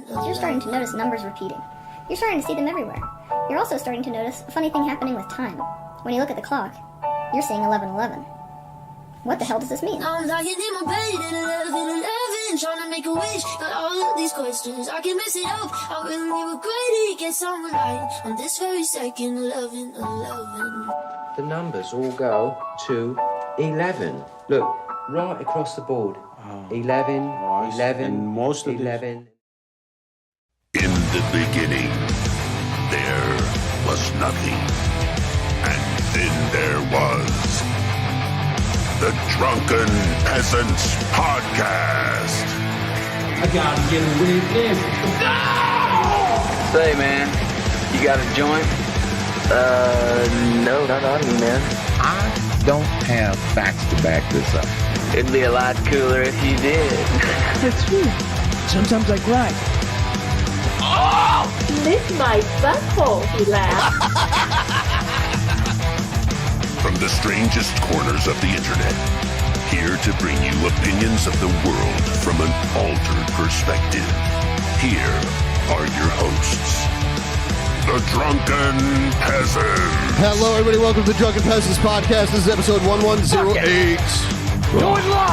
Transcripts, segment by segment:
You're starting to notice numbers repeating. You're starting to see them everywhere. You're also starting to notice a funny thing happening with time. When you look at the clock, you're seeing 11:11. What the hell does this mean? I'm lying in my bed at 11:11, trying to make a wish. Got all of these questions, I can mess it up. I really regret it. Get someone right on this very second. 11:11. The numbers all go to 11. Look, right across the board. 11, 11, and most of 11. In the beginning, there was nothing. And then there was the Drunken Peasants Podcast. I gotta get a witness. No! Say, man, you got a joint? No, not on me, man. I don't have facts to back this up. It'd be a lot cooler if you did. That's true. Sometimes I cry. Oh! Lick my butthole, he laughed. From the strangest corners of the internet, here to bring you opinions of the world from an altered perspective. Here are your hosts, the Drunken Peasants. Hello, everybody. Welcome to the Drunken Peasants Podcast. This is episode 1108.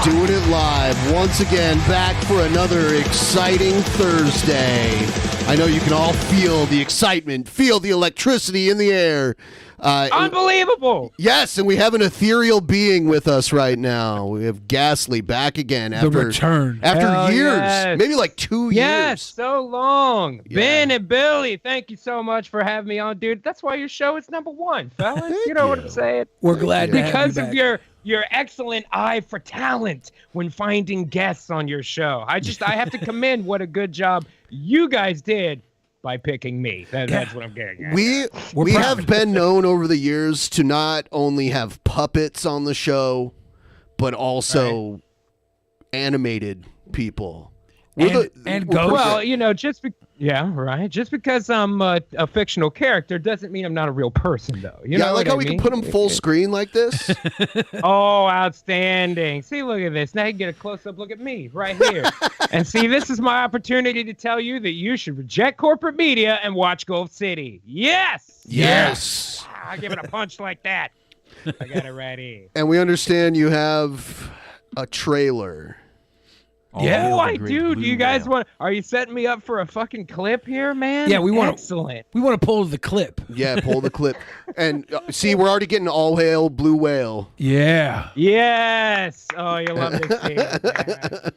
Doing it live. Once again, back for another exciting Thursday. I know you can all feel the excitement, feel the electricity in the air. Unbelievable! Yes, and we have an ethereal being with us right now. We have Ghastly back again after the return. After years, yes. Maybe like 2 years. Yes, so long. Yeah. Ben and Billy, thank you so much for having me on, dude. That's why your show is number one, fellas. You know what I'm saying? We're glad to have because you of back. your excellent eye for talent when finding guests on your show. I have to commend what a good job you guys did by picking me. That's what I'm getting at. We have been known over the years to not only have puppets on the show, but also animated people. And ghosts. Well, you know, just because I'm a fictional character doesn't mean I'm not a real person, though. You know like what how I we mean? can put them full screen like this. Oh, outstanding. See, look at this. Now you can get a close-up look at me right here. And see, this is my opportunity to tell you that you should reject corporate media and watch Gulf City. Yes! I'll give it a punch like that. I got it right here. And we understand you have a trailer. Yeah, oh, I do. Do you guys want? Are you setting me up for a fucking clip here, man? Yeah, we want excellent. We want to pull the clip. Yeah, pull the clip. And see, we're already getting all hail blue whale. Yeah. Yes. Oh, you love this thing. Yeah.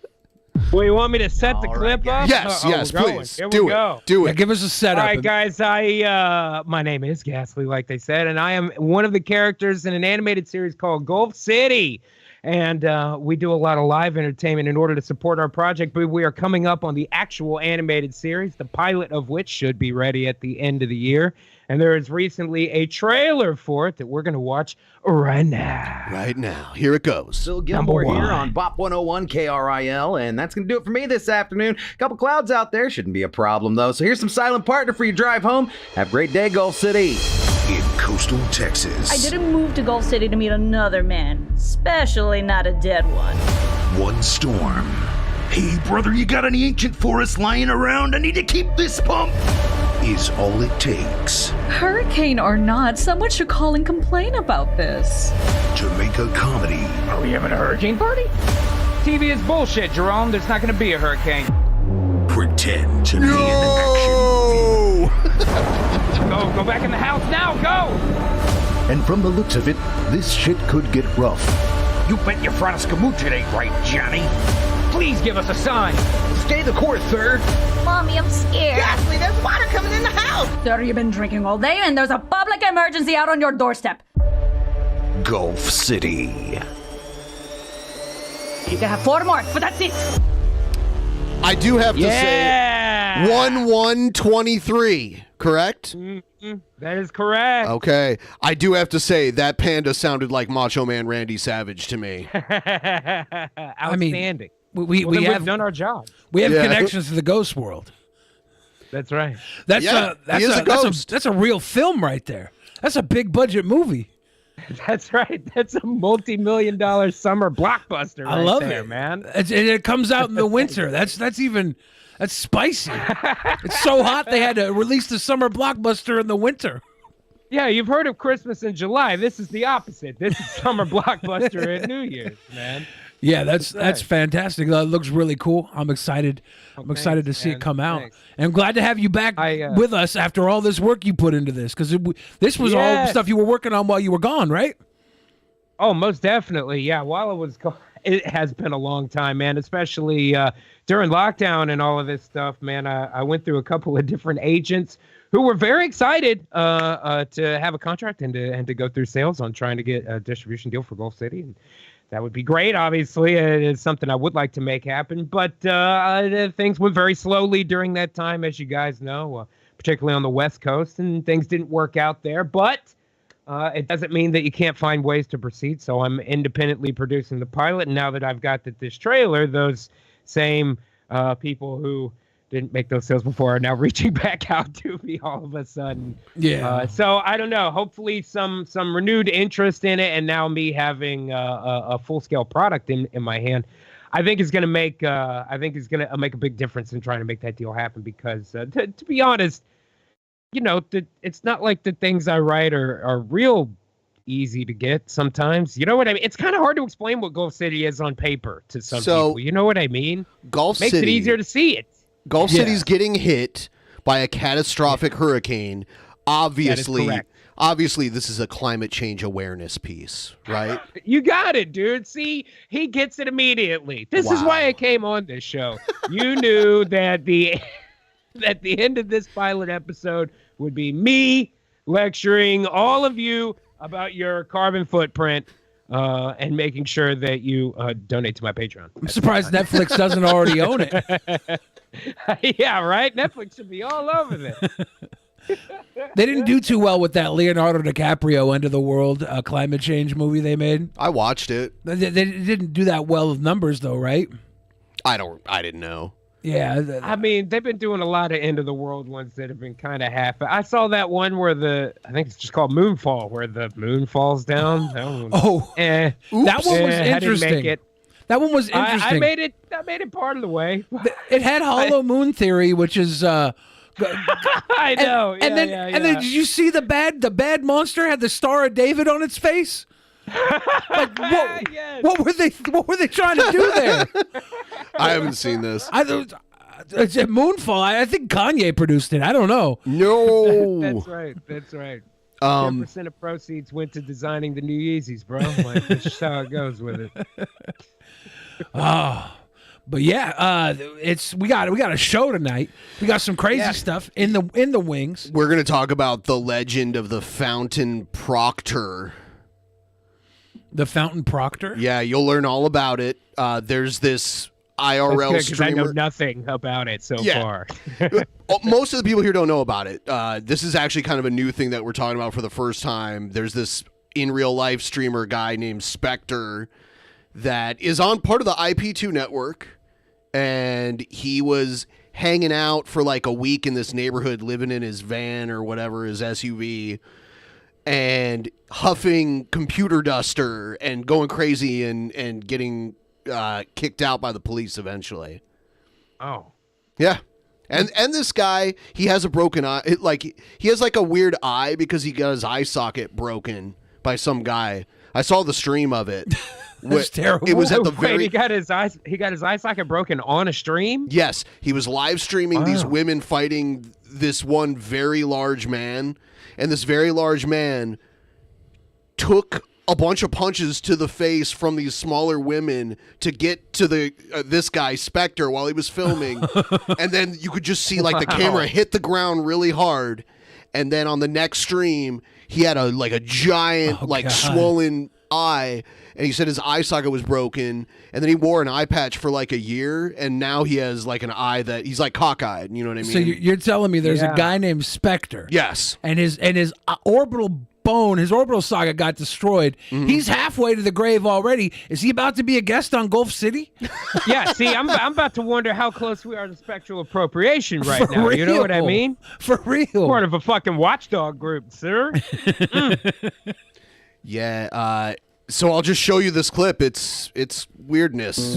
Well, you want me to set the clip up? Yes, yes, please. Here Do we go. it. Do it. Yeah, give us a setup. All right, guys. My name is Ghastly, like they said, and I am one of the characters in an animated series called Gulf City. And we do a lot of live entertainment in order to support our project, but we are coming up on the actual animated series, the pilot of which should be ready at the end of the year. And there is recently a trailer for it that we're going to watch right now. Right now. Here it goes. Phil Gilmore here on Bop 101 KRIL, and that's going to do it for me this afternoon. A couple clouds out there. Shouldn't be a problem, though. So here's some Silent Partner for your drive home. Have a great day, Gulf City. In coastal Texas. I didn't move to Gulf City to meet another man, especially not a dead one. One storm. Hey, brother, you got any ancient forest lying around? I need to keep this pump. Is all it takes. Hurricane or not, someone should call and complain about this. To make a comedy. Are we having a hurricane party? TV is bullshit, Jerome. There's not going to be a hurricane. Pretend to be an action movie. Go back in the house now, go! And from the looks of it, this shit could get rough. You bet your front of Scamooch it ain't right, Johnny. Please give us a sign. Stay the course, sir. Mommy, I'm scared. Ghastly, there's water coming in the house. Sir, you've been drinking all day and there's a public emergency out on your doorstep. Gulf City. You can have 4 more, but that's it. I do have to say 1123, correct? Mm-hmm. That is correct. Okay. I do have to say that panda sounded like Macho Man Randy Savage to me. Outstanding. We have done our job. We have connections to the ghost world. That's right. That's a real film right there. That's a big budget movie. That's right. That's a multi-million-dollar summer blockbuster. I love there, it, man. It comes out in the winter. That's even That's spicy. It's so hot they had to release the summer blockbuster in the winter. Yeah, you've heard of Christmas in July. This is the opposite. This is summer blockbuster at New Year's, man. Yeah, that's fantastic. It looks really cool. I'm excited. I'm excited to see it come out. Thanks. And I'm glad to have you back with us after all this work you put into this, because this was all stuff you were working on while you were gone, right? Oh, most definitely. Yeah, while I was gone, it has been a long time, man, especially during lockdown and all of this stuff, man. I went through a couple of different agents who were very excited to have a contract and to go through sales on trying to get a distribution deal for Gulf City. And that would be great. Obviously, it is something I would like to make happen. But things went very slowly during that time, as you guys know, particularly on the West Coast, and things didn't work out there. But it doesn't mean that you can't find ways to proceed. So I'm independently producing the pilot. And now that I've got this trailer, those same people who didn't make those sales before are now reaching back out to me all of a sudden. Yeah. So I don't know. Hopefully some renewed interest in it, and now me having a full scale product in my hand, I think is going to make make a big difference in trying to make that deal happen. Because to be honest, it's not like the things I write are real easy to get sometimes. You know what I mean? It's kind of hard to explain what Gulf City is on paper to some people. You know what I mean? Gulf makes City it easier to see it. Gulf City's getting hit by a catastrophic hurricane. Obviously, this is a climate change awareness piece, right? You got it, dude. See, he gets it immediately. This is why I came on this show. You knew that the end of this pilot episode would be me lecturing all of you about your carbon footprint and making sure that you donate to my Patreon. I'm surprised Netflix doesn't already own it. Yeah, right? Netflix should be all over this. They didn't do too well with that Leonardo DiCaprio End of the World climate change movie they made. I watched it. They didn't do that well with numbers, though, right? I didn't know. Yeah. I mean, they've been doing a lot of End of the World ones that have been kind of half. I saw that one where I think it's just called Moonfall, where the moon falls down. That one was interesting. I didn't make it. That one was interesting. I made it part of the way. It had Hollow Moon Theory, which is I know. And then did you see the bad monster had the Star of David on its face? Like, what were they trying to do there? I haven't seen this. It's at Moonfall. I think Kanye produced it. I don't know. No. That's right. 10% of proceeds went to designing the new Yeezys, bro. Like, that's just how it goes with it. But yeah, we got a show tonight. We got some crazy stuff in the wings. We're gonna talk about the legend of the Fountain Proctor. The Fountain Proctor? Yeah, you'll learn all about it. There's this IRL streamer. I know nothing about it so far. Most of the people here don't know about it. This is actually kind of a new thing that we're talking about for the first time. There's this in real life streamer guy named Spectre that is on part of the IP2 network, and he was hanging out for like a week in this neighborhood, living in his van or whatever, his SUV, and huffing computer duster and going crazy and getting kicked out by the police eventually. Oh. Yeah. And this guy, he has a broken eye. He has like a weird eye because he got his eye socket broken by some guy. I saw the stream of it. That's terrible. It was at the very. He got his eye socket broken on a stream? Yes, he was live streaming these women fighting this one very large man, and this very large man took a bunch of punches to the face from these smaller women to get to this guy Spectre while he was filming, and then you could just see like the camera hit the ground really hard, and then on the next stream he had a giant swollen eye, and he said his eye socket was broken, and then he wore an eye patch for like a year, and now he has like an eye that he's like cockeyed. You know what I mean? So you're telling me there's a guy named Spectre? Yes. And his orbital bone, his orbital socket got destroyed. Mm-hmm. He's halfway to the grave already. Is he about to be a guest on Gulf City? Yeah. See, I'm about to wonder how close we are to spectral appropriation right now. Real. You know what I mean? For real. Part of a fucking watchdog group, sir. Yeah, so I'll just show you this clip. It's weirdness.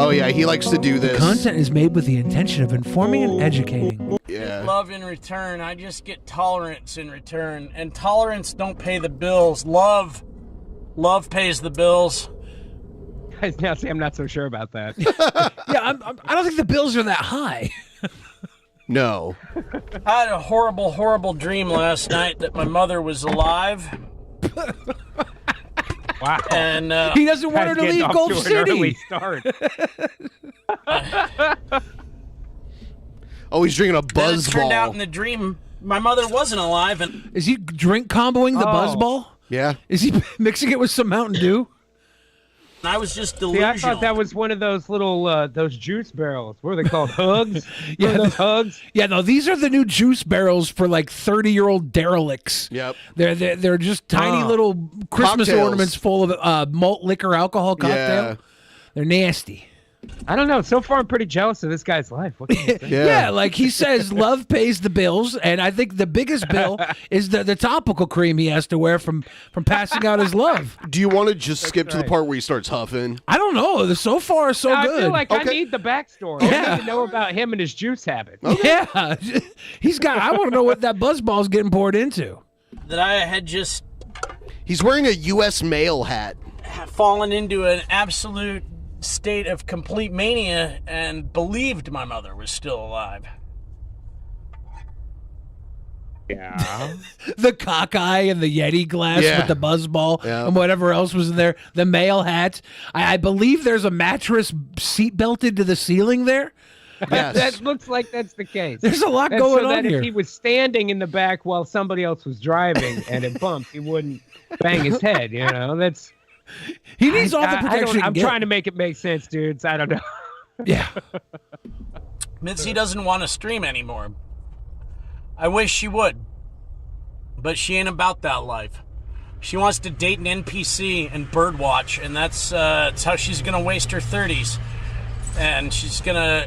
Oh yeah, he likes to do this. Content is made with the intention of informing and educating. Yeah. Love in return. I just get tolerance in return. And tolerance don't pay the bills. Love pays the bills. Now, see, I'm not so sure about that. Yeah, I don't think the bills are that high. No. I had a horrible, horrible dream last night that my mother was alive. Wow. And he doesn't want her to leave Gulf City. Early start. Oh, he's drinking a Then it turned out buzzball. in the dream my mother wasn't alive. And Is he drink comboing the buzzball? Yeah. Is he mixing it with some Mountain Dew? I was just See, delusional. I thought that was one of those little those juice barrels. What are they called? Hugs? Yeah, those hugs. Yeah, no, these are the new juice barrels for like 30-year-old derelicts. Yep. They're just tiny little Christmas Cocktails. ornaments full of malt liquor alcohol cocktail. Yeah. They're nasty. I don't know. So far, I'm pretty jealous of this guy's life. What can you say? Yeah, like he says, love pays the bills, and I think the biggest bill is the topical cream he has to wear from passing out his love. Do you want to just skip to the part where he starts huffing? I don't know. So far, so I good. feel like I Okay. need the backstory. I need to know about him and his juice habit. Yeah, I want to know what that buzzball's getting poured into. that I had just He's wearing a U.S. mail hat. fallen into an absolute state of complete mania and believed my mother was still alive. Yeah. The cockeye and the Yeti glass Yeah. with the buzzball Yeah. and whatever else was in there. The mail hat. I believe there's a mattress seat belted to the ceiling there. Yes. That looks like that's the case. There's a lot And going so on that here. if he was standing in the back while somebody else was driving and it bumped, he wouldn't bang his head. You know, that's. He needs all the I don't- protection. he can I'm get. trying to make it make sense, dudes. I don't know. Yeah. Mitzi doesn't want to stream anymore. I wish she would, but she ain't about that life. She wants to date an NPC and birdwatch, and that's how she's gonna waste her 30s. And she's gonna,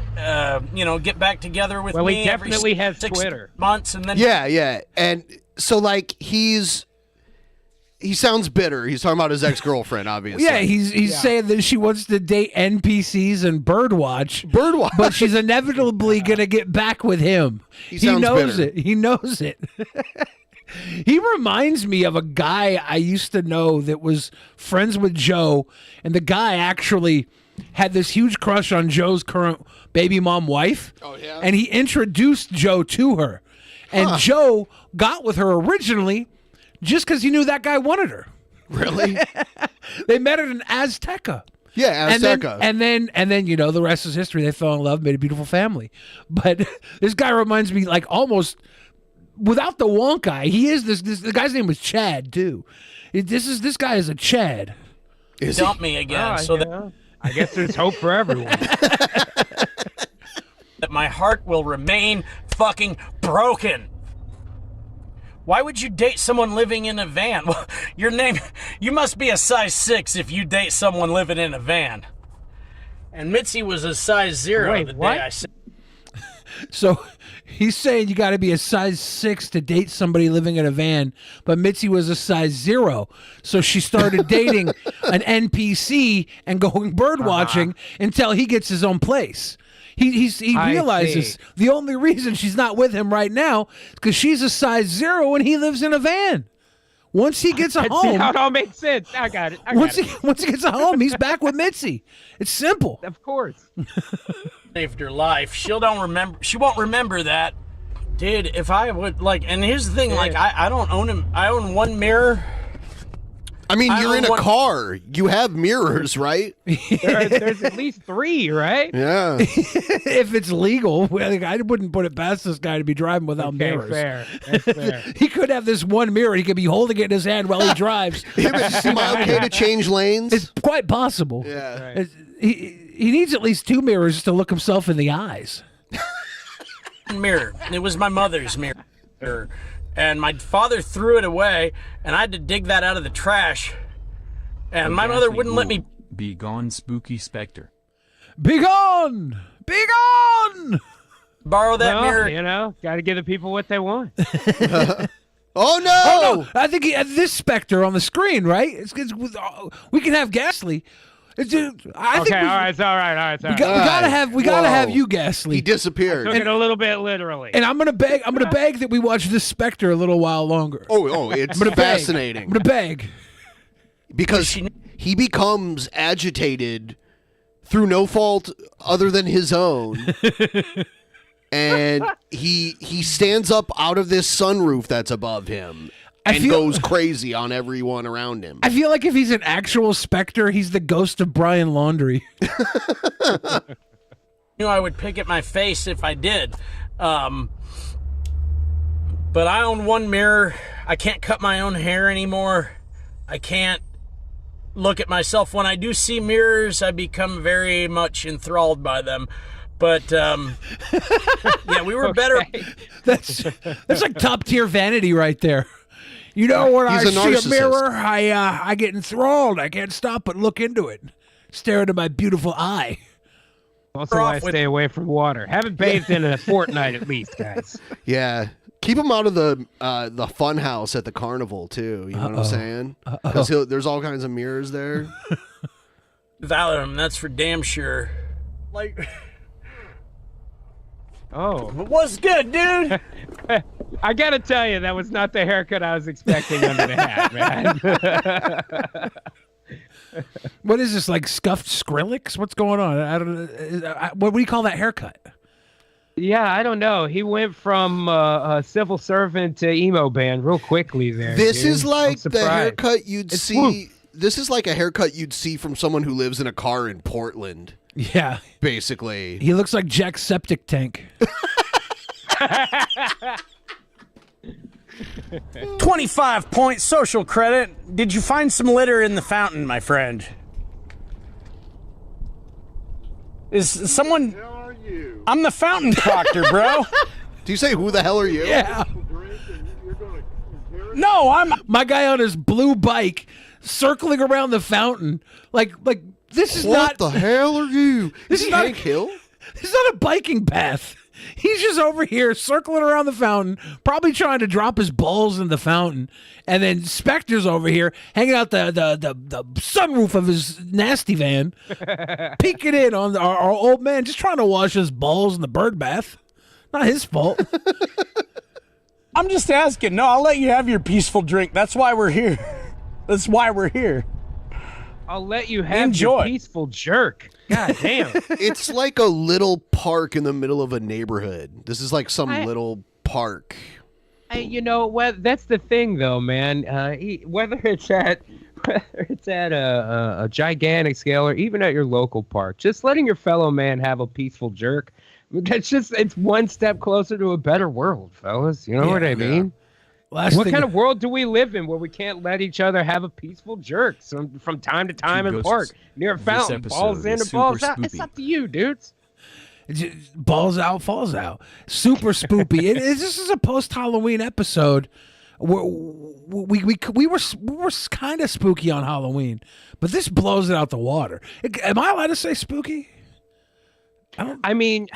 get back together with Well, me. he definitely has 6 Twitter. months, and then Yeah. And so, like, he sounds bitter. He's talking about his ex-girlfriend, obviously. Yeah, he's saying that she wants to date NPCs and birdwatch. But she's inevitably gonna get back with him. He sounds knows bitter. it. He knows it. He reminds me of a guy I used to know that was friends with Joe, and the guy actually had this huge crush on Joe's current baby mom wife. Oh, yeah? And he introduced Joe to her. And Joe got with her originally just because he knew that guy wanted her. Really? They met at an Azteca. Yeah, Azteca. And then the rest is history. They fell in love, made a beautiful family. But this guy reminds me like almost without the wonk eye. He is this the guy's name was Chad too. This guy is a Chad. dump me again, so that I guess there's hope for everyone. that my heart will remain fucking broken. Why would you date someone living in a van? Well, you must be a size 6 if you date someone living in a van. And Mitzi was a size 0 Wait, the what? day I said. So he's saying you got to be a size 6 to date somebody living in a van, but Mitzi was a size 0. So she started dating an NPC and going bird watching until he gets his own place. He I realizes see. the only reason she's not with him right now is because she's a size 0 and he lives in a van. Once he gets a See home, how it all makes sense. I got it. once he gets a home, he's back with Mitzi. It's simple. Of course. Saved her life. She won't remember that. Dude, if I would and here's the thing, I don't own him. I own one mirror. I mean, you're in a one- car. You have mirrors, right? There's at least 3, right? Yeah. If it's legal, I wouldn't put it past this guy to be driving without Okay, mirrors. fair. That's fair. He could have this one mirror. He could be holding it in his hand while he drives. Am I okay to change lanes? It's quite possible. Yeah. Right. He needs at least 2 mirrors to look himself in the eyes. Mirror. It was my mother's mirror. And my father threw it away, and I had to dig that out of the trash. And my mother wouldn't let me. Be gone, spooky specter. Be gone! Be gone! Borrow that Well, mirror. got to give the people what they want. Oh no! Oh, no. I think this Spectre on the screen, right? We can have Ghastly. I think all right, it's all right. We gotta have you, Ghastly. He disappeared. Took it a little bit literally. And I'm gonna beg that we watch this Spectre a little while longer. It's fascinating. I'm gonna beg. Because he becomes agitated through no fault other than his own. And he stands up out of this sunroof that's above him and goes crazy on everyone around him. I feel like if he's an actual Spectre, he's the ghost of Brian Laundrie. I would pick at my face if I did. But I own one mirror. I can't cut my own hair anymore. I can't look at myself. When I do see mirrors, I become very much enthralled by them. But yeah, we were better. That's like top tier vanity right there. You know, when I see a mirror, I get enthralled. I can't stop but look into it, stare into my beautiful eye. Also, I stay away from water. Haven't bathed in a fortnight at least, guys. Yeah. Keep him out of the fun house at the carnival, too. You know what I'm saying? Because there's all kinds of mirrors there. Valorem, that's for damn sure. Like... Oh. What's good, dude? I gotta tell you, that was not the haircut I was expecting under the hat, man. What is this, like scuffed Skrillex? What's going on? I don't. What do you call that haircut? Yeah, I don't know. He went from a civil servant to emo band real quickly there. This dude. is like the haircut you'd It's see. swoop. This is like a haircut you'd see from someone who lives in a car in Portland. Yeah. Basically. He looks like Jack's septic tank. 25-point social credit. Did you find some litter in the fountain, my friend? Is someone... Who are you? I'm the fountain proctor, bro. Do you say, who the hell are you? Yeah. No, I'm... My guy on his blue bike circling around the fountain. Like this is not... What the hell are you? This is not Hank Hill? This is not a biking path. He's just over here circling around the fountain, probably trying to drop his balls in the fountain. And then Spectre's over here hanging out the sunroof of his nasty van, peeking in on our old man, just trying to wash his balls in the bird bath. Not his fault. I'm just asking. No, I'll let you have your peaceful drink. That's why we're here. That's why we're here. I'll let you have your peaceful jerk. God damn. It's like a little park in the middle of a neighborhood. This is like some little park. You know, that's the thing, though, man. Whether it's at a gigantic scale or even at your local park, just letting your fellow man have a peaceful jerk, it's one step closer to a better world, fellas. You know what I mean? What kind of world do we live in where we can't let each other have a peaceful jerk from time to time in a park near a fountain? Balls in and balls out. It's up to you, dudes. Balls out, falls out. Super spoopy. This is a post-Halloween episode. We were kind of spooky on Halloween, but this blows it out the water. Am I allowed to say spooky? I mean,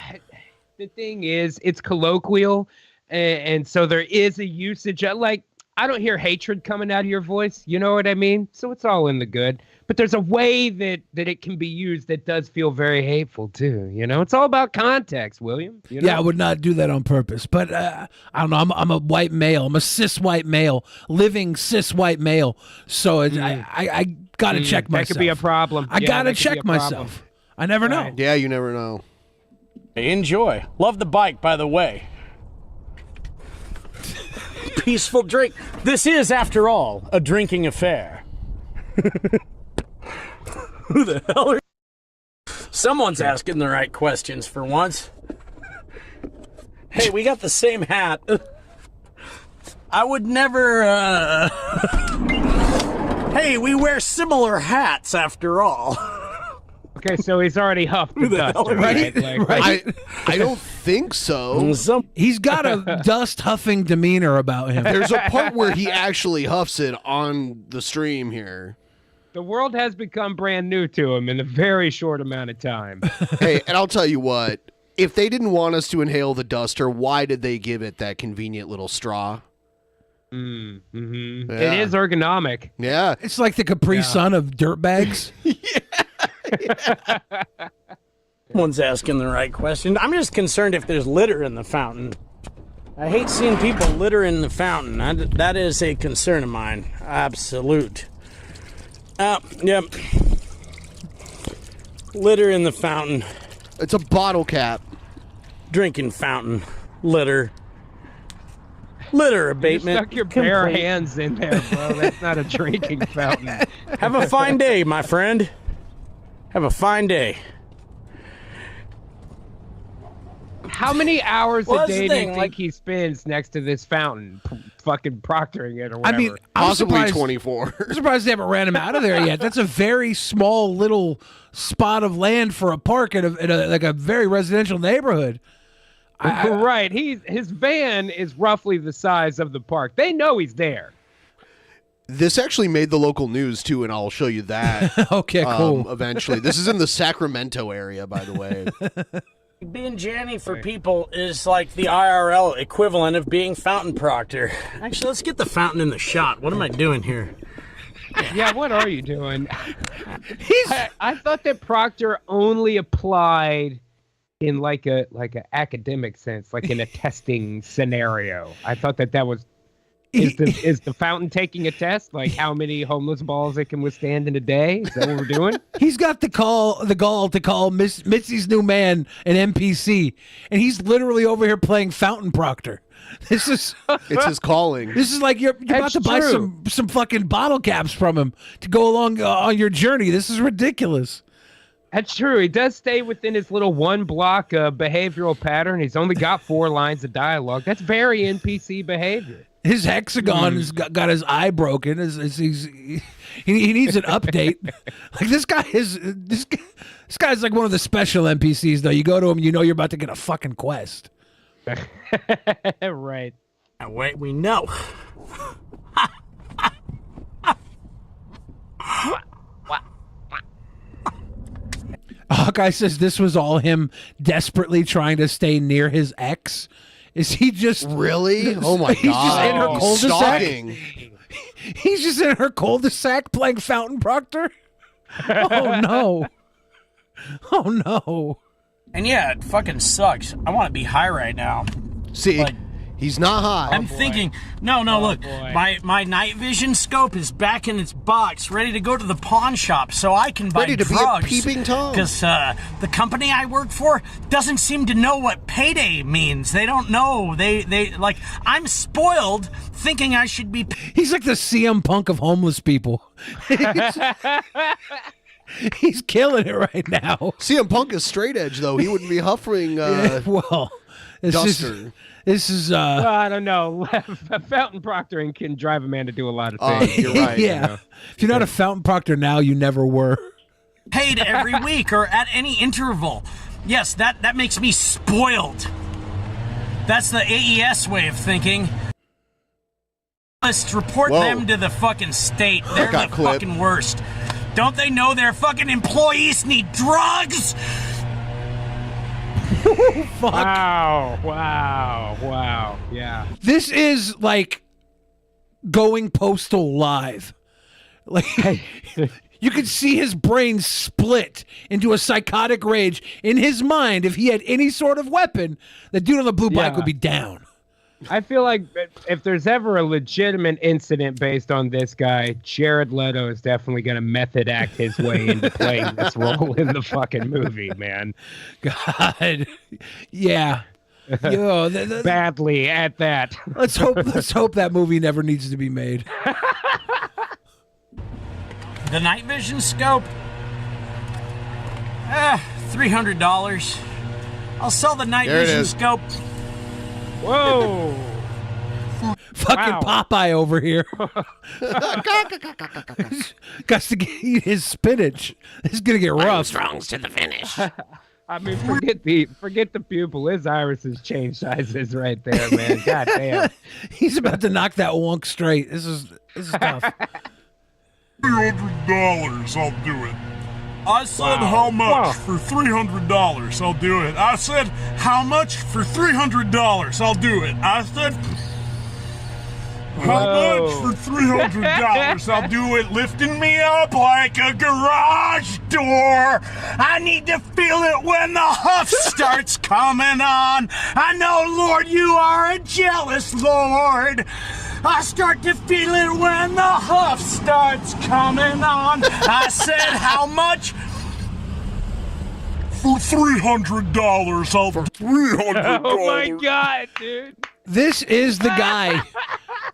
the thing is, it's colloquial. And so there is a usage of, like, I don't hear hatred coming out of your voice. You know what I mean? So it's all in the good. But there's a way that it can be used that does feel very hateful, too. You know, it's all about context, William. You know? Yeah, I would not do that on purpose. But I don't know. I'm a white male. I'm a cis white male, living cis white male. So I got to check myself. That could be a problem. I got to check myself. I never know. Yeah, you never know. Enjoy. Love the bike, by the way. Peaceful drink. This is, after all, a drinking affair. Who the hell are you? Someone's asking the right questions for once. Hey, we got the same hat. I would never, Hey, we wear similar hats, after all. Okay, so he's already huffed the dust, right? I don't think so. He's got a dust huffing demeanor about him. There's a part where he actually huffs it on the stream here. The world has become brand new to him in a very short amount of time. Hey, and I'll tell you what, if they didn't want us to inhale the duster, why did they give it that convenient little straw? It is ergonomic. Yeah. It's like the Capri Sun of dirt bags. Someone's asking the right question. I'm just concerned if there's litter in the fountain. I hate seeing people litter in the fountain. That is a concern of mine. Absolute. Yep. Litter in the fountain. It's a bottle cap. Drinking fountain. Litter. Litter abatement. You stuck your bare hands in there, bro. That's not a drinking fountain. Have a fine day, my friend. Have a fine day. How many hours a day do you thing, think he spends next to this fountain, fucking proctoring it or whatever? I mean, possibly 24. I'm surprised they haven't ran him out of there yet. That's a very small little spot of land for a park in a very residential neighborhood. Right. His van is roughly the size of the park. They know he's there. This actually made the local news, too, and I'll show you that. Okay, cool. Eventually. This is in the Sacramento area, by the way. Being Janny for people is like the IRL equivalent of being fountain proctor. Actually, let's get the fountain in the shot. What am I doing here? Yeah, what are you doing? I thought that proctor only applied in like a academic sense, like in a testing scenario. I thought that was is the fountain taking a test, like how many homeless balls it can withstand in a day? Is that what we're doing? He's got the gall to call Mitzi's new man an NPC, and he's literally over here playing fountain proctor. This is it's his calling. This is like you're about to buy some fucking bottle caps from him to go along on your journey. This is ridiculous. That's true. He does stay within his little one block behavioral pattern. He's only got 4 lines of dialogue. That's very NPC behavior. His hexagon has got his eye broken. He needs an update. Like this guy's like one of the special NPCs though. You go to him, you know you're about to get a fucking quest. Right. Now, wait, we know. Hawkeye says this was all him desperately trying to stay near his ex. Is he just really? Oh my god! He's just in her cul-de-sac. Stalking. He's just in her cul-de-sac playing fountain proctor. Oh no! Oh no! And yeah, it fucking sucks. I want to be high right now. See, he's not high. I'm thinking, look, my night vision scope is back in its box, ready to go to the pawn shop so I can buy ready to drugs. be a peeping Tom. Because the company I work for doesn't seem to know what payday means. They don't know. They like, I'm spoiled thinking I should be. He's like the CM Punk of homeless people. He's killing it right now. CM Punk is straight edge though. He wouldn't be huffing. Duster. This is well, I don't know. Fountain proctoring can drive a man to do a lot of things. You're right. Yeah. You know? If you're not a fountain proctor now, you never were. Paid every week or at any interval. Yes, that makes me spoiled. That's the AES way of thinking. Let's report them to the fucking state. They're the fucking worst. Don't they know their fucking employees need drugs? Fuck. Wow. Yeah. This is like going postal live. Like you could see his brain split into a psychotic rage in his mind. If he had any sort of weapon, the dude on the blue bike would be down. I feel like if there's ever a legitimate incident based on this guy, Jared Leto is definitely going to method act his way into playing this role in the fucking movie, man. God. Yeah. Yo, badly at that. Let's hope that movie never needs to be made. The night vision scope? $300. I'll sell the night vision scope. Whoa! Fucking Popeye over here. Got to eat his spinach. It's gonna get rough. Armstrong's to the finish. I mean, forget the pupil. His iris has changed sizes right there, man. God damn. He's about to knock that wonk straight. This is tough. $300, I'll do it. I said how much for $300, I'll do it. I said how much for $300, I'll do it. I said How much for $300? I'll do it lifting me up like a garage door. I need to feel it when the huff starts coming on. I know, Lord, you are a jealous Lord. I start to feel it when the huff starts coming on. I said, how much? For $300. I'll for $300. Oh my God, dude. This is the guy.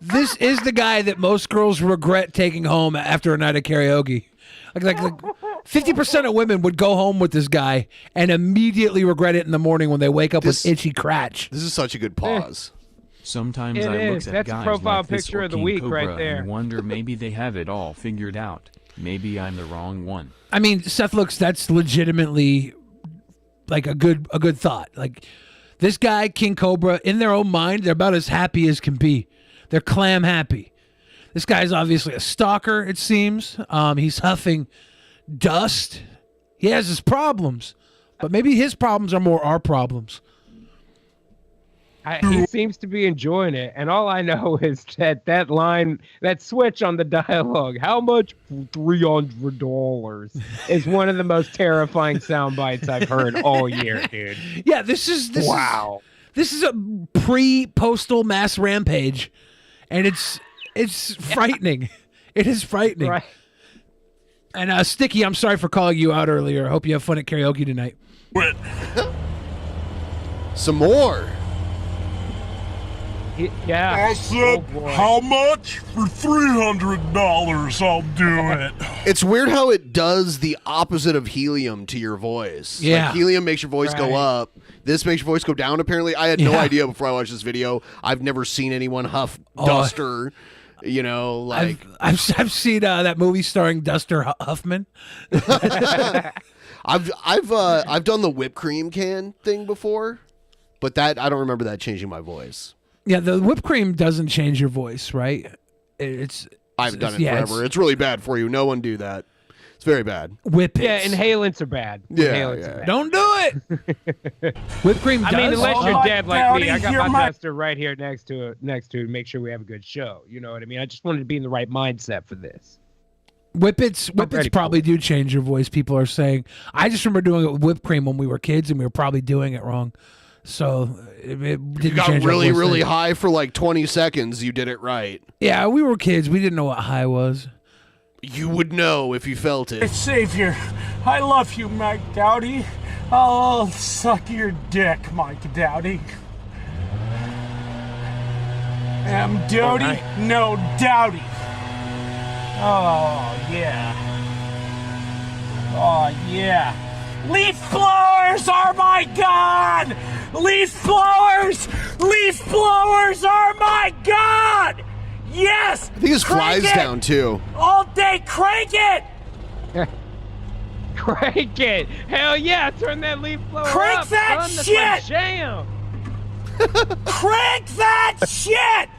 This is the guy that most girls regret taking home after a night of karaoke. Like 50% of women would go home with this guy and immediately regret it in the morning when they wake up with itchy crotch. This is such a good pause. Sometimes It I look is. at That's a guys profile like this picture or of the King week Cobra right there. and wonder maybe they have it all figured out. Maybe I'm the wrong one. I mean, Seth looks. That's legitimately like a good thought. Like this guy, King Cobra, in their own mind, they're about as happy as can be. They're clam happy. This guy's obviously a stalker. It seems. He's huffing dust. He has his problems, but maybe his problems are more our problems. He seems to be enjoying it, and all I know is that line, that switch on the dialogue, how much for $300, is one of the most terrifying sound bites I've heard all year, dude. Yeah, this is wow. This is a pre-postal mass rampage, and it's frightening. It is frightening. Right. And Sticky, I'm sorry for calling you out earlier. I hope you have fun at karaoke tonight. Some more. Yeah. I said, how much? For $300, I'll do it. It's weird how it does the opposite of helium to your voice. Yeah. Like helium makes your voice go up. This makes your voice go down, apparently. I had no idea before I watched this video. I've never seen anyone huff Duster. You know, like... I've seen that movie starring Duster Huffman. I've done the whipped cream can thing before, but that I don't remember that changing my voice. Yeah, the whipped cream doesn't change your voice, right? I've done it forever. It's really bad for you. No one do that. It's very bad. Whip it. Yeah, inhalants are bad. Inhalants are bad. Don't do it. Whipped cream does. I mean, unless you're dead like me, I Dowdy, got my duster right here next to make sure we have a good show. You know what I mean? I just wanted to be in the right mindset for this. Whippets probably do change your voice, people are saying. I just remember doing it with whipped cream when we were kids, and we were probably doing it wrong. So it didn't You got change our really, voice really then. high for like 20 seconds. You did it right. Yeah, we were kids. We didn't know what high was. You would know if you felt it. Savior, I love you, Mike Dowdy. I'll suck your dick, Mike Dowdy. Am Dowdy? Alright. No, Dowdy. Oh, yeah. Oh, yeah. Leaf blowers are my god! Leaf blowers! Leaf blowers are my god! Yes! I think his flies down too. All day, crank it! Crank it! Hell yeah! Turn that leaf blower Crank up, that son. That's shit! my jam! Crank that shit!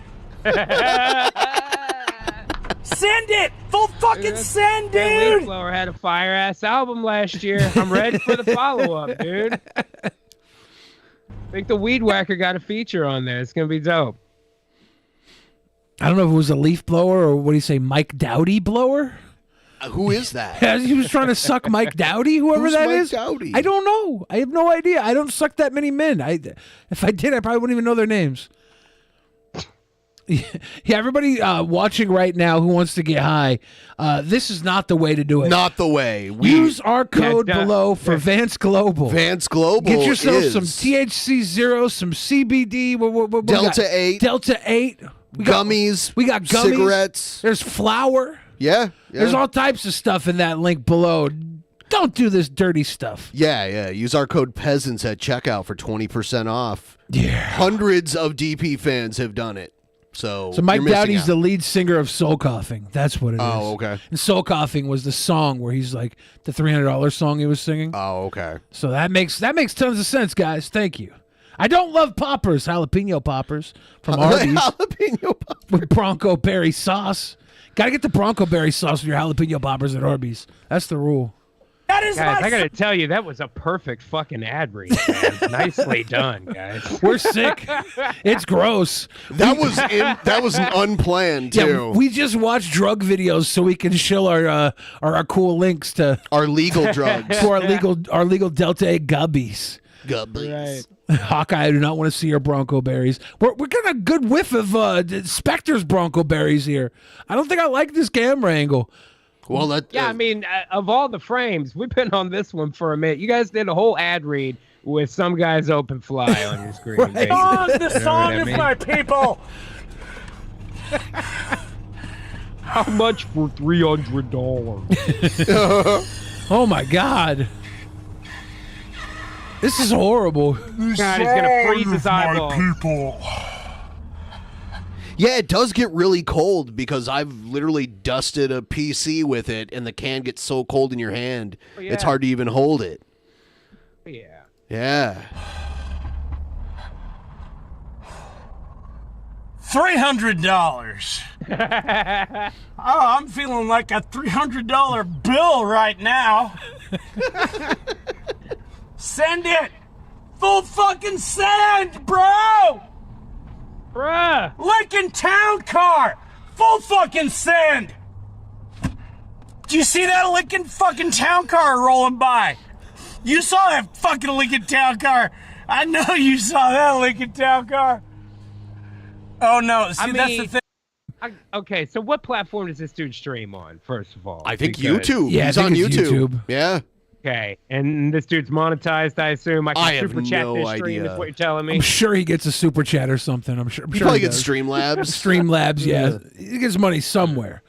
Send it! Full fucking send, That leaf dude! blower had a fire ass album last year. I'm ready for the follow up, dude. I think the Weed Whacker got a feature on there. It's gonna be dope. I don't know if it was a leaf blower or what do you say, Mike Dowdy blower? Who is that? He was trying to suck Mike Dowdy, whoever Who's that Mike is. Dowdy? I don't know. I have no idea. I don't suck that many men. If I did, I probably wouldn't even know their names. Yeah, everybody watching right now who wants to get high, this is not the way to do it. Not the way. Use our code below for Vance Global. Vance Global. Get yourself is some THC Zero, some CBD. What Delta 8. Delta 8. We got gummies. Cigarettes. There's flour. Yeah. There's all types of stuff in that link below. Don't do this dirty stuff. Yeah. Use our code Peasants at checkout for 20% off. Yeah. Hundreds of DP fans have done it. So Mike you're missing Dowdy's out. the lead singer of Soul Coughing. That's what it is. Oh, okay. And Soul Coughing was the song where he's like the $300 song he was singing. Oh, okay. So that makes tons of sense, guys. Thank you. I don't love poppers, jalapeno poppers from Arby's. Jalapeno poppers. With Bronco berry sauce. Got to get the Bronco berry sauce with your jalapeno poppers at Arby's. That's the rule. That is Guys, my I gotta tell you, that was a perfect fucking ad read, man. Nicely done, guys. We're sick. It's gross. That was unplanned too. Yeah, we just watch drug videos so we can show our cool links to our legal drugs, to our legal Delta 8 gubbies. Gubbies. Right. Hawkeye, I do not want to see your Bronco berries. We're getting a good whiff of Spectre's Bronco berries here. I don't think I like this camera angle. Well, I mean, of all the frames, we've been on this one for a minute. You guys did a whole ad read with some guy's open fly on your screen. Right. The song is my people. How much for $300? Oh my God. This is horrible. God, he's gonna freeze his eyeball. People. Yeah, it does get really cold because I've literally dusted a PC with it, and the can gets so cold in your hand, it's hard to even hold it. Yeah. Yeah. $300. Oh, I'm feeling like a $300 bill right now. Send it. Full fucking send, bro. Bruh. Lincoln Town Car. Full fucking send. Do you see that Lincoln fucking Town Car rolling by? You saw that fucking Lincoln Town Car. I know you saw that Lincoln Town Car. Oh no, see, that's the thing. Okay, so what platform does this dude stream on, first of all? I think Because- YouTube. Yeah, He's I on think it's YouTube. Yeah. Okay, and this dude's monetized, I assume. I can have super chat no this stream, idea. is what you're telling me. I'm sure he gets a super chat or something. I'm sure. He sure probably he gets does. Streamlabs. Streamlabs, yeah. He gets money somewhere.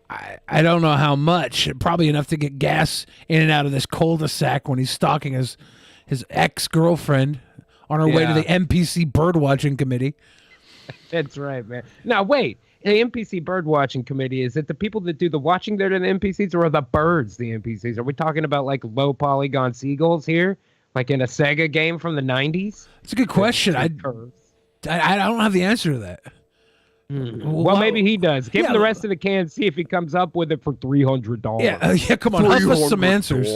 I don't know how much. Probably enough to get gas in and out of this cul-de-sac when he's stalking his ex-girlfriend on her way to the NPC birdwatching committee. That's right, man. Now, wait. The NPC bird watching committee, is it the people that do the watching there to the NPCs, or are the birds the NPCs? Are we talking about like low polygon seagulls here? Like in a Sega game from the 90s? It's a good question. I don't have the answer to that. Well, maybe he does. Give him the rest of the can, see if he comes up with it for $300. Yeah, come on, huff us some answers.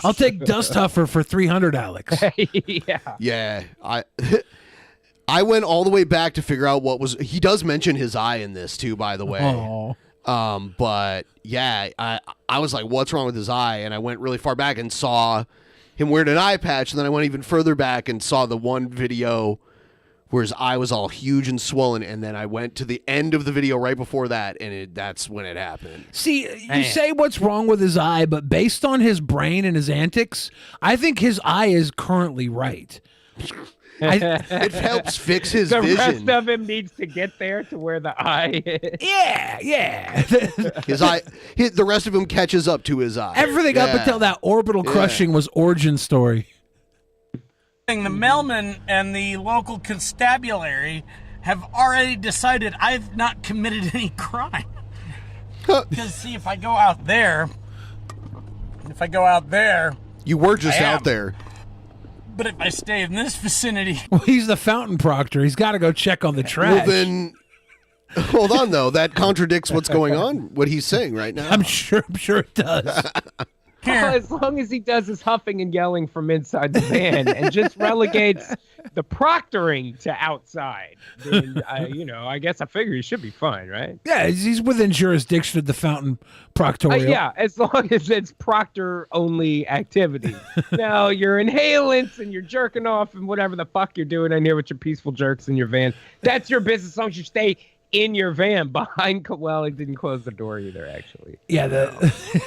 I'll take Dust Huffer for $300, Alex. Yeah. Yeah. I went all the way back to figure out what was. He does mention his eye in this too, by the way. Oh. But yeah, I was like, what's wrong with his eye? And I went really far back and saw him wearing an eye patch. And then I went even further back and saw the one video where his eye was all huge and swollen. And then I went to the end of the video right before that, and that's when it happened. See, you say what's wrong with his eye, but based on his brain and his antics, I think his eye is currently right. It helps fix his the vision. rest of him needs to get there to where the eye is. Yeah. His eye. The rest of him catches up to his eye. Everything up until that orbital crushing was origin story. The mailman and the local constabulary have already decided I've not committed any crime. Because, see, if I go out there, you were just out there. But if I stay in this vicinity... Well, he's the fountain proctor. He's got to go check on the trash. Well, then, hold on, though. That contradicts what's going on, what he's saying right now. I'm sure it does. Well, as long as he does his huffing and yelling from inside the van and just relegates the proctoring to outside, then, I guess I figure he should be fine, right? Yeah, he's within jurisdiction of the fountain proctorial. Yeah, as long as it's proctor-only activity. Now, your inhalants and your jerking off and whatever the fuck you're doing in here with your peaceful jerks in your van, that's your business as long as you stay in your van behind. Well, it didn't close the door either, actually. Yeah,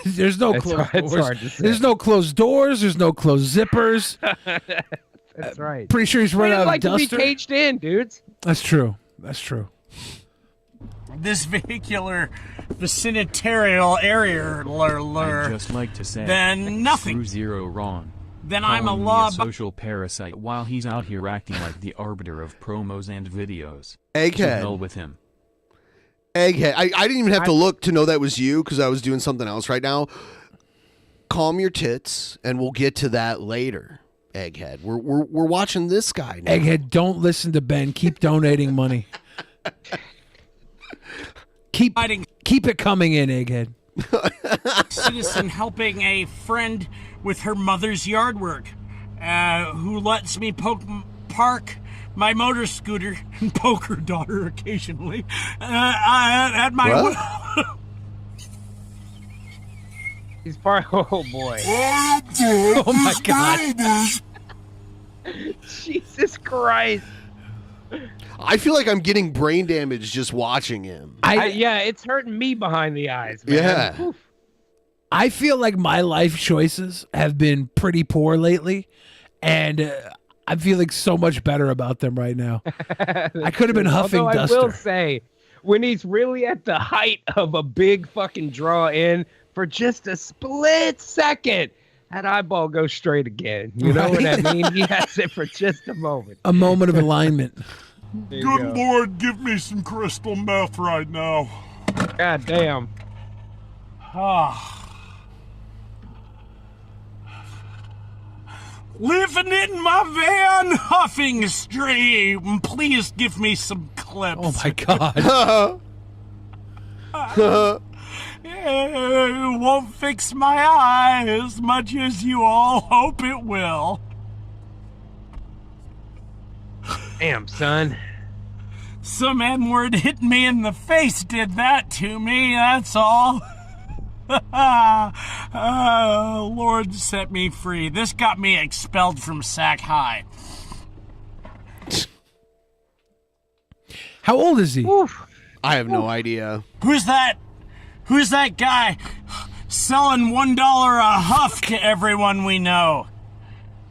there's no closed doors. Hard to say. There's no closed doors. There's no closed zippers. That's right. Pretty sure he's running out of like duster. to be caged in, dudes. That's true. This vehicular vicinitarial area I'd just like to say, then nothing. True zero wrong. Then I'm a Calling me law... social parasite while he's out here acting like the arbiter of promos and videos. Egghead. To hell with him. Egghead. I didn't even have to look to know that was you because I was doing something else right now. Calm your tits, and we'll get to that later. Egghead. We're watching this guy now. Egghead, don't listen to Ben. Keep donating money. Keep it coming in, Egghead. citizen helping a friend with her mother's yard work, who lets me park my motor scooter and poke her daughter occasionally at my... He's part. Oh boy. Oh my God. Jesus Christ. I feel like I'm getting brain damage just watching him. Yeah, it's hurting me behind the eyes, man. Yeah. Oof. I feel like my life choices have been pretty poor lately, and I'm feeling so much better about them right now. I could have been huffing Although duster. I will say, when he's really at the height of a big fucking draw in, for just a split second, that eyeball goes straight again. You know what I mean? He has it for just a moment. A moment of alignment. Good Lord, give me some crystal meth right now. God damn. Living in my van, huffing stream. Please give me some clips. Oh my God. It won't fix my eye as much as you all hope it will. Damn, son. Some N-word hit me in the face did that to me, that's all. Lord set me free. This got me expelled from Sac High. How old is he? Oof. I have no idea. Who's that? Who's that guy selling $1 a huff to everyone we know?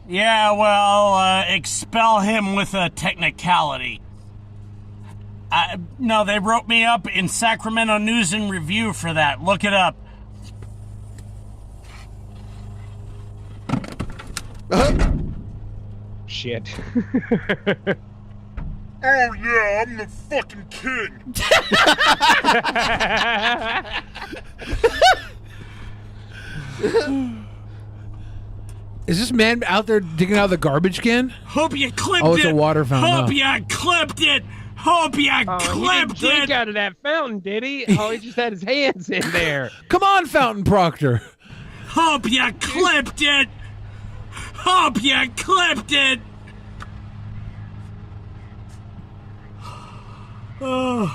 Yeah, well, expel him with a technicality. No, they wrote me up in Sacramento News and Review for that. Look it up. Shit. Oh yeah, I'm the fucking king. Is this man out there digging out the garbage can? Hope you clipped it. Oh, it's a water fountain. Hope huh? you clipped it. Hope you He didn't clipped drink it. out of that fountain, did he? Oh, he just had his hands in there. Come on, Fountain Proctor. Hope you clipped it. Hope you clipped it. The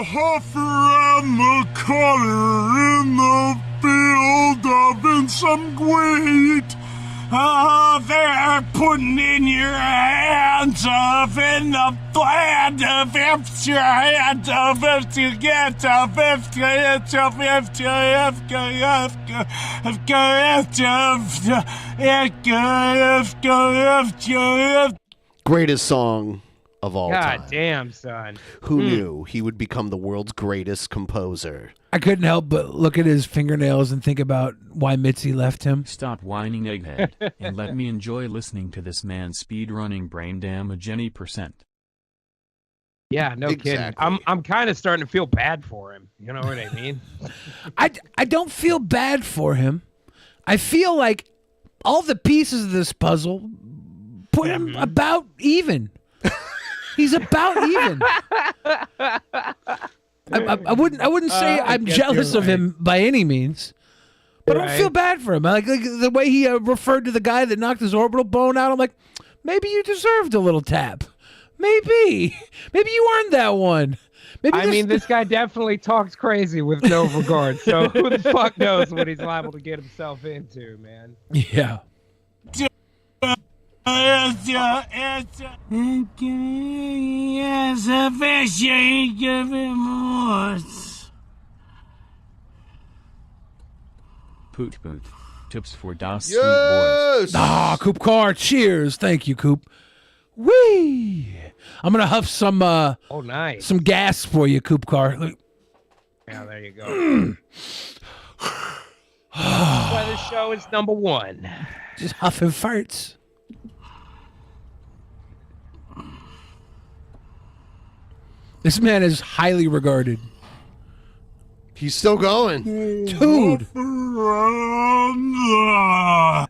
huffer and the cutter in the field of in some wheat. They're putting in your hands of in the land of if your hand of if you get of if you get of if you if Greatest song of all God time. damn, son. Who knew he would become the world's greatest composer? I couldn't help but look at his fingernails and think about why Mitzi left him. Stop whining, egghead, and let me enjoy listening to this man speedrunning Brain Damage any %. Yeah, no kidding. I'm kind of starting to feel bad for him. You know what I mean? I don't feel bad for him. I feel like all the pieces of this puzzle put him about even. He's about even. I wouldn't say I'm jealous of him by any means, but I don't feel bad for him. Like the way he referred to the guy that knocked his orbital bone out. I'm like, maybe you deserved a little tap. Maybe you earned that one. Maybe this guy definitely talks crazy with no regard. So who the fuck knows what he's liable to get himself into, man? Yeah. Poot poot. Tips for Das Sweet Yes! Boys. Ah, Coop Car, cheers. Thank you, Coop. Whee! I'm gonna huff some Oh, nice. some gas for you, Coop Car. Look. Yeah, there you go. That's why the show is number one. Just huffing farts. This man is highly regarded. He's still going. Dude. I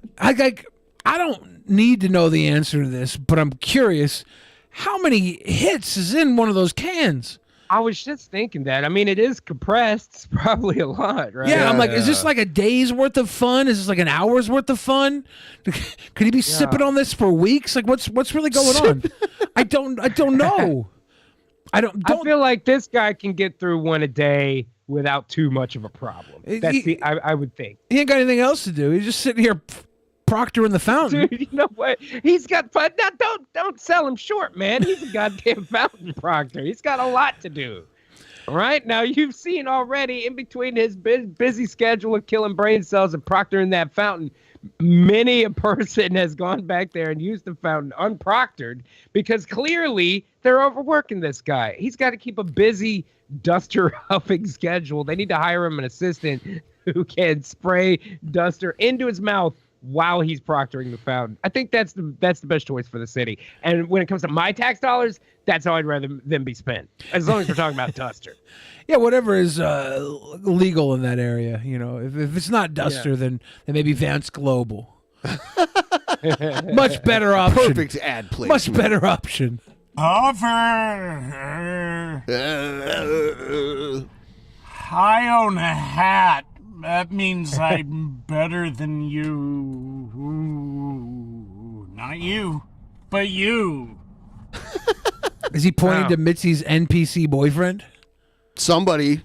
don't need to know the answer to this, but I'm curious. How many hits is in one of those cans? I was just thinking that. I mean, it is compressed. It's probably a lot, right? Yeah, I'm like, is this like a day's worth of fun? Is this like an hour's worth of fun? Could he be sipping on this for weeks? Like, what's really going on? I don't know. I feel like this guy can get through one a day without too much of a problem. I would think. He ain't got anything else to do. He's just sitting here proctoring the fountain. Dude, you know what? He's got fun. Now, don't sell him short, man. He's a goddamn fountain proctor. He's got a lot to do. All right? Now, you've seen already in between his busy schedule of killing brain cells and proctoring that fountain, many a person has gone back there and used the fountain unproctored because clearly they're overworking this guy. He's got to keep a busy duster huffing schedule. They need to hire him an assistant who can spray duster into his mouth while he's proctoring the fountain. I think that's the best choice for the city. And when it comes to my tax dollars, that's how I'd rather them be spent. As long as we're talking about duster. Yeah, whatever is legal in that area. You know, if it's not duster, then maybe Vance Global. Much better option. Perfect ad placement. Much better option. Offer. I own a hat. That means I'm better than you. Not you, but you. Is he pointing to Mitzi's NPC boyfriend? Somebody.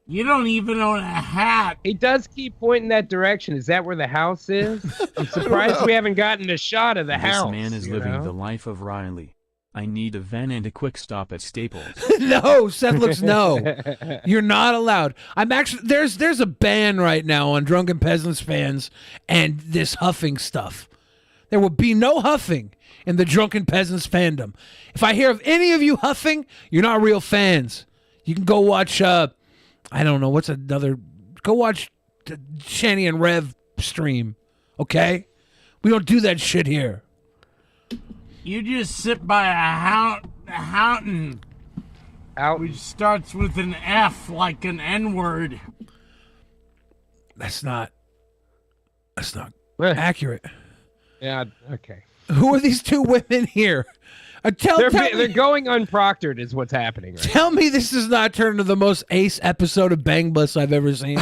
You don't even own a hat. He does keep pointing that direction. Is that where the house is? I'm surprised we haven't gotten a shot of the house. This man is living the life of Riley. I need a van and a quick stop at Staples. No, Seth looks no. You're not allowed. I'm actually there's a ban right now on Drunken Peasants fans and this huffing stuff. There will be no huffing in the Drunken Peasants fandom. If I hear of any of you huffing, you're not real fans. You can go watch I don't know go watch the Shani and Rev stream, okay? We don't do that shit here. You just sit by a fountain, which starts with an F like an N-word. That's not accurate. Yeah, okay. Who are these two women here? They're going unproctored is what's happening right Tell me this does not turn into the most ace episode of Bang Bus I've ever seen.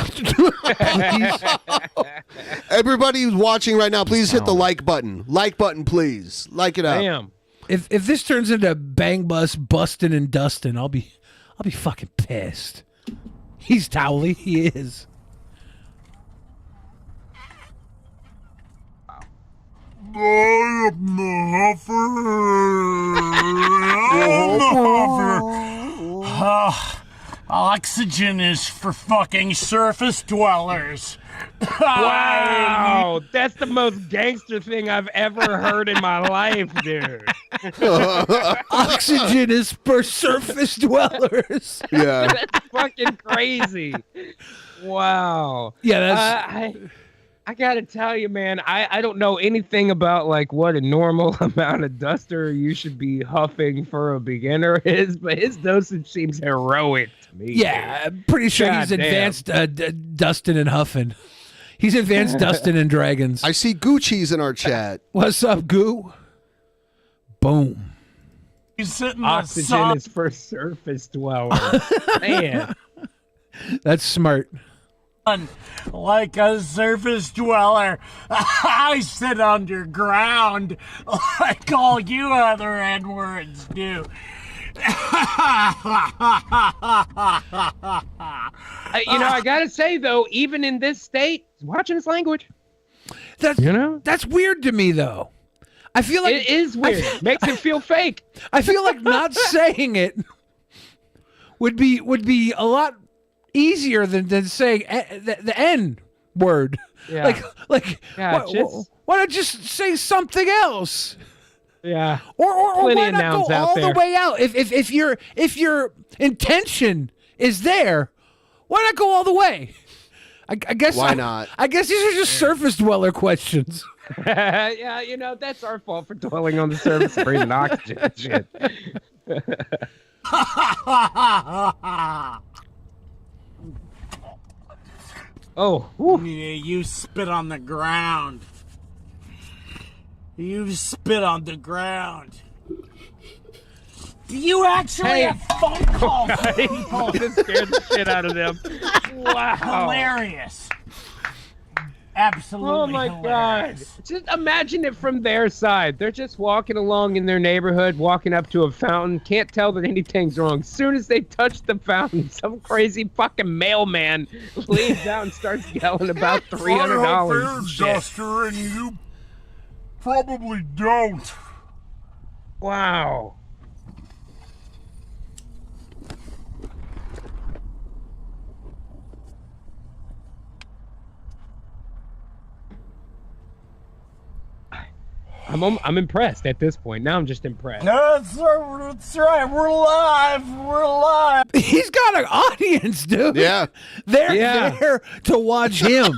Everybody who's watching right now, please hit the like button. Like button, please. Like it up. Damn. If this turns into Bang Bus bustin' and dustin', I'll be fucking pissed. He's Towley. He is. I'm a huffer. Oxygen is for fucking surface dwellers. Wow, that's the most gangster thing I've ever heard in my life, dude. Oxygen is for surface dwellers. Yeah. That's fucking crazy. Wow. Yeah, that's... I gotta tell you, man, I don't know anything about like what a normal amount of duster you should be huffing for a beginner is, but his dosage seems heroic to me. Yeah, I'm pretty sure he's advanced dustin' and huffing. He's advanced dustin' and dragons. I see Gucci's in our chat. What's up, Goo? Boom. He's sitting Oxygen is for surface dwellers. Man. That's smart. Like a surface dweller. I sit underground like all you other N-words do. You know, I gotta say though, even in this state, watching his language. That's weird to me though. I feel like it is weird. Makes it feel fake. I feel like not saying it would be a lot easier than saying the N word. Yeah. Like yeah, why not just say something else? Yeah. Or why not nouns go out all there. the way out? If your intention is there, why not go all the way? I guess why not? I guess these are just surface dweller questions. Yeah, you know, that's our fault for dwelling on the surface of breathing oxygen and shit. Oh, yeah, you spit on the ground. You spit on the ground. You actually have phone calls. Oh, this scared the shit out of them. Wow. Hilarious. Absolutely. Oh my hilarious. God. Just imagine it from their side. They're just walking along in their neighborhood, walking up to a fountain, can't tell that anything's wrong. As soon as they touch the fountain, some crazy fucking mailman leans out and starts yelling about $300. Duster, and you probably don't. Wow. I'm impressed at this point. Now I'm just impressed. That's right. We're live. We're live. He's got an audience, dude. Yeah. They're there to watch him.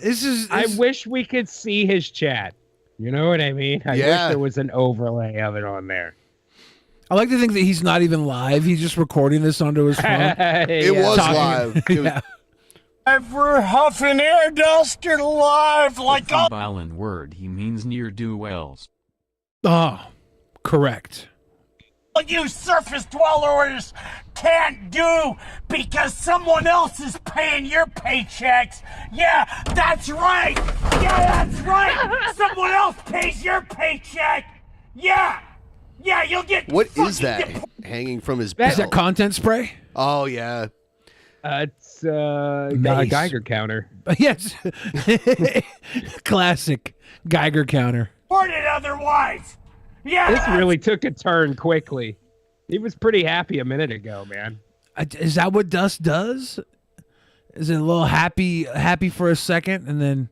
I wish we could see his chat. You know what I mean? I wish there was an overlay of it on there. I like to think that he's not even live. He's just recording this onto his phone. It was live. Yeah. We're huffing air duster live like all. Violent word he means near do wells. Oh, correct. You surface dwellers can't do because someone else is paying your paychecks. Yeah, that's right. Yeah, that's right. Someone else pays your paycheck. Yeah, you'll get. What is that hanging from his Is belt? that content spray? Oh, yeah. It's a Geiger counter. Yes. Classic Geiger counter. Word it otherwise. Yeah. This really took a turn quickly. He was pretty happy a minute ago, man. Is that what dust does? Is it a little happy for a second, and then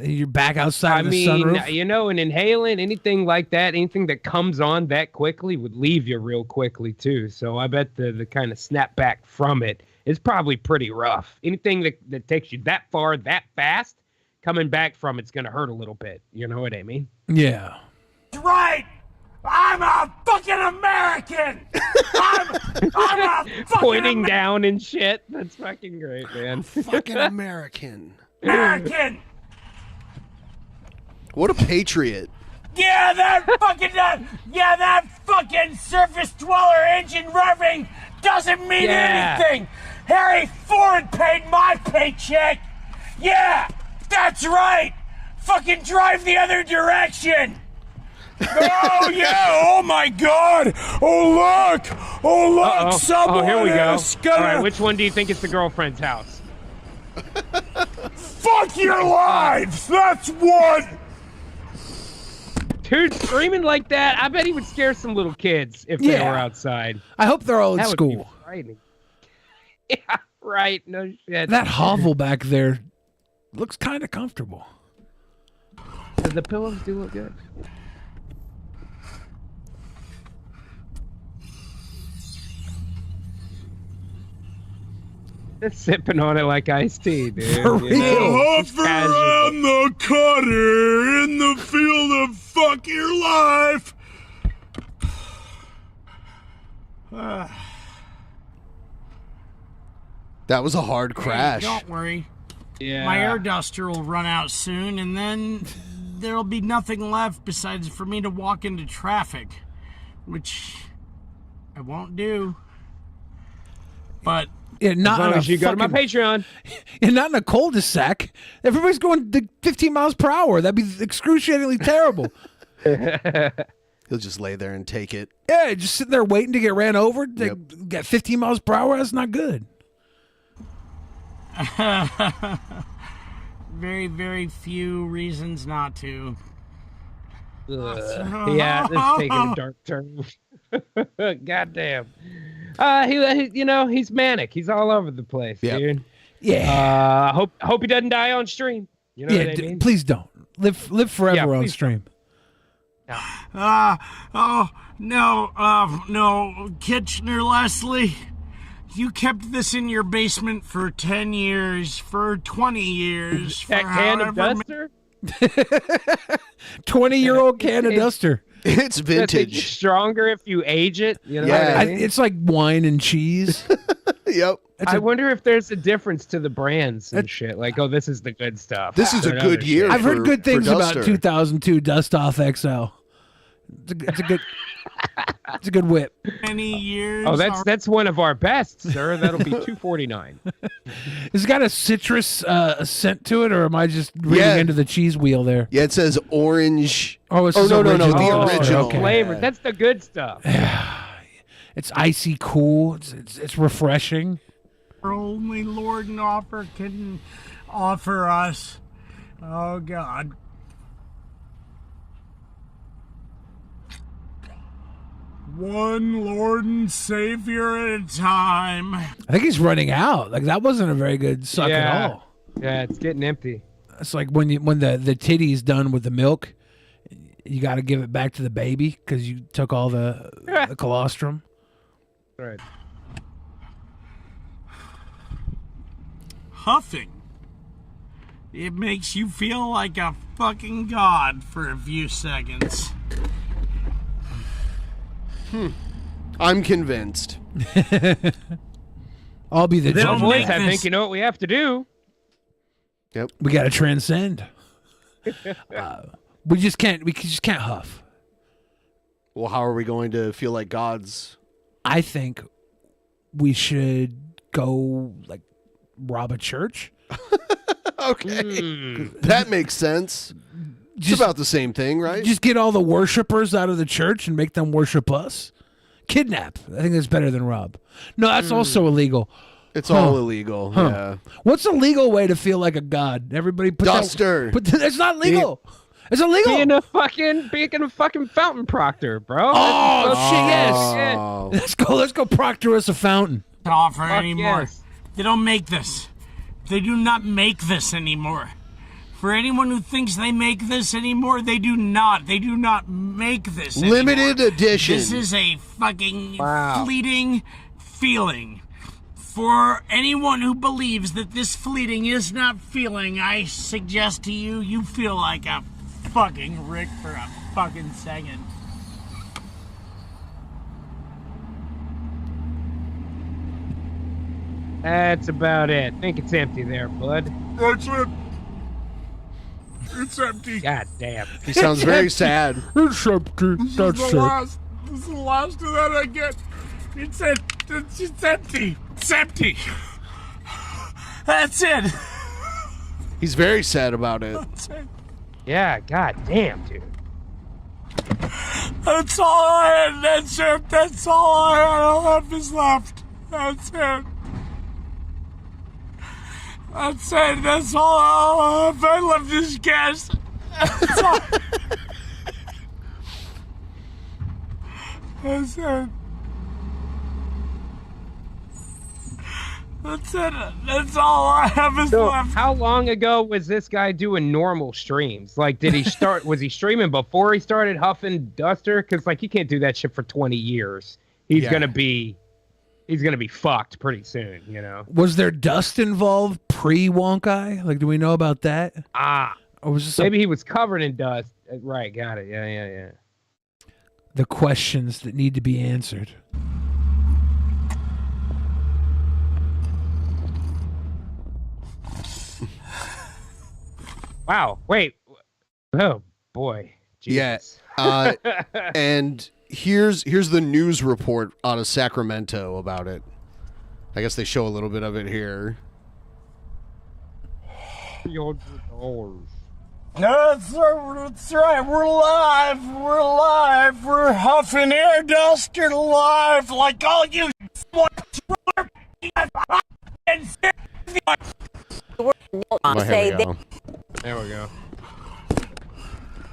you're back outside of the sunroof? You know, an inhalant, anything like that, anything that comes on that quickly would leave you real quickly, too. So I bet the kind of snap back from it is probably pretty rough. Anything that takes you that far, that fast, coming back from it's going to hurt a little bit. You know what I mean? Yeah. That's right. I'm a fucking American. I'm a fucking Pointing down and shit. That's fucking great, man. Fucking American. American. What a patriot. Yeah, that fucking surface dweller engine revving doesn't mean anything. Harry Ford paid my paycheck. Yeah, that's right. Fucking drive the other direction. Oh yeah! Oh my God! Oh look! Oh look! Uh-oh. Someone here we go. is gonna... All right, which one do you think is the girlfriend's house? Fuck your lives! That's one. Dude, screaming like that, I bet he would scare some little kids if they were outside. I hope they're all in That would school. be frightening. Yeah, right. No shit. That hovel back there looks kind of comfortable. The pillows do look good. Just sipping on it like iced tea, dude. For real. Huff around the cutter in the field of fuck your life. That was a hard crash. Hey, don't worry. Yeah. My air duster will run out soon, and then there'll be nothing left besides for me to walk into traffic, which I won't do. But Yeah, not as long in as a you go to my fucking- Patreon. Yeah, not in a cul-de-sac. Everybody's going 15 miles per hour. That'd be excruciatingly terrible. He'll just lay there and take it. Yeah, just sitting there waiting to get ran over. Get 15 miles per hour. That's not good. very, very few reasons not to. Yeah, this is taking a dark turn. Goddamn. He's manic. He's all over the place, dude. Yeah. Hope he doesn't die on stream. You know what I mean? Please don't live forever on please stream. No, Kitchener Leslie. You kept this in your basement for 10 years, for 20 years, for That can of however duster? 20-year-old can of duster. It's That thing gets vintage. stronger if you age it. You know what I mean? It's like wine and cheese. Yep. I wonder if there's a difference to the brands and shit. Like, oh, this is the good stuff. This is a That good other year. shit. I've heard good for things about Duster. 2002 Dust Off XL. It's a good. It's a good whip. Many years. Oh, that's one of our best, sir. That'll be $2.49. Has it got a citrus scent to it, or am I just reading into the cheese wheel there? Yeah, it says orange. Oh, it's no, original. the original. Okay. Flavor. That's the good stuff. It's icy cool. It's refreshing. Only Lord and offer can offer us. Oh, God. One Lord and Savior at a time. I think he's running out. Like, that wasn't a very good suck at all. Yeah, it's getting empty. It's like when the titty's done with the milk, you got to give it back to the baby because you took all the colostrum. Right. Huffing. It makes you feel like a fucking god for a few seconds. I'm convinced. I'll be the judge. Boys, I think you know what we have to do. Yep. We got to transcend. We just can't huff. Well, how are we going to feel like gods? I think we should go like rob a church. Okay. That makes sense. It's about the same thing, right? Just get all the worshipers out of the church and make them worship us. Kidnap. I think that's better than rob. No, that's also illegal. It's all illegal. Yeah. What's a legal way to feel like a god? Everybody put Duster. It's not legal. It's illegal. Being a fucking fountain proctor, bro. Oh shit! Yes. Let's go proctor us a fountain. Offer anymore. Yes. They don't make this. They do not make this anymore. For anyone who thinks they make this anymore, they do not. They do not make this anymore. Limited edition. This is a fucking fleeting feeling. For anyone who believes that this fleeting is not feeling, I suggest to you, you feel like a fucking Rick for a fucking second. That's about it. I think it's empty there, bud. That's it. It's empty. God damn. He sounds very sad. It's empty. That's it. This is the last of that I get. It's empty. It's empty. That's it. He's very sad about it. That's it. Yeah, god damn, dude. That's all I had. That's it. That's all I had. All life is left. That's it. That's it. That's all I have. I love this gas. That's all. That's it. That's it. That's all I have is left. How long ago was this guy doing normal streams? Like, did he start? Was he streaming before he started huffing Duster? Because like, he can't do that shit for 20 years. He's gonna be fucked pretty soon. You know. Was there dust involved pre-Wonkai? Like, do we know about that? Or was this maybe he was covered in dust? Right. Got it. Yeah. The questions that need to be answered. Wow. Wait. Oh boy. Jesus. Yeah. And here's the news report out of Sacramento about it. I guess they show a little bit of it here. $300. That's right. We're live. We're huffing air duster live like all you. There we go.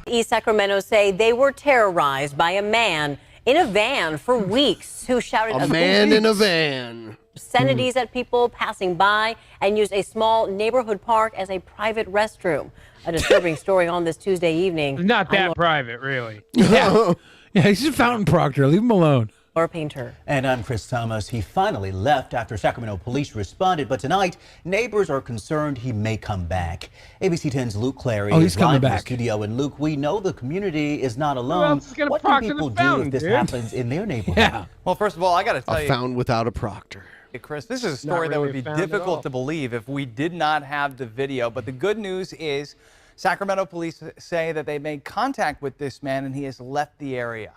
East Sacramento say they were terrorized by a man in a van for weeks who shouted a man in a van. obscenities at people passing by and used a small neighborhood park as a private restroom. A disturbing story on this Tuesday evening. Not that private, really. Yeah, he's a fountain proctor. Leave him alone. Or painter. And I'm Chris Thomas. He finally left after Sacramento police responded, but tonight neighbors are concerned he may come back. ABC 10's Luke Clary he's is coming live in the back. studio. And Luke, we know the community is not Who alone. else is gonna What can proctor people the do fountain, if this dude? happens in their neighborhood? Yeah. Well, first of all, I got to tell A you, fountain without a proctor. Chris, this is a Not story that really would be a fountain at all. difficult to believe if we did not have the video. But the good news is Sacramento police say that they made contact with this man and he has left the area.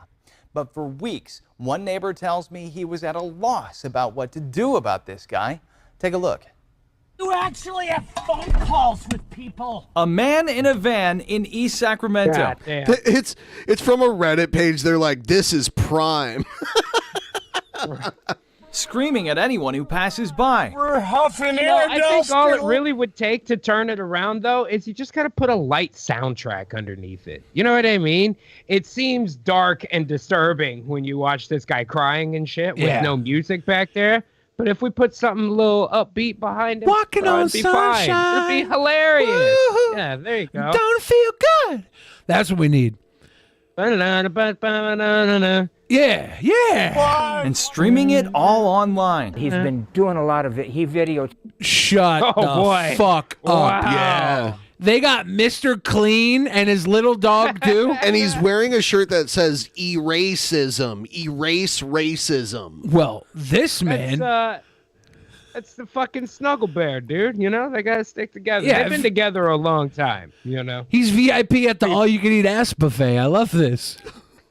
But for weeks, one neighbor tells me he was at a loss about what to do about this guy. Take a look. You actually have phone calls with people. A man in a van in East Sacramento. God damn. It's from a Reddit page. They're like, this is prime. Screaming at anyone who passes by. We're huffing air I dust. think all it really would take to turn it around, though, is you just got to put a light soundtrack underneath it. You know what I mean? It seems dark and disturbing when you watch this guy crying and shit with no music back there. But if we put something a little upbeat behind it, Walking on it'd be fine. sunshine. It'd be hilarious. Woo-hoo. Yeah, there you go. Don't feel good. That's what we need. Yeah. And streaming it all online. He's been doing a lot of it. He videoed. Shut the fuck up. Wow. Yeah. They got Mr. Clean and his little dog, too. And he's wearing a shirt that says eracism. Erase racism. Well, this man. That's the fucking Snuggle Bear, dude. You know, they got to stick together. Yeah, They've been together a long time, you know. He's VIP at the all-you-can-eat ass buffet. I love this.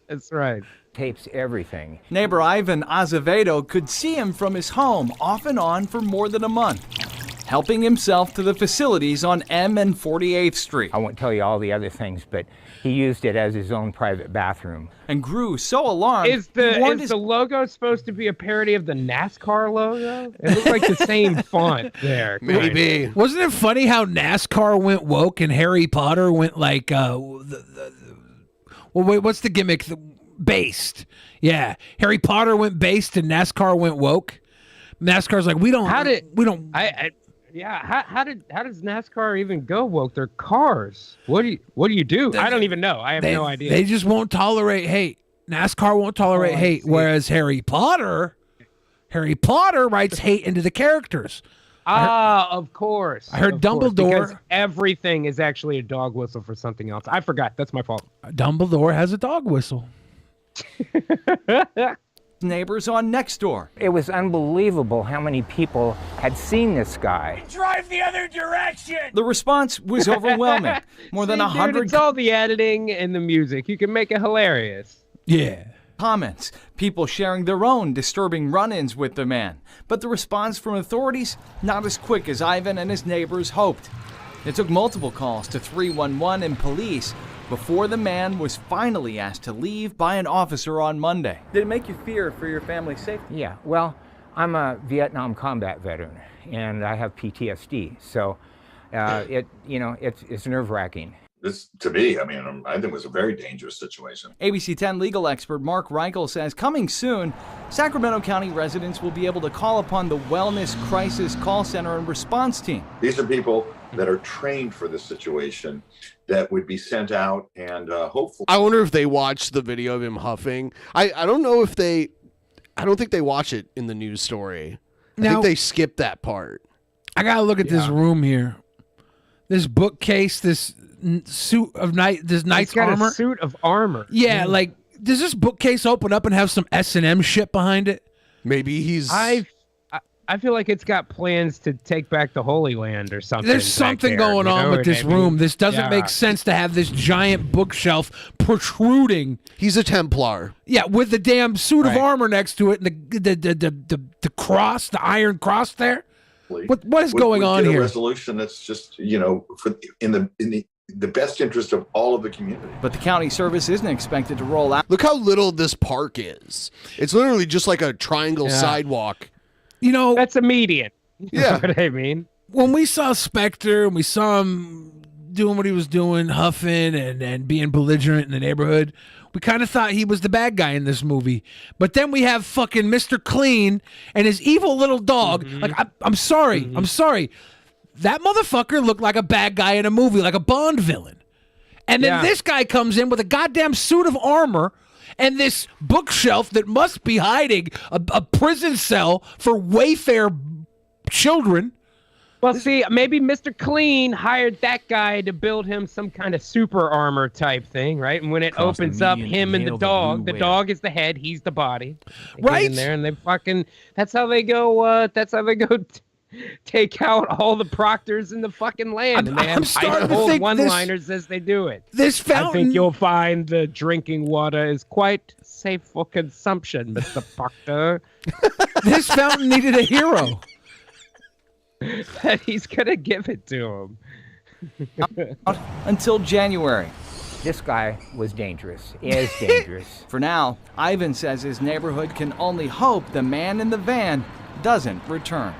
That's right. Tapes everything. Neighbor Ivan Azevedo could see him from his home off and on for more than a month, helping himself to the facilities on M and 48th Street. I won't tell you all the other things, but he used it as his own private bathroom. And grew so alarmed. Is the logo supposed to be a parody of the NASCAR logo? It looks like the same font there. Maybe. Wasn't it funny how NASCAR went woke and Harry Potter went like, well, wait, what's the gimmick? Based. Yeah. Harry Potter went based and NASCAR went woke. NASCAR's like, how does NASCAR even go woke? They're cars. What do you do? I don't even know. I have no idea. They just won't tolerate hate. NASCAR won't tolerate hate, whereas Harry Potter writes hate into the characters. Of course. I heard Dumbledore. Because everything is actually a dog whistle for something else. I forgot. That's my fault. Dumbledore has a dog whistle. Neighbors on Nextdoor. It was unbelievable how many people had seen this guy. Drive the other direction. The response was overwhelming. More than 100. It's all the editing and the music. You can make it hilarious. Yeah. Comments, people sharing their own disturbing run-ins with the man. But the response from authorities, not as quick as Ivan and his neighbors hoped. It took multiple calls to 311 and police before the man was finally asked to leave by an officer on Monday. Did it make you fear for your family's safety? Yeah, well, I'm a Vietnam combat veteran, and I have PTSD, so it's nerve-wracking. This, to me, I think it was a very dangerous situation. ABC 10 legal expert Mark Reichel says coming soon, Sacramento County residents will be able to call upon the Wellness Crisis Call Center and Response Team. These are people that are trained for this situation that would be sent out and hopefully. I wonder if they watched the video of him huffing. I don't know if they. I don't think they watch it in the news story. I think they skipped that part. I gotta look at this room here. This bookcase, this suit of this knight's He's got armor. A suit of armor. Yeah, like does this bookcase open up and have some S&M shit behind it? Maybe he's. I feel like it's got plans to take back the Holy Land or something. There's something going on with this room. This doesn't make sense to have this giant bookshelf protruding. He's a Templar. Yeah, with the damn suit of armor next to it and the cross, the iron cross there. What is going on here? here? A resolution that's just in the best interest of all of the community. But the county service isn't expected to roll out. Look how little this park is. It's literally just like a triangle sidewalk. You know, that's a median. You know what I mean? When we saw Spectre and we saw him doing what he was doing, huffing and being belligerent in the neighborhood, we kind of thought he was the bad guy in this movie. But then we have fucking Mr. Clean and his evil little dog. Like, I'm sorry. I'm sorry. That motherfucker looked like a bad guy in a movie, like a Bond villain. And then this guy comes in with a goddamn suit of armor and this bookshelf that must be hiding a prison cell for Wayfair children. Well, see, maybe Mr. Clean hired that guy to build him some kind of super armor type thing, right? And when it opens up, him and the dog is the head, he's the body. They get in there and they fucking. That's how they go. Take out all the proctors in the fucking land. And they have Idaho one-liners as they do it. This fountain. I think you'll find the drinking water is quite safe for consumption, Mr. Proctor. This fountain needed a hero. And he's going to give it to him. Until January. This guy was dangerous. Is dangerous. For now, Ivan says his neighborhood can only hope the man in the van doesn't return.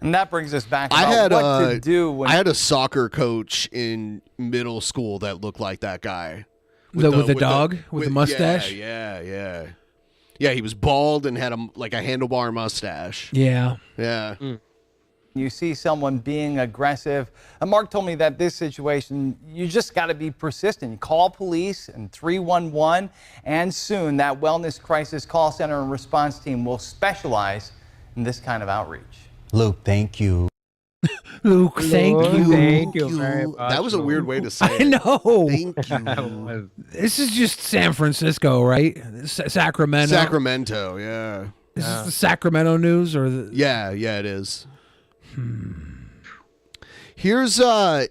And that brings us back about what to do when... I had a soccer coach in middle school that looked like that guy. With the dog? With the mustache? Yeah, he was bald and had a handlebar mustache. Yeah. Yeah. You see someone being aggressive. And Mark told me that this situation, you just got to be persistent. Call police and 311, and soon that wellness crisis call center and response team will specialize in this kind of outreach. Luke, thank you. Luke, thank you. Thank you very much. That was a weird way to say I it. know. Thank you. This is just San Francisco, right? Sacramento. Sacramento, yeah. Is this the Sacramento news or the? Yeah, it is. Here's I'm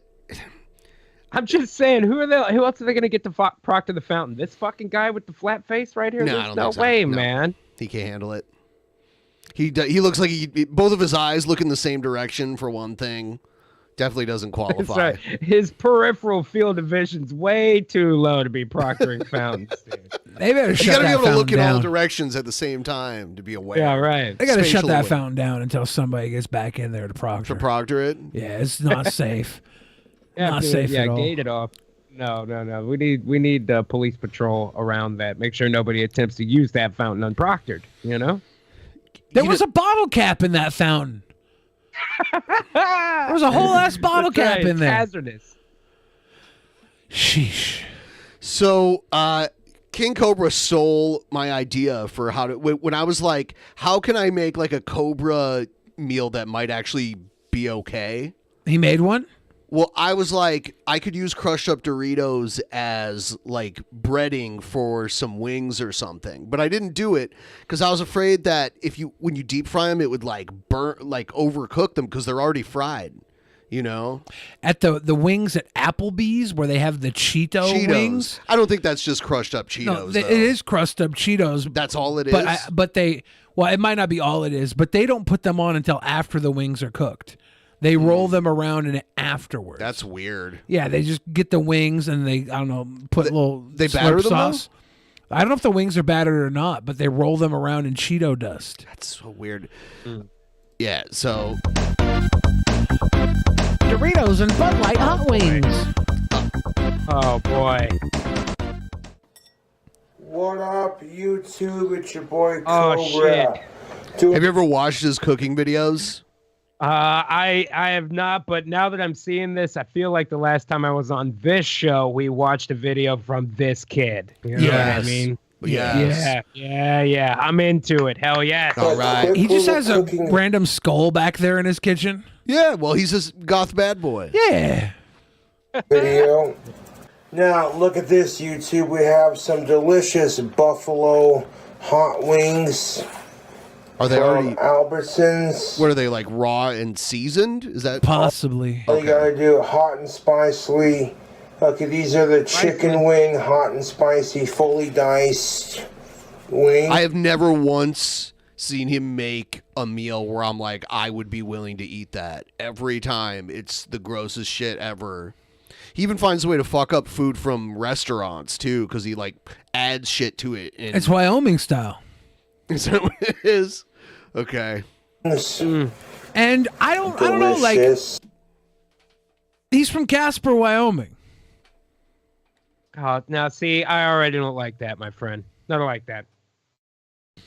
just saying, who else are they going to get to proctor the fountain? This fucking guy with the flat face right here? No, I There's don't no think so. way, No. man. He can't handle it. He looks like both of his eyes look in the same direction for one thing. Definitely doesn't qualify. That's right. His peripheral field of vision's way too low to be proctoring fountains. Dude. They better You shut gotta that be able to look fountain in all down. directions at the same time to be aware. Yeah, right. They got to shut Spatial that aware. fountain down until somebody gets back in there to proctor. To proctor it? Yeah, it's not safe. Yeah, Not dude, safe at all. gate it off. No. We need police patrol around that. Make sure nobody attempts to use that fountain unproctored. You know. There was a bottle cap in that fountain. There was a whole ass bottle That's cap right, in there. Hazardous. Sheesh. So, King Cobra stole my idea for how to. When I was like, how can I make like a Cobra meal that might actually be okay? He made one? Well, I was like, I could use crushed up Doritos as like breading for some wings or something, but I didn't do it because I was afraid that when you deep fry them, it would like burn, like overcook them because they're already fried. You know, at the wings at Applebee's where they have the Cheetos wings. I don't think that's just crushed up Cheetos. No, it is crushed up Cheetos. That's all it is. But it might not be all it is. But they don't put them on until after the wings are cooked. They roll them around in it afterwards. That's weird. Yeah, they just get the wings and they put they batter them, sauce. I don't know if the wings are battered or not, but they roll them around in Cheeto dust. That's so weird. Yeah, so Doritos and Bud Light hot wings. Oh boy. What up, YouTube? It's your boy Oh, Cobra. shit. Have you ever watched his cooking videos? I have not, but now that I'm seeing this, I feel like the last time I was on this show, we watched a video from this kid. You know what I mean? Yes. Yeah. I'm into it. Hell yes. All right. He just has a random skull back there in his kitchen. Yeah, well, he's a goth bad boy. Yeah. Video. Now, look at this, YouTube. We have some delicious buffalo hot wings. Are they from already Albertsons? What are they, like raw and seasoned? Is that possibly? All you gotta do, hot and spicy. Okay, these are the chicken wing, hot and spicy, fully diced wings. I have never once seen him make a meal where I'm like, I would be willing to eat that. Every time, it's the grossest shit ever. He even finds a way to fuck up food from restaurants too, because he like adds shit to it. And It's Wyoming style. Is that what it is? Okay. And I don't know, like he's from Casper, Wyoming. Oh, now see, I already don't like that, my friend. I don't like that.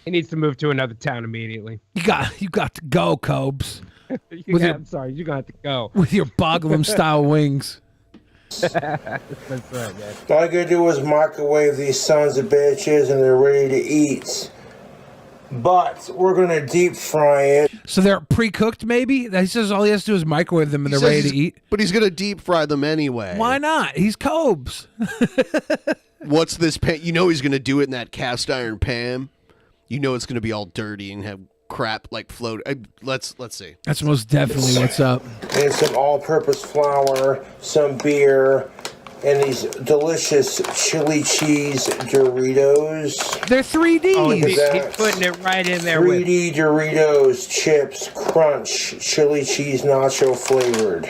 He needs to move to another town immediately. You got to go, Cobes. I'm sorry, you're gonna have to go with your Boglum style wings. That's right, man. All I gotta do is microwave these sons of bitches and they're ready to eat. But we're gonna deep fry it. So they're pre-cooked, maybe? He says all he has to do is microwave them and they're ready to eat. But he's gonna deep fry them anyway. Why not? He's Cobes. What's this pan? You know he's gonna do it in that cast iron pan. You know it's gonna be all dirty and have crap like float. Let's see. That's most definitely what's up. And some all-purpose flour, some beer, and these delicious chili cheese Doritos. They're 3D. Oh, he's putting it right in there. 3D Doritos, chips, crunch, chili cheese nacho flavored.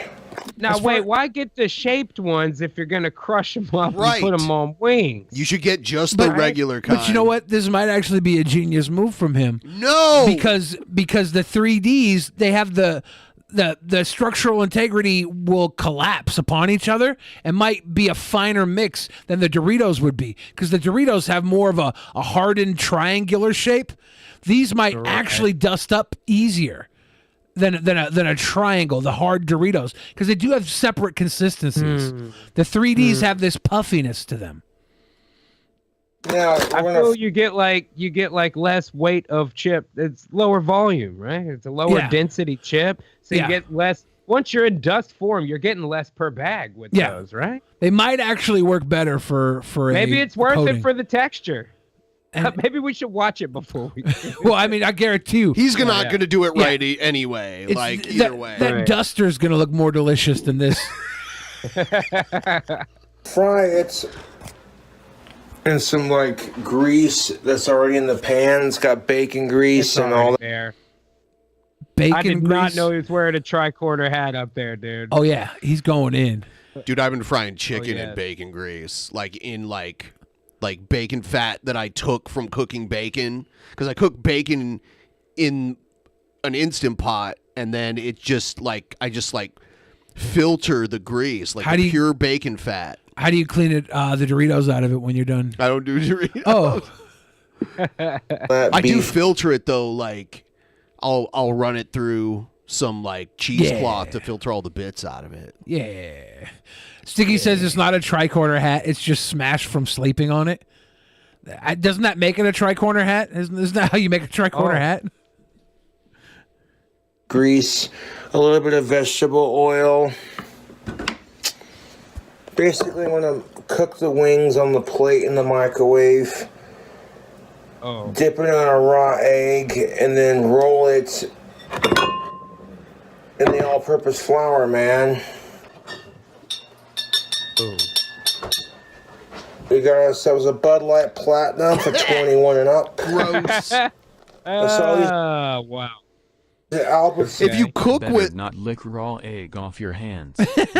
Now, wait, why get the shaped ones if you're going to crush them up Right. and put them on wings? You should get just the regular kind. But you know what? This might actually be a genius move from him. No, because the 3Ds, they have the structural integrity will collapse upon each other and might be a finer mix than the Doritos would be, because the Doritos have more of a hardened triangular shape. These might actually dust up easier than a triangle, the hard Doritos, because they do have separate consistencies. The 3Ds have this puffiness to them. Now, I feel you get like less weight of chip. It's lower volume, right? It's a lower density chip, so you get less. Once you're in dust form, you're getting less per bag with those, right? They might actually work better for Maybe it's worth coating. it for the texture. Maybe we should watch it before we. Well, I mean, I guarantee you, he's not going to do it right anyway. It's- Like either way, that duster's gonna look more delicious than this. Fry it in some like grease that's already in the pan. It's got bacon grease and all that. There. Bacon I did not grease? know he was wearing a tricorner hat up there, dude. Oh yeah, he's going in. dude, I've been frying chicken yeah. in bacon grease, like in like bacon fat that I took from cooking bacon, because I cook bacon in an Instant Pot, and then it just like I just like filter the grease, like How do you- pure bacon fat. How do you clean it? The Doritos out of it when you're done? I don't do Doritos. Oh, I do filter it though. Like I'll run it through some like cheesecloth to filter all the bits out of it. yeah. Sticky says it's not a tricorner hat. It's just smashed from sleeping on it. Doesn't that make it a tricorner hat? Isn't that how you make a tricorner hat? Grease, a little bit of vegetable oil. Basically, I'm gonna cook the wings on the plate in the microwave. Dip it on a raw egg and then roll it in the all-purpose flour, man. We got ourselves a Bud Light Platinum for 21 and up. Gross. Wow. If you cook Better with not lick raw egg off your hands.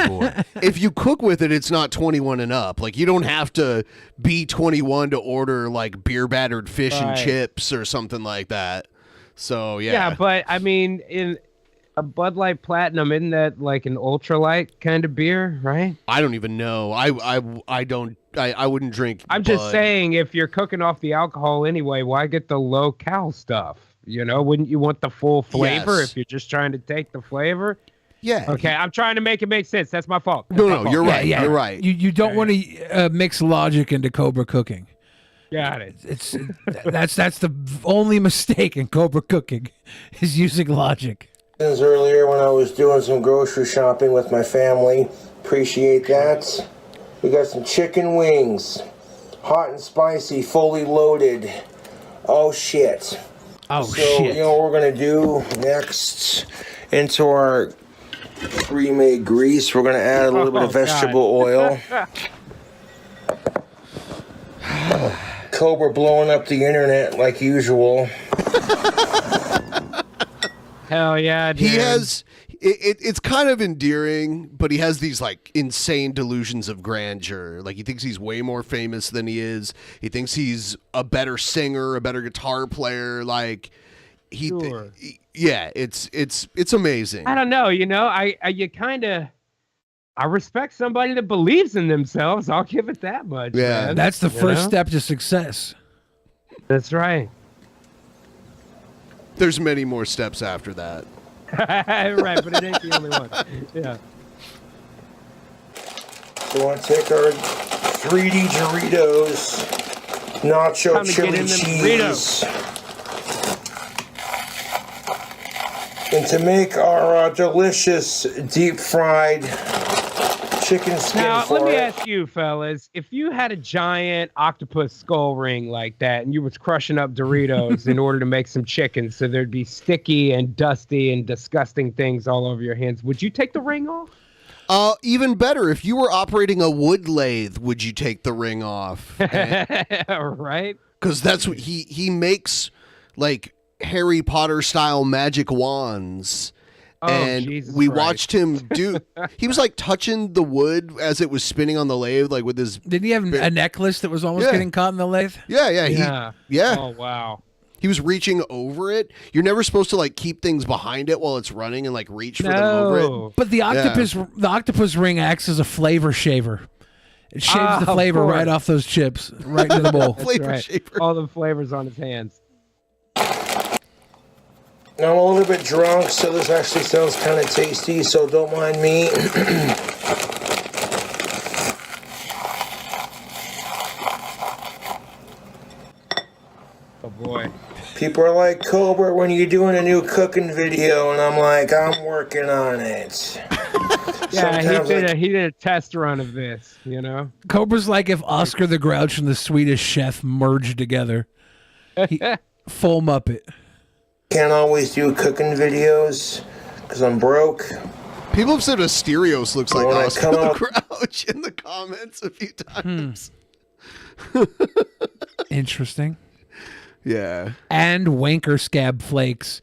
Boy. if you cook with it, it's not 21 and up. Like you don't have to be 21 to order like beer battered fish and Right. chips or something like that. So Yeah, but I mean, in a Bud Light Platinum, isn't that like an ultralight kind of beer, right? I don't even know. I wouldn't drink. I'm just Bud. saying, if you're cooking off the alcohol anyway, why get the low cal stuff? You know, wouldn't you want the full flavor Yes. if you're just trying to take the flavor? Yeah. Okay, I'm trying to make it make sense. That's my fault. That's No, my no, fault. you're right. You're right. You don't want to mix logic into Cobra cooking. Got it. That's the only mistake in Cobra cooking is using logic. Earlier when I was doing some grocery shopping with my family. Appreciate that. We got some chicken wings. Hot and spicy, fully loaded. Oh, shit. Oh, so, shit. you know what we're going to do next? Into our pre-made grease, we're going to add a little bit of vegetable oil. Cobra blowing up the internet like usual. Hell yeah, dude. He has. It's kind of endearing, but he has these like insane delusions of grandeur. Like he thinks he's way more famous than he is. He thinks he's a better singer, a better guitar player. Like yeah, it's amazing. I don't know. You know, I respect somebody that believes in themselves. I'll give it that much. Yeah. man. That's the You first know? step to success. That's right. There's many more steps after that. Right, but it ain't the only one. Yeah. We want to take our 3D Doritos, nacho Time to get chili in them cheese, and to make our delicious deep fried chicken skin Now, for let me it. ask you, fellas, if you had a giant octopus skull ring like that and you was crushing up Doritos in order to make some chicken so there'd be sticky and dusty and disgusting things all over your hands, would you take the ring off? Even better, if you were operating a wood lathe, would you take the ring off? Right? Because that's what he makes, like Harry Potter style magic wands. Oh, and Jesus we Christ. watched him do. He was like touching the wood as it was spinning on the lathe, like with his. Didn't he have a necklace that was almost getting caught in the lathe? Yeah. Yeah. Oh, wow. He was reaching over it. You're never supposed to like keep things behind it while it's running and like reach for them over it. But the octopus ring acts as a flavor shaver. It shaves the flavor right off those chips, right into the bowl. That's right. All the flavors on his hands. Now I'm a little bit drunk, so this actually sounds kind of tasty, so don't mind me. Oh boy. People are like, Cobra, when are you doing a new cooking video? And I'm like, I'm working on it. Yeah, Sometimes he did a test run of this, you know? Cobra's like if Oscar the Grouch and the Swedish Chef merged together. Full Muppet. Can't always do cooking videos because I'm broke. People have said Asterios looks like When I Oscar come the out- Grouch in the comments a few times. Interesting. Yeah. And wanker scab flakes.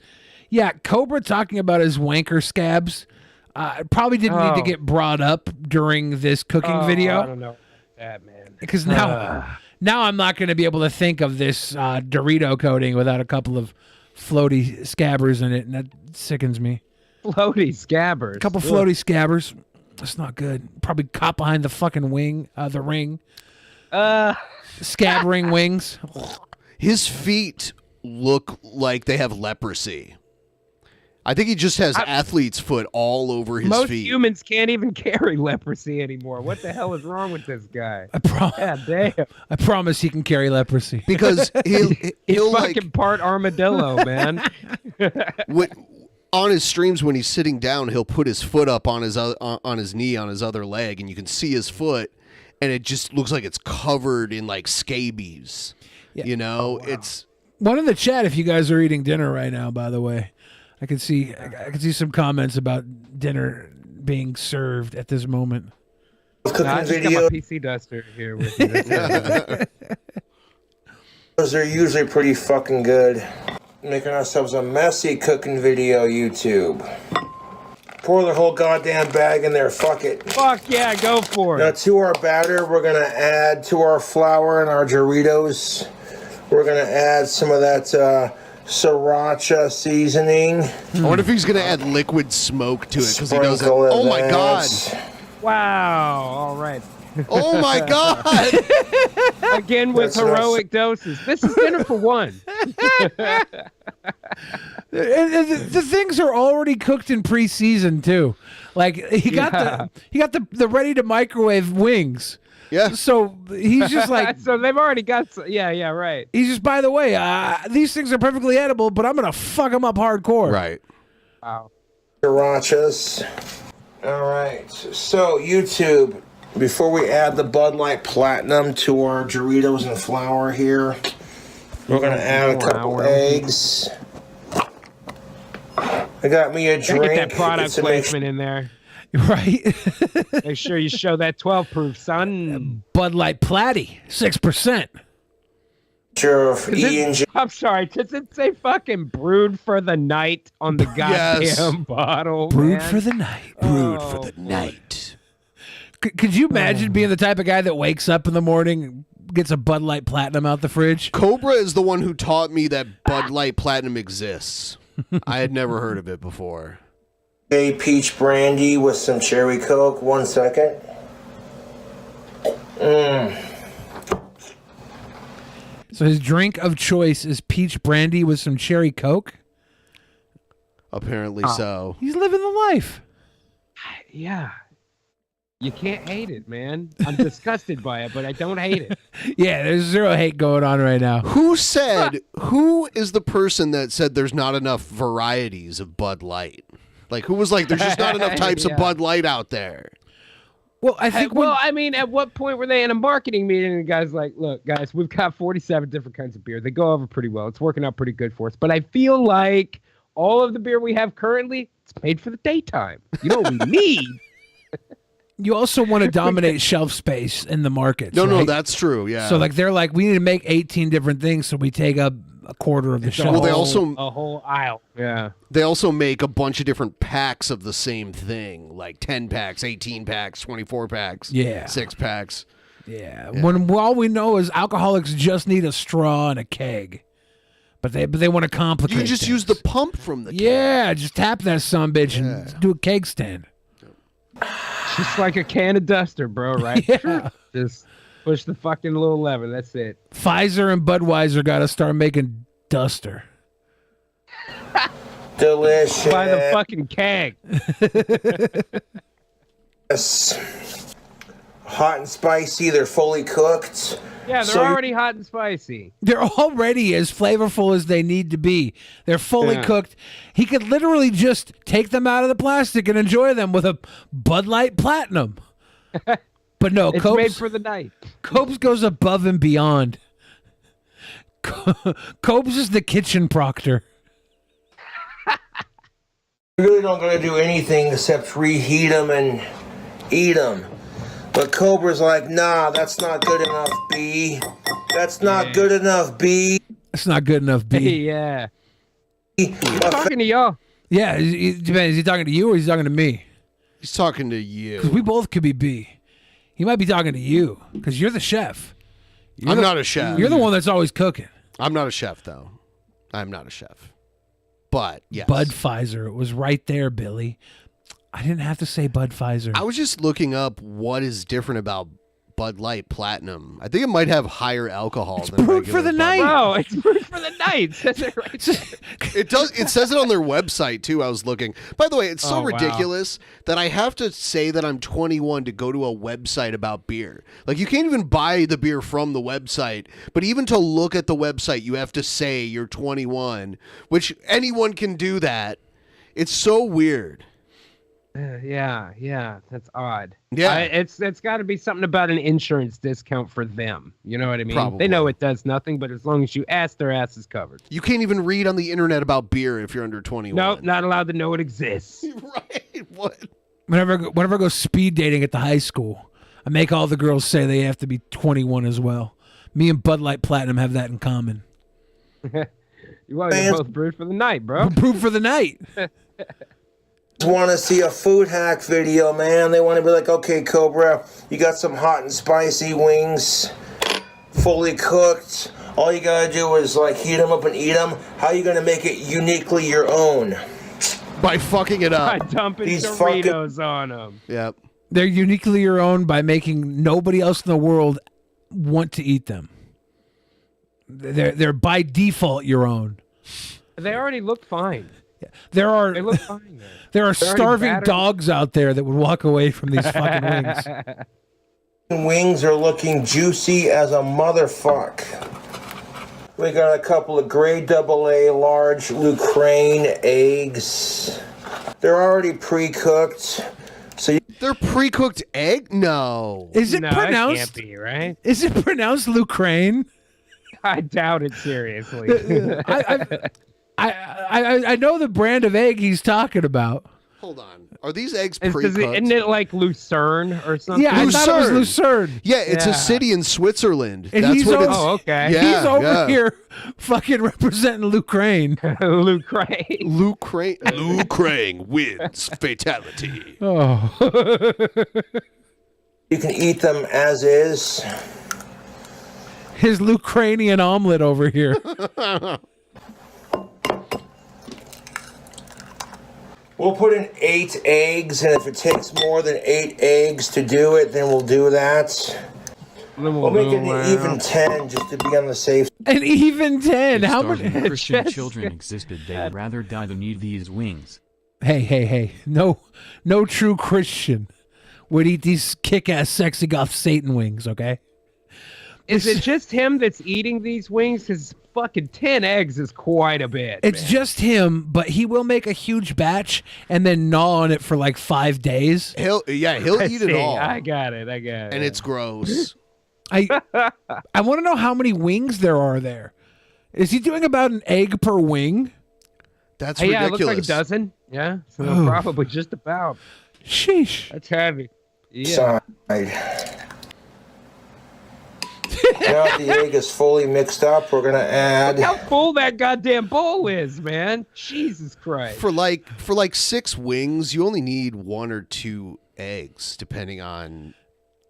Yeah, Cobra talking about his wanker scabs probably didn't need to get brought up during this cooking video. I don't know that, man. Because now I'm not going to be able to think of this Dorito coating without a couple of floaty scabbers in it, and that sickens me. Floaty scabbers. A couple floaty scabbers. That's not good. Probably caught behind the fucking wing, the ring. Scab ring wings. His feet look like they have leprosy. I think he just has athlete's foot all over his Most feet. humans can't even carry leprosy anymore. What the hell is wrong with this guy? God damn. I promise he can carry leprosy. Because he'll fucking like part armadillo, man. on his streams when he's sitting down, he'll put his foot up on his knee on his other leg, and you can see his foot, and it just looks like it's covered in like scabies. Yeah. You know, it's one in the chat. If you guys are eating dinner right now, by the way, I can see some comments about dinner being served at this moment. I just got my PC duster here with me. Those are usually pretty fucking good. Making ourselves a messy cooking video, YouTube. Pour the whole goddamn bag in there, fuck it. Fuck yeah, go for it. Now to our batter, we're gonna add to our flour and our Doritos. We're gonna add some of that sriracha seasoning. I wonder if he's gonna add liquid smoke to it because he doesn't. Sprinkle of Oh my god! that. Wow. All right. Oh my god! Again with That's heroic doses. This is dinner for one. The things are already cooked in pre-season too. Like he got the ready to microwave wings. Yeah. So he's just like So they've already got. Yeah, right. he's just, by the way, these things are perfectly edible, but I'm gonna fuck them up hardcore. Right. Wow. Srirachas. All right. So YouTube, before we add the Bud Light Platinum to our Doritos and flour here, we're gonna add a couple eggs. I got me a drink. Get that product It's a mix- placement in there. Right. Make sure you show that 12 proof, son. Bud Light Platty, 6%. Sure of E&J. I'm sorry. Does it say fucking brewed for the night on the goddamn Yes. bottle? Brewed man? for the night. Brewed for the night. Could you imagine being the type of guy that wakes up in the morning, gets a Bud Light Platinum out the fridge? Cobra is the one who taught me that Bud Light Platinum exists. I had never heard of it before. A peach brandy with some cherry coke. 1 second. So his drink of choice is peach brandy with some cherry coke? Apparently so. He's living the life. Yeah. You can't hate it, man. I'm disgusted by it, but I don't hate it. Yeah, there's zero hate going on right now. Who is the person that said there's not enough varieties of Bud Light? Like, who was like, there's just not enough types of Bud Light out there? Well, I think. I mean, at what point were they in a marketing meeting and the guy's like, look, guys, we've got 47 different kinds of beer. They go over pretty well. It's working out pretty good for us. But I feel like all of the beer we have currently, it's made for the daytime. You know what we need? You also want to dominate shelf space in the markets. No, right? that's true. Yeah. So like they're like, we need to make 18 different things, so we take up a quarter of the shelf. Well, they also a whole aisle. Yeah. They also make a bunch of different packs of the same thing, like 10 packs, 18 packs, 24 packs, Yeah. 6 packs. Yeah. When all we know is alcoholics just need a straw and a keg, but they want to complicate. You can just use the pump from the Yeah, just tap that sumbitch and do a keg stand. Just like a can of duster, bro, right? Yeah. Just push the fucking little lever. That's it. Pfizer and Budweiser got to start making duster. Delicious. By the fucking keg. Yes. Hot and spicy. They're fully cooked. Yeah, they're So you- already hot and spicy. They're already as flavorful as they need to be. They're fully Yeah. cooked. He could literally just take them out of the plastic and enjoy them with a Bud Light Platinum. But no, It's Cobes, made for the night. Cobes goes above and beyond. Cobes is the kitchen proctor. You really don't gotta do anything except reheat them and eat them. But Cobra's like, nah, that's not good enough, B. That's not good enough, B. That's not good enough, B. Yeah. He's talking to y'all. Yeah, it depends. Is he talking to you or is he talking to me? He's talking to you. Because we both could be B. He might be talking to you because you're the chef. I'm not a chef. You're the one that's always cooking. I'm not a chef, though. I'm not a chef. But, yes. Bud Pfizer. It was right there, Billy. I didn't have to say Bud Pfizer. I was just looking up what is different about Bud Light Platinum. I think it might have higher alcohol than brewed for regular the Bud night. Light. Bro, it's brewed for the night. Says it right there. It does. It says it on their website too. I was looking. By the way, it's so Oh, wow. ridiculous that I have to say that I'm 21 to go to a website about beer. Like you can't even buy the beer from the website, but even to look at the website, you have to say you're 21, which anyone can do that. It's so weird. Yeah, that's odd. Yeah. It's got to be something about an insurance discount for them. You know what I mean? Probably. They know it does nothing, but as long as you ask, their ass is covered. You can't even read on the internet about beer if you're under 21. No, not allowed to know it exists. Right? What? Whenever I go speed dating at the high school, I make all the girls say they have to be 21 as well. Me and Bud Light Platinum have that in common. You're both brewed for the night, bro. Brewed for the night. Want to see a food hack video, man. They want to be like, okay, Cobra, you got some hot and spicy wings, fully cooked. All you gotta do is like heat them up and eat them. How are you gonna make it uniquely your own? By fucking it up. By dumping These Doritos on them. Yep. They're uniquely your own by making nobody else in the world want to eat them. They're by default your own. They already look fine. There are They look fine. there are They're already starving battered. dogs out there that would walk away from these fucking wings. Wings are looking juicy as a motherfuck. We got a couple of grade AA large Lucraine eggs. They're already pre-cooked. So They're pre-cooked egg? No. Is it No, pronounced? It can't be, right? Is it pronounced Lucraine? I doubt it seriously. I know the brand of egg he's talking about. Hold on. Are these eggs Isn't pre-cooked? it like Lucerne or something? Yeah, I thought it was Lucerne. Yeah, it's Yeah. a city in Switzerland. And That's he's what over, it's. Oh, okay. Yeah, he's over yeah. here fucking representing Lucraine. Lucraine. Lucraine wins fatality. Oh. you can eat them as is. His Lucranian omelet over here. We'll put in 8 eggs, and if it takes more than 8 eggs to do it, then we'll do that. We'll make it an even 10 just to be on the safe. An even 10. If How starving many? Christian children existed, they'd rather die than eat these wings. Hey. No true Christian would eat these kick-ass sexy goth Satan wings, okay? Is it just him that's eating these wings? Because fucking 10 eggs is quite a bit. It's man. just him, but he will make a huge batch and then gnaw on it for like 5 days. He'll eat it See, all. I got it. And it's gross. I want to know how many wings there are there. Is he doing about an egg per wing? That's Yeah, ridiculous. it looks like a dozen. Yeah, so Oh. probably just about. Sheesh. That's heavy. Yeah. Now that the egg is fully mixed up, we're gonna add. Look how full that goddamn bowl is, man. Jesus Christ. For like 6 wings, you only need 1 or 2 eggs, depending on.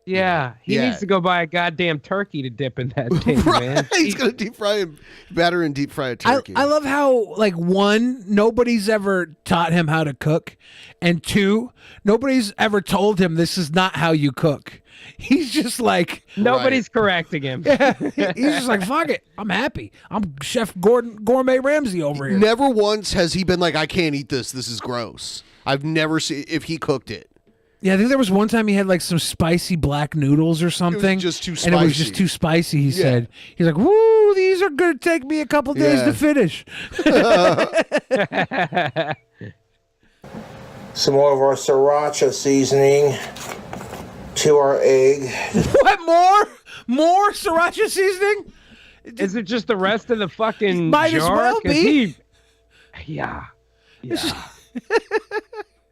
Yeah, he Yeah. needs to go buy a goddamn turkey to dip in that thing, man. He's gonna batter and deep fry a turkey. I love how, like, 1, nobody's ever taught him how to cook, and 2, nobody's ever told him this is not how you cook. He's just like Nobody's correcting him. Yeah, he's just like, fuck it, I'm happy. I'm Chef Gourmet Ramsay over here. Never once has he been like, I can't eat this. This is gross. I've never seen if he cooked it. Yeah, I think there was one time he had like some spicy black noodles or something. just too And it was spicy. just too spicy, he Yeah. said. He's like, woo, these are going to take me a couple days Yeah. to finish. Some more of our sriracha seasoning to our egg. What, more? More sriracha seasoning? Is it just the rest of the fucking Might as jar? well 'Cause be. Yeah.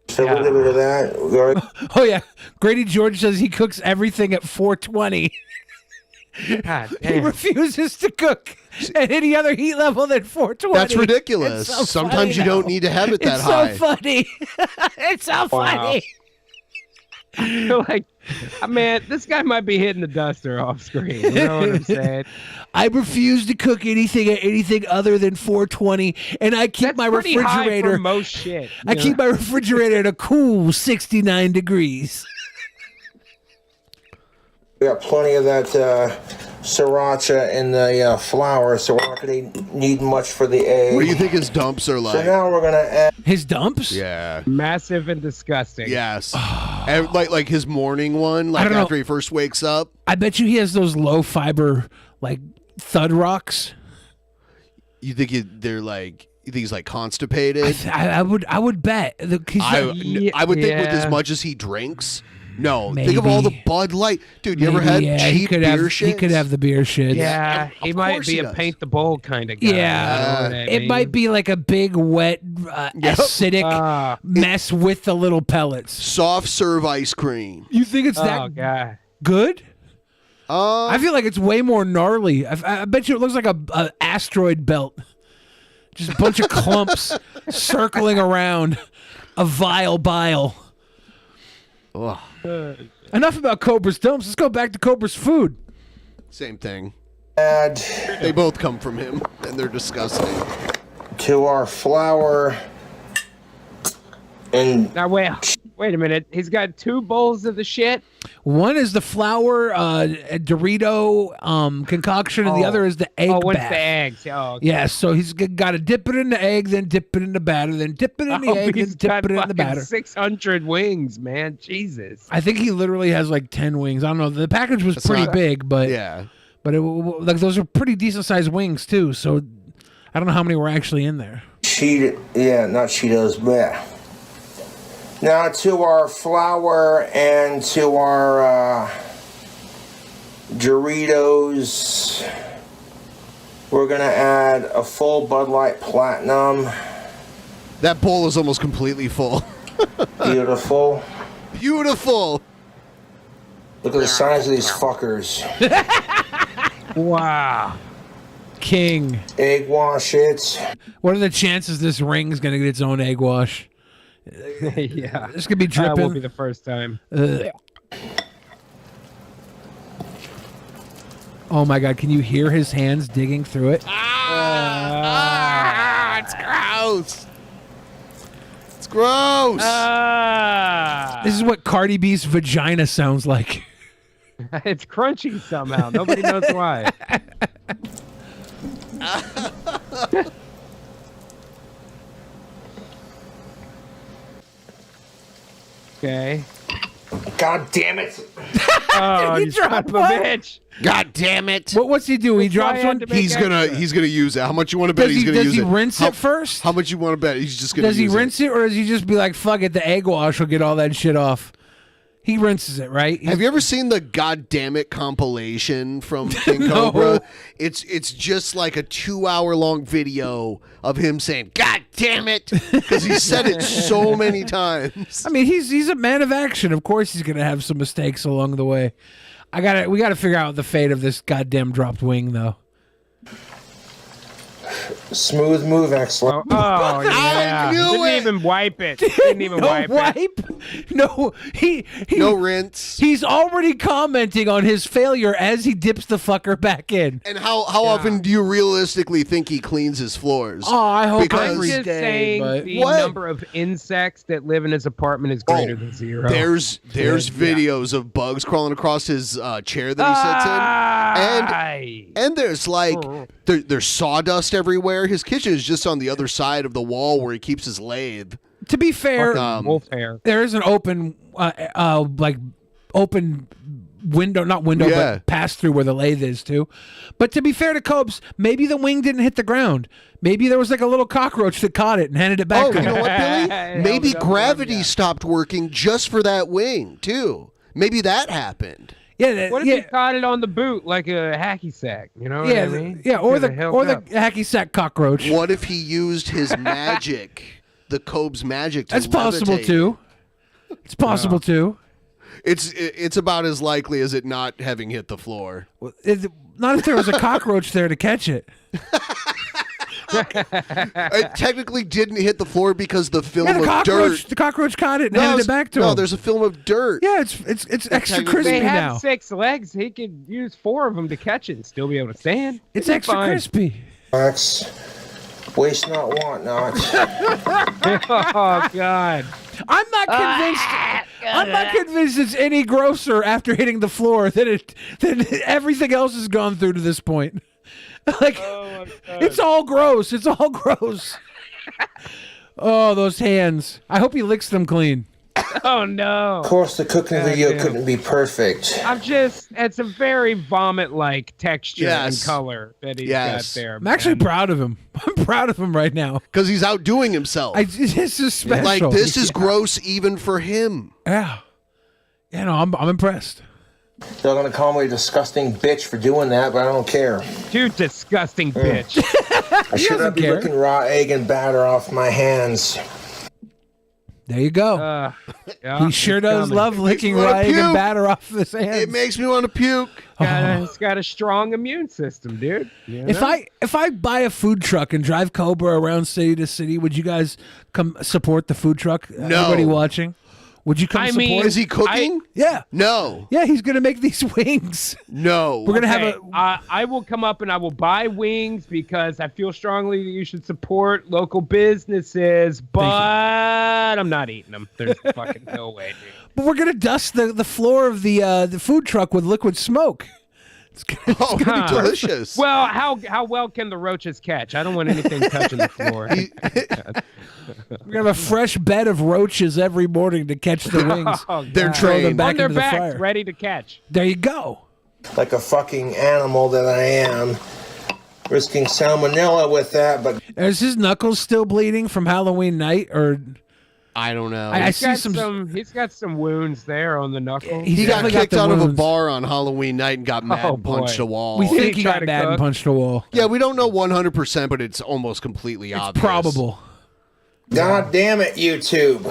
So a little bit of that. Oh, yeah. Grady George says he cooks everything at 420. God He damn. refuses to cook at any other heat level than 420. That's ridiculous. It's so Sometimes funny, you don't though. need to have it that it's high. so funny. It's so funny. Like, man, this guy might be hitting the duster off screen. You know what I'm saying? I refuse to cook anything other than 420, and I keep That's my pretty high refrigerator. for most shit. I keep my refrigerator at a cool 69 degrees. We got plenty of that sriracha in the flour, so we're not going to need much for the egg. What do you think his dumps are So like? now we're going to add. His dumps? Yeah. Massive and disgusting. Yes. And like his morning one, I like don't know. after he first wakes up. I bet you he has those low fiber, like Thud Rocks. You think they're like? You think he's like constipated? I would bet. I would think with as much as he drinks. No, think of all the Bud Light, dude. You ever had cheap beer shit? He could have the beer shit. Yeah, he might be a paint the bowl kind of guy. Yeah, You know what I it mean? might be like a big, wet, acidic mess with the little pellets. Soft serve ice cream. You think it's Oh, that God. good? I feel like it's way more gnarly. I bet you it looks like a asteroid belt. Just a bunch of clumps circling around a vile bile. Ugh. Enough about Cobra's dumps. Let's go back to Cobra's food. Same thing. Add They both come from him, and they're disgusting. to our flour and Now wait a minute. He's got 2 bowls of the shit. One is the flour Dorito concoction, and the other is the egg Oh, what's bath. the eggs? Oh, okay. Yeah, so he's got to dip it in the egg, then dip it in the batter, then dip it in the egg, then he's dip got it in the fucking batter. 600 wings, man. Jesus. I think he literally has like 10 wings. I don't know. The package was pretty not- big, but Yeah. but like those are pretty decent sized wings too. So I don't know how many were actually in there. not Cheetos, but now to our flour and to our Doritos, we're gonna add a full Bud Light Platinum. That bowl is almost completely full. Beautiful. Beautiful. Look at the size of these fuckers. Wow. King. Egg wash it. What are the chances this ring's gonna get its own egg wash? Yeah. This could be That dripping. won't be the first time. Ugh. Oh my God! Can you hear his hands digging through it? It's gross. It's gross. This is what Cardi B's vagina sounds like. It's crunchy somehow. Nobody knows why. Okay. God damn it. Oh, He you son dropped of a one? bitch. God damn it. What's he do? He That's why drops I had one. to make He's gonna extra. use it. How much you want to bet Does he's he, gonna does use he it? rinse it first? How much you want to bet he's just gonna Does he use rinse it, or does he just be like, "Fuck it, the egg wash will get all that shit off"? He rinses it, right? Have you ever seen the God Damn It compilation from King No. Cobra? It's just like a 2-hour long video of him saying, God damn it, because he said it so many times. I mean, he's a man of action. Of course, he's gonna have some mistakes along the way. We gotta figure out the fate of this goddamn dropped wing, though. Smooth move, excellent. Oh yeah. Didn't even wipe it. Didn't even wipe it. No, he no rinse. He's already commenting on his failure as he dips the fucker back in. And how often do you realistically think he cleans his floors? Oh, I hope because I'm just saying the number of insects that live in his apartment is greater than zero. There's videos of bugs crawling across his chair that he sits in, and there's like there's sawdust everywhere. His kitchen is just on the other side of the wall where he keeps his lathe. To be fair, wolf hair. There is an open window, not window, but pass through where the lathe is too. But to be fair to Cobes, maybe the wing didn't hit the ground. Maybe there was like a little cockroach that caught it and handed it back. Oh, you know what, Billy? Maybe gravity stopped working just for that wing too. Maybe that happened. Yeah. What if he caught it on the boot like a hacky sack? You know what I mean? Yeah, or the hacky sack cockroach. What if he used his magic, the Cobes magic? To That's possible levitate? too. It's possible too. It's about as likely as it not having hit the floor. Not if there was a cockroach there to catch it. It technically didn't hit the floor because the film of dirt. The cockroach caught it and handed it back to him. No, there's a film of dirt. Yeah, it's extra crispy They now. have 6 legs. He could use 4 of them to catch it and still be able to stand. It's He'll be extra fine. crispy. Max, waste not, want not. Oh God. I'm not convinced. I'm not convinced it's any grosser after hitting the floor than everything else has gone through to this point. Like, it's all gross. It's all gross. Oh, those hands. I hope he licks them clean. Oh no. Of course, the cooking video couldn't be perfect. It's a very vomit-like texture and color that he's got there. I'm actually proud of him. I'm proud of him right now. Because he's outdoing himself. This is special. Like, this is gross even for him. Yeah. Yeah, no, I'm impressed. They're gonna call me a disgusting bitch for doing that, but I don't care. You disgusting bitch. I should not be licking raw egg and batter off my hands. There you go. He sure does love licking raw egg and batter off his hands. It makes me want to puke. He's got a strong immune system, dude. You know? If I buy a food truck and drive Cobra around city to city, would you guys come support the food truck? No. Everybody watching? Would you come support? Is he cooking? Yeah. No. Yeah, he's gonna make these wings. No. We're gonna have I will come up and I will buy wings because I feel strongly that you should support local businesses, but I'm not eating them. There's fucking no way, dude. But we're gonna dust the floor of the food truck with liquid smoke. It's gonna be delicious. Well, how well can the roaches catch? I don't want anything touching the floor. We're gonna have a fresh bed of roaches every morning to catch the wings. They're throw them trained. back On their into the backs, fire. ready to catch. There you go. Like a fucking animal that I am. Risking salmonella with that, but... Is his knuckles still bleeding from Halloween night, or... I don't know. I see some... He's got some wounds there on the knuckles. He got definitely kicked the out of a wounds. bar on Halloween night and got mad and punched a wall. We Did think he he try got to mad and cook? punched a wall. Yeah, we don't know 100%, but it's almost completely obvious. Probable. God damn it, YouTube.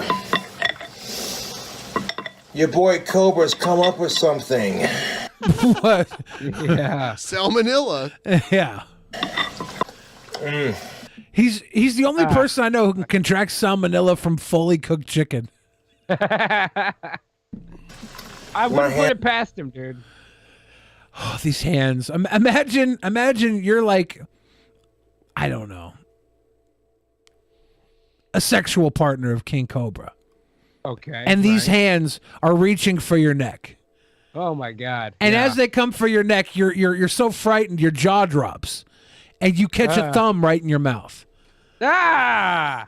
Your boy Cobra's come up with something. What? Yeah. Salmonella. Yeah. He's the only person I know who can contract salmonella from fully cooked chicken. I wouldn't put it past him, dude. Oh, these hands. Imagine you're like, I don't know, a sexual partner of King Cobra. Okay. And these right. hands are reaching for your neck. Oh my God. And yeah. as they come for your neck, you're so frightened your jaw drops. And you catch a thumb right in your mouth. Ah!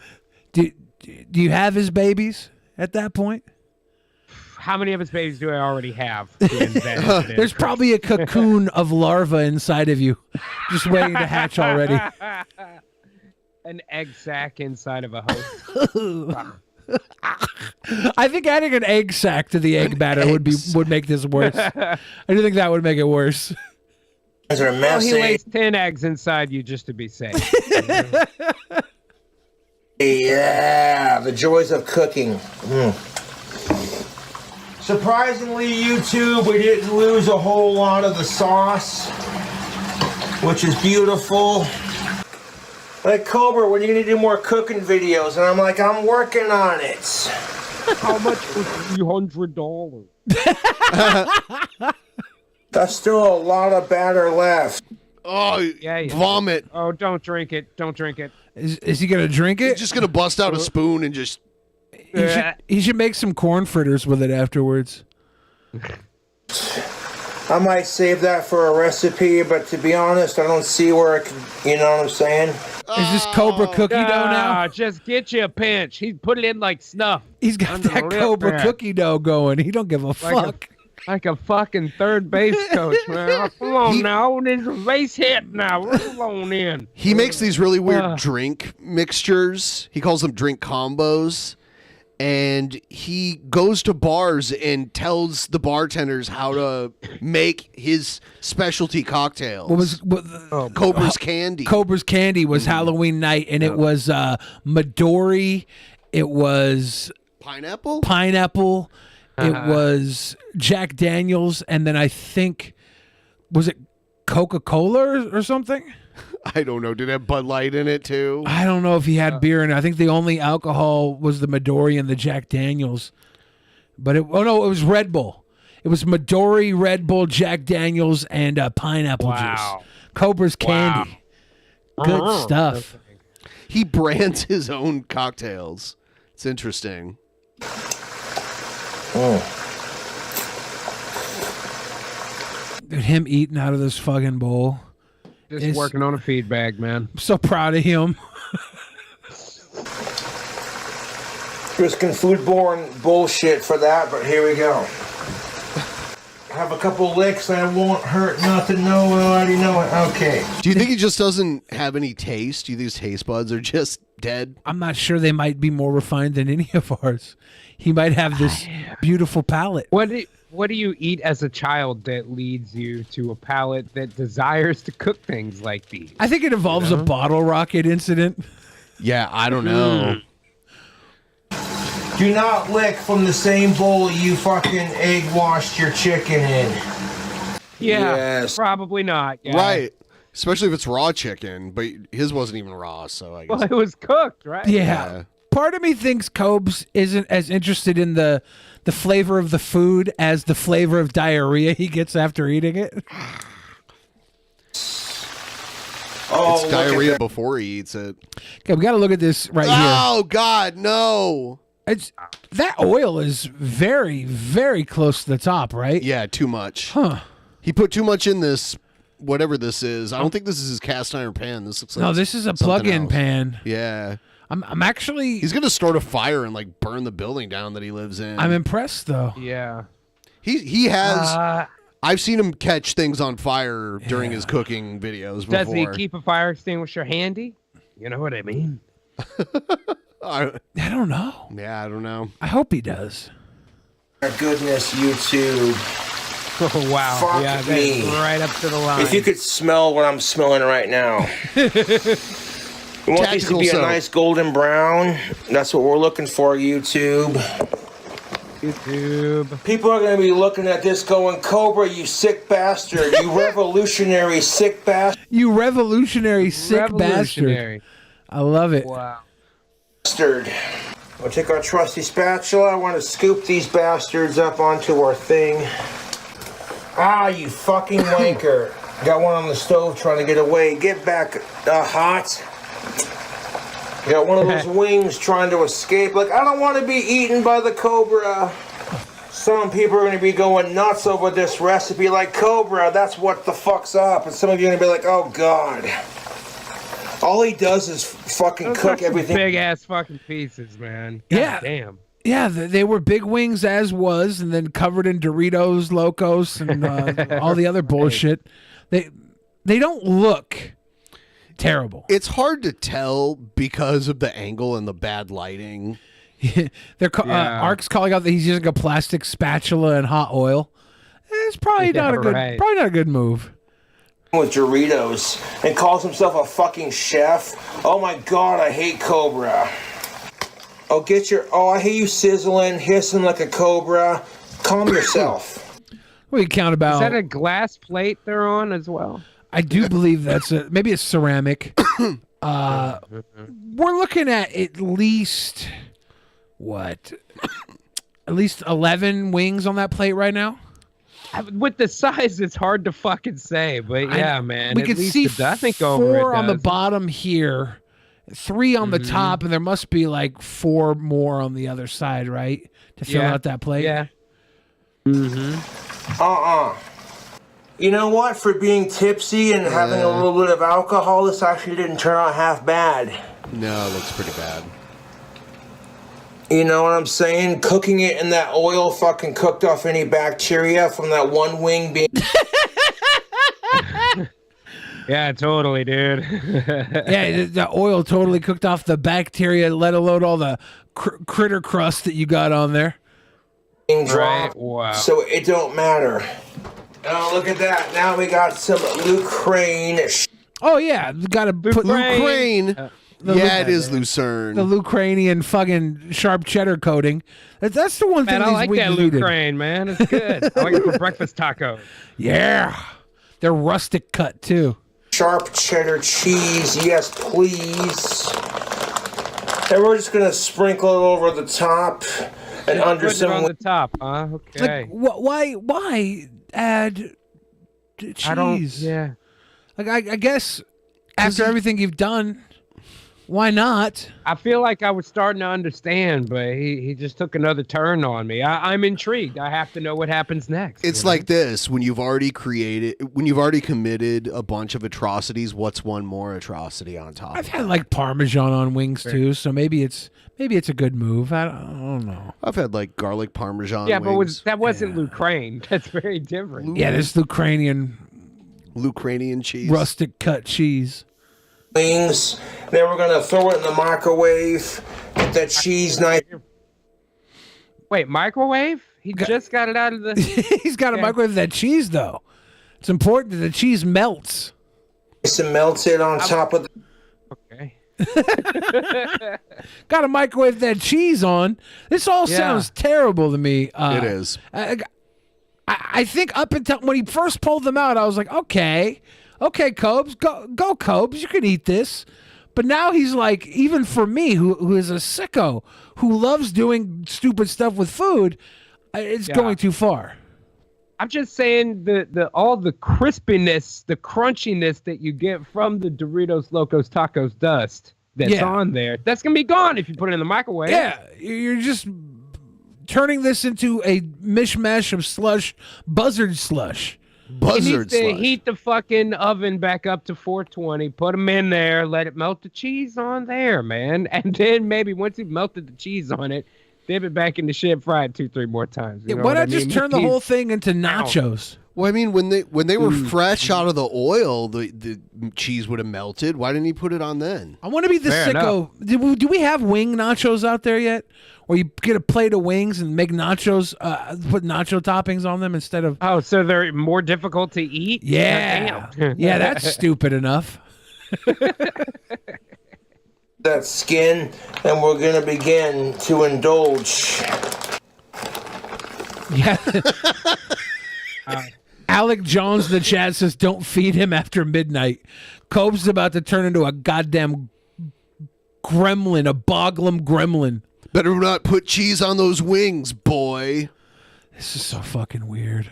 Do you have his babies at that point? How many of his babies do I already have? There's probably a cocoon of larvae inside of you, just waiting to hatch already. An egg sac inside of a host. I think adding an egg sac to the egg batter would make this worse. I do think that would make it worse. Well, he lays 10 eggs inside you just to be safe. Yeah, the joys of cooking. Surprisingly, YouTube, we didn't lose a whole lot of the sauce, which is beautiful. Like, Cobra, when are you gonna do more cooking videos? And I'm like, I'm working on it. How much was $300? There's still a lot of batter left. Oh, Yeah. vomit. Oh, don't drink it. Don't drink it. Is he gonna drink it? He's just gonna bust out a spoon and just. He should make some corn fritters with it afterwards. I might save that for a recipe, but to be honest, I don't see where it can, you know what I'm saying? Is this Cobra cookie dough now? Just get you a pinch. He put it in like snuff. He's got Under that the lip Cobra there. cookie dough going. He don't give a fuck. Like a fucking third base coach, man. Come on now. There's a base hit now. Roll on in. He makes these really weird drink mixtures. He calls them drink combos. And he goes to bars and tells the bartenders how to make his specialty cocktails. Cobra's Candy? Cobra's Candy was Halloween night, and it was Midori. It was pineapple. It was Jack Daniels, and then I think, was it Coca-Cola or something? I don't know. Did it have Bud Light in it too? I don't know if he had beer in it. I think the only alcohol was the Midori and the Jack Daniels. But it was Red Bull. It was Midori, Red Bull, Jack Daniels, and pineapple juice. Cobra's Candy. Good stuff. He brands his own cocktails. It's interesting. Dude, him eating out of this fucking bowl. Just working on a feed bag, man. I'm so proud of him. Risking foodborne bullshit for that, but here we go. Have a couple licks and it won't hurt nothing. No, I already know it. Okay. Do you think he just doesn't have any taste? Do you think his taste buds are just dead? I'm not sure. They might be more refined than any of ours. He might have this beautiful palate. What do you eat as a child that leads you to a palate that desires to cook things like these? I think it involves a bottle rocket incident. Yeah, I don't know. Do not lick from the same bowl you fucking egg washed your chicken in. Yeah, Yes. probably not. Yeah. Right. Especially if it's raw chicken, but his wasn't even raw, so I guess. Well, it was cooked, right? Yeah. Part of me thinks Cobes isn't as interested in the flavor of the food as the flavor of diarrhea he gets after eating it. It's diarrhea before he eats it. Okay, we got to look at this right here. Oh, God, no. That oil is very, very close to the top, right? Yeah, too much. Huh. He put too much in this, whatever this is. I don't think this is his cast iron pan. This looks like No, this is a something plug-in else. pan. Yeah. I'm actually... He's going to start a fire and, like, burn the building down that he lives in. I'm impressed, though. Yeah. He has... I've seen him catch things on fire during his cooking videos before. Does he keep a fire extinguisher handy? You know what I mean? I don't know. Yeah, I don't know. I hope he does. My goodness, YouTube. Oh, wow. Fuck yeah, that's me. right up to the line. If you could smell what I'm smelling right now. We want these to be a nice golden brown. That's what we're looking for, YouTube. People are going to be looking at this going, Cobra, you sick bastard. You revolutionary sick bastard. You revolutionary sick bastard. I love it. Wow. Bastard. We'll take our trusty spatula. I want to scoop these bastards up onto our thing. Ah, you fucking wanker. Got one on the stove trying to get away. Get back, hot. Got one of those wings trying to escape. Like, I don't want to be eaten by the Cobra. Some people are going to be going nuts over this recipe. Like, Cobra, that's what the fuck's up. And some of you are going to be like, oh, God. All he does is fucking cook everything. Big ass fucking pieces, man. God Yeah. damn. Yeah, they were big wings as was, and then covered in Doritos, Locos, and all the other bullshit. They don't look terrible. It's hard to tell because of the angle and the bad lighting. Ark's calling out that he's using a plastic spatula and hot oil. It's probably not a good move. With Doritos and calls himself a fucking chef. Oh my God, I hate Cobra. Oh, I hear you sizzling, hissing like a cobra. Calm yourself. We count about. Is that a glass plate they're on as well? I do believe maybe a ceramic. We're looking at least what? At least 11 wings on that plate right now. With the size, it's hard to fucking say, but yeah, man. We at could least see I think over four it on the does. bottom here, 3 on the top, and there must be like 4 more on the other side, right? To fill out that plate. Yeah. You know what? For being tipsy and having a little bit of alcohol, this actually didn't turn out half bad. No, it looks pretty bad. You know what I'm saying? Cooking it in that oil fucking cooked off any bacteria from that one wing being... Yeah, totally, dude. Yeah, the oil totally cooked off the bacteria, let alone all the critter crust that you got on there. Drop, wow. So it don't matter. Oh, look at that. Now we got some Lucraine. Oh, yeah. We got to put... Lucraine. It is Lucerne. The Lucranian fucking sharp cheddar coating. That's the one thing Man, I these like wings that needed. Lucraine, man. It's good. I like it for breakfast tacos. Yeah. They're rustic cut, too. Sharp cheddar cheese, yes, please. And we're just going to sprinkle it over the top and under Put it some... on the top, huh? Okay. Like, why add cheese? I don't... Yeah. Like, I guess after everything you've done... Why not? I feel like I was starting to understand, but he just took another turn on me. I'm intrigued. I have to know what happens next. It's like this: when you've already committed a bunch of atrocities, what's one more atrocity on top? I've had like Parmesan on wings too, so maybe it's a good move. I don't know. I've had like garlic Parmesan. Yeah, wings. but that wasn't Lucraine. That's very different. Yeah, this Lucranian cheese, rustic cut cheese. Wings. Then we're gonna throw it in the microwave. Get that cheese knife. Wait, microwave? He just got it out of the... He's got to microwave that cheese, though. It's important that the cheese melts. It melts it on top of the... Okay. Got to microwave that cheese on. This all sounds terrible to me. It is. I think up until when he first pulled them out, I was like, okay, Cobes, go, Cobes, you can eat this. But now he's like, even for me, who is a sicko, who loves doing stupid stuff with food, it's going too far. I'm just saying all the crispiness, the crunchiness that you get from the Doritos Locos Tacos dust that's on there, that's going to be gone if you put it in the microwave. Yeah, you're just turning this into a mishmash of slush, buzzard slush. You need to heat the fucking oven back up to 420, put them in there, let it melt the cheese on there, man. And then maybe once you've melted the cheese on it, dip it back in the shit, fry it 2-3 more times. You know why what I not just mean? turn the whole thing into nachos? Well, I mean, when they were fresh out of the oil, the cheese would have melted. Why didn't he put it on then? I want to be the sicko. Do we have wing nachos out there yet? Where you get a plate of wings and make nachos, put nacho toppings on them instead of... Oh, so they're more difficult to eat? Yeah. Yeah, that's stupid enough. That skin, and we're going to begin to indulge. Yeah. Alec Jones in the chat says, don't feed him after midnight. Cope's about to turn into a goddamn gremlin, a boglum gremlin. Better not put cheese on those wings, boy. This is so fucking weird.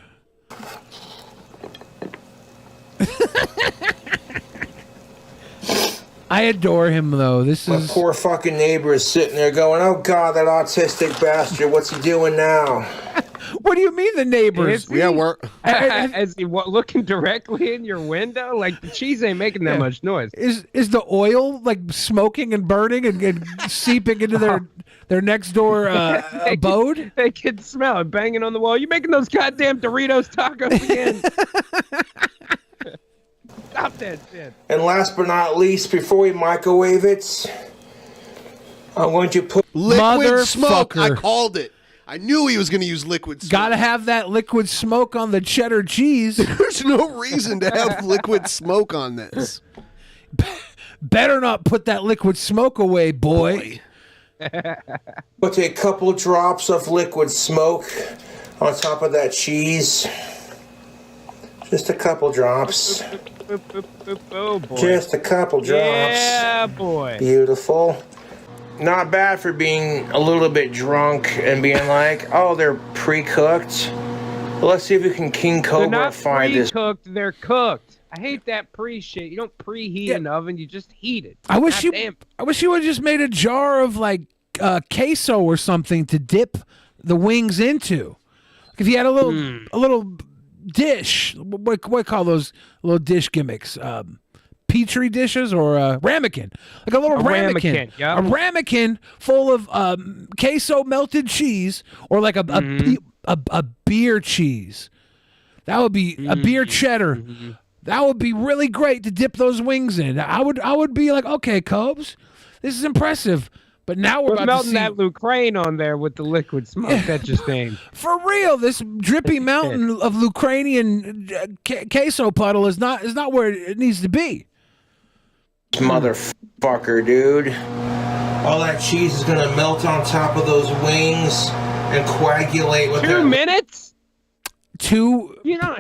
I adore him, though. My poor fucking neighbor is sitting there going, oh, God, that autistic bastard. What's he doing now? What do you mean the neighbors? Is he looking directly in your window? Like, the cheese ain't making that much noise. Is the oil, like, smoking and burning and seeping into their next door abode? They can smell it banging on the wall. You making those goddamn Doritos tacos again? Stop that shit. And last but not least, before we microwave it, I'm going to put... Liquid smoke. I called it. I knew he was going to use liquid smoke. Gotta have that liquid smoke on the cheddar cheese. There's no reason to have liquid smoke on this. Better not put that liquid smoke away, boy. Put a couple drops of liquid smoke on top of that cheese. Just a couple drops. Oh, boy. Just a couple drops. Yeah, boy. Beautiful. Not bad for being a little bit drunk and being like, oh, they're pre-cooked. Well, let's see if we can King They're Cobra not find this. pre-cooked, they're cooked. I hate that pre-shit. You don't preheat an oven, you just heat it. I wish you Goddamn. would have just made a jar of like queso or something to dip the wings into. If you had a little dish, what call those little dish gimmicks? Petri dishes or ramekin, like a little ramekin, yeah. a ramekin full of queso melted cheese, or like a beer cheese. That would be a beer cheddar. That would be really great to dip those wings in. I would be like, okay, Cobes, this is impressive. But now we're about melting to see that Lucrane on there with the liquid smoke. That just ain't. for real. This drippy mountain of Lucranian queso puddle is not where it needs to be. Motherfucker, dude. All that cheese is gonna melt on top of those wings and coagulate with 2 minutes?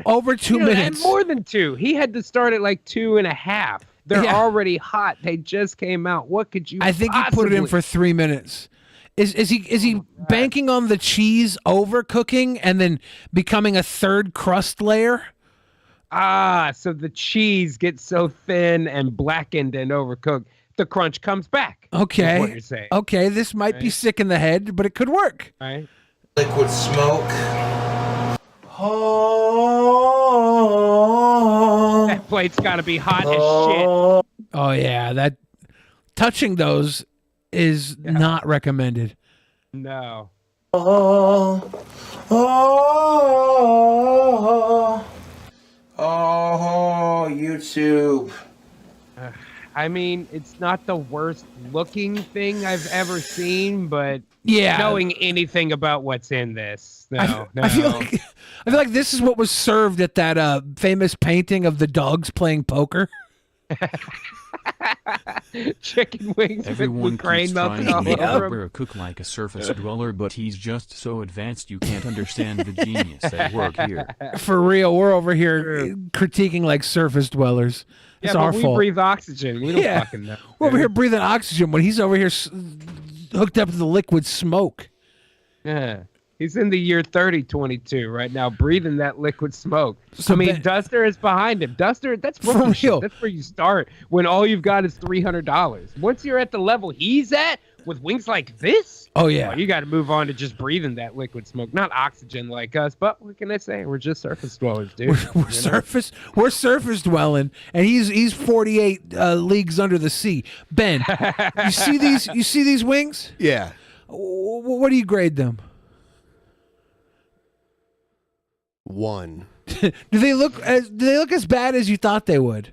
Over 2 minutes. And more than 2. He had to start at like 2.5. They're already hot. They just came out. What could you I think he put it in for 3 minutes. Is he banking on the cheese overcooking and then becoming a third crust layer? So the cheese gets so thin and blackened and overcooked, the crunch comes back. Okay. Is what you're saying. Okay, this might be sick in the head, but it could work. Right. Liquid smoke. That plate's got to be hot as shit. Oh yeah, that touching those is not recommended. No. YouTube. I mean, it's not the worst looking thing I've ever seen, but Yeah. knowing anything about what's in this, no. I feel like this is what was served at that famous painting of the dogs playing poker. Chicken wings Everyone with Lucrane keeps trying melted to all make over Cobra cook like a surface dweller, but he's just so advanced you can't understand the genius at work here. For real, we're over here critiquing like surface dwellers. It's Yeah, our but we fault. breathe oxygen. We don't fucking know. We're over here breathing oxygen when he's over here hooked up to the liquid smoke. Yeah. He's in the year 3022 right now, breathing that liquid smoke. So I mean, Ben- Duster is behind him. Duster, that's rookie shit. That's where you start when all you've got is $300. Once you're at the level he's at with wings like this, Oh, yeah. you got to move on to just breathing that liquid smoke. Not oxygen like us, but what can I say? We're just surface dwellers, dude. We're surface dwelling, and he's 48 leagues under the sea. Ben, you see these wings? Yeah. What do you grade them? 1. Do they look as bad as you thought they would?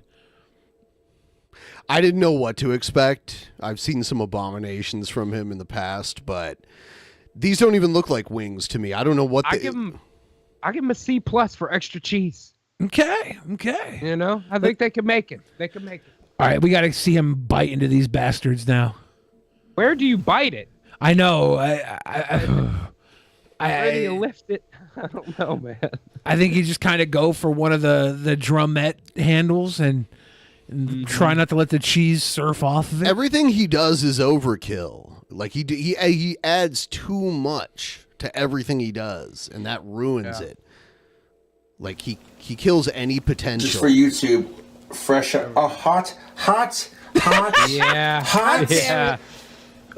I didn't know what to expect. I've seen some abominations from him in the past, but these don't even look like wings to me. I don't know what I give him a C+ for extra cheese. Okay. You know, I think they can make it. They can make it. All right, we got to see him bite into these bastards now. Where do you bite it? I know. Where do you lift it? I don't know, man. I think you just kind of go for one of the drumette handles and try not to let the cheese surf off of it. Everything he does is overkill. Like he adds too much to everything he does, and that ruins it. Like he kills any potential. Just for YouTube, fresh, hot. Yeah. Hot. Yeah.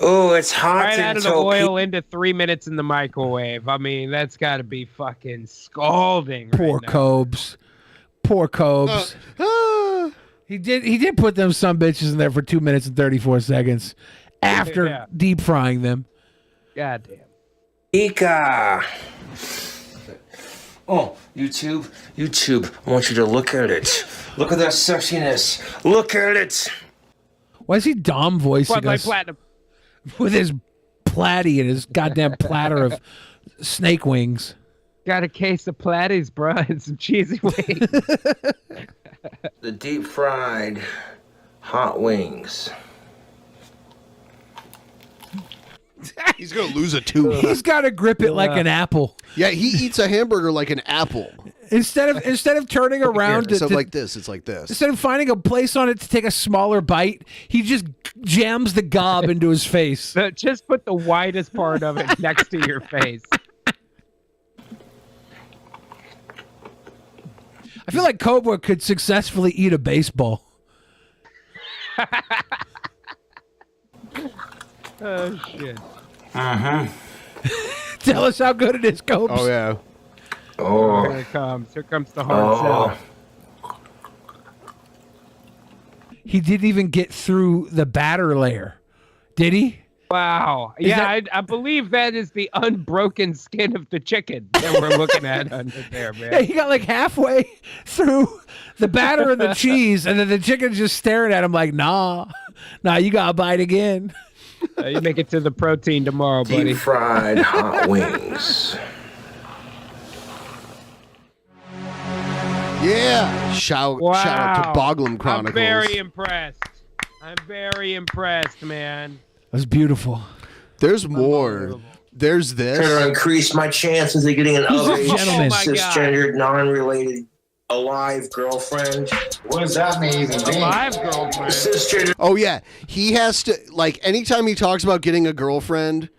Oh, it's hot. Right out of the oil into 3 minutes in the microwave. I mean, that's got to be fucking scalding. Poor right now. Cobes. Poor Cobes. He did put them some bitches in there for 2 minutes and 34 seconds after deep frying them. Goddamn. Ika. Oh, YouTube, I want you to look at it. Look at that sexiness. Look at it. Why is he Dom voicing Bud Light us Platinum. with his platy and his goddamn platter of snake wings? Got a case of platties, bro, and some cheesy wings. The deep fried hot wings. He's gonna lose a tooth. He's got to grip it like an apple. Yeah, he eats a hamburger like an apple. Instead of turning around so like this, it's like this. Instead of finding a place on it to take a smaller bite, he just jams the gob into his face. Just put the widest part of it next to your face. I feel like Cobra could successfully eat a baseball. Oh shit. Tell us how good it is, Cobra. Oh yeah. Oh, here it comes. Here comes the hard sell. He didn't even get through the batter layer, did he? Wow. I believe that is the unbroken skin of the chicken that we're looking at under there, man. Yeah, he got like halfway through the batter and the cheese, and then the chicken's just staring at him like, nah, you gotta bite again. You make it to the protein tomorrow, buddy. Deep fried hot wings. Yeah. Shout out to Boglum Chronicles. I'm very impressed, man. That's beautiful. There's more. There's this. Trying to increase my chances of getting an of-age, gentleman. cisgendered, non-related, alive girlfriend. What does that mean? Alive girlfriend. Cisgendered. Oh yeah, he has to anytime he talks about getting a girlfriend,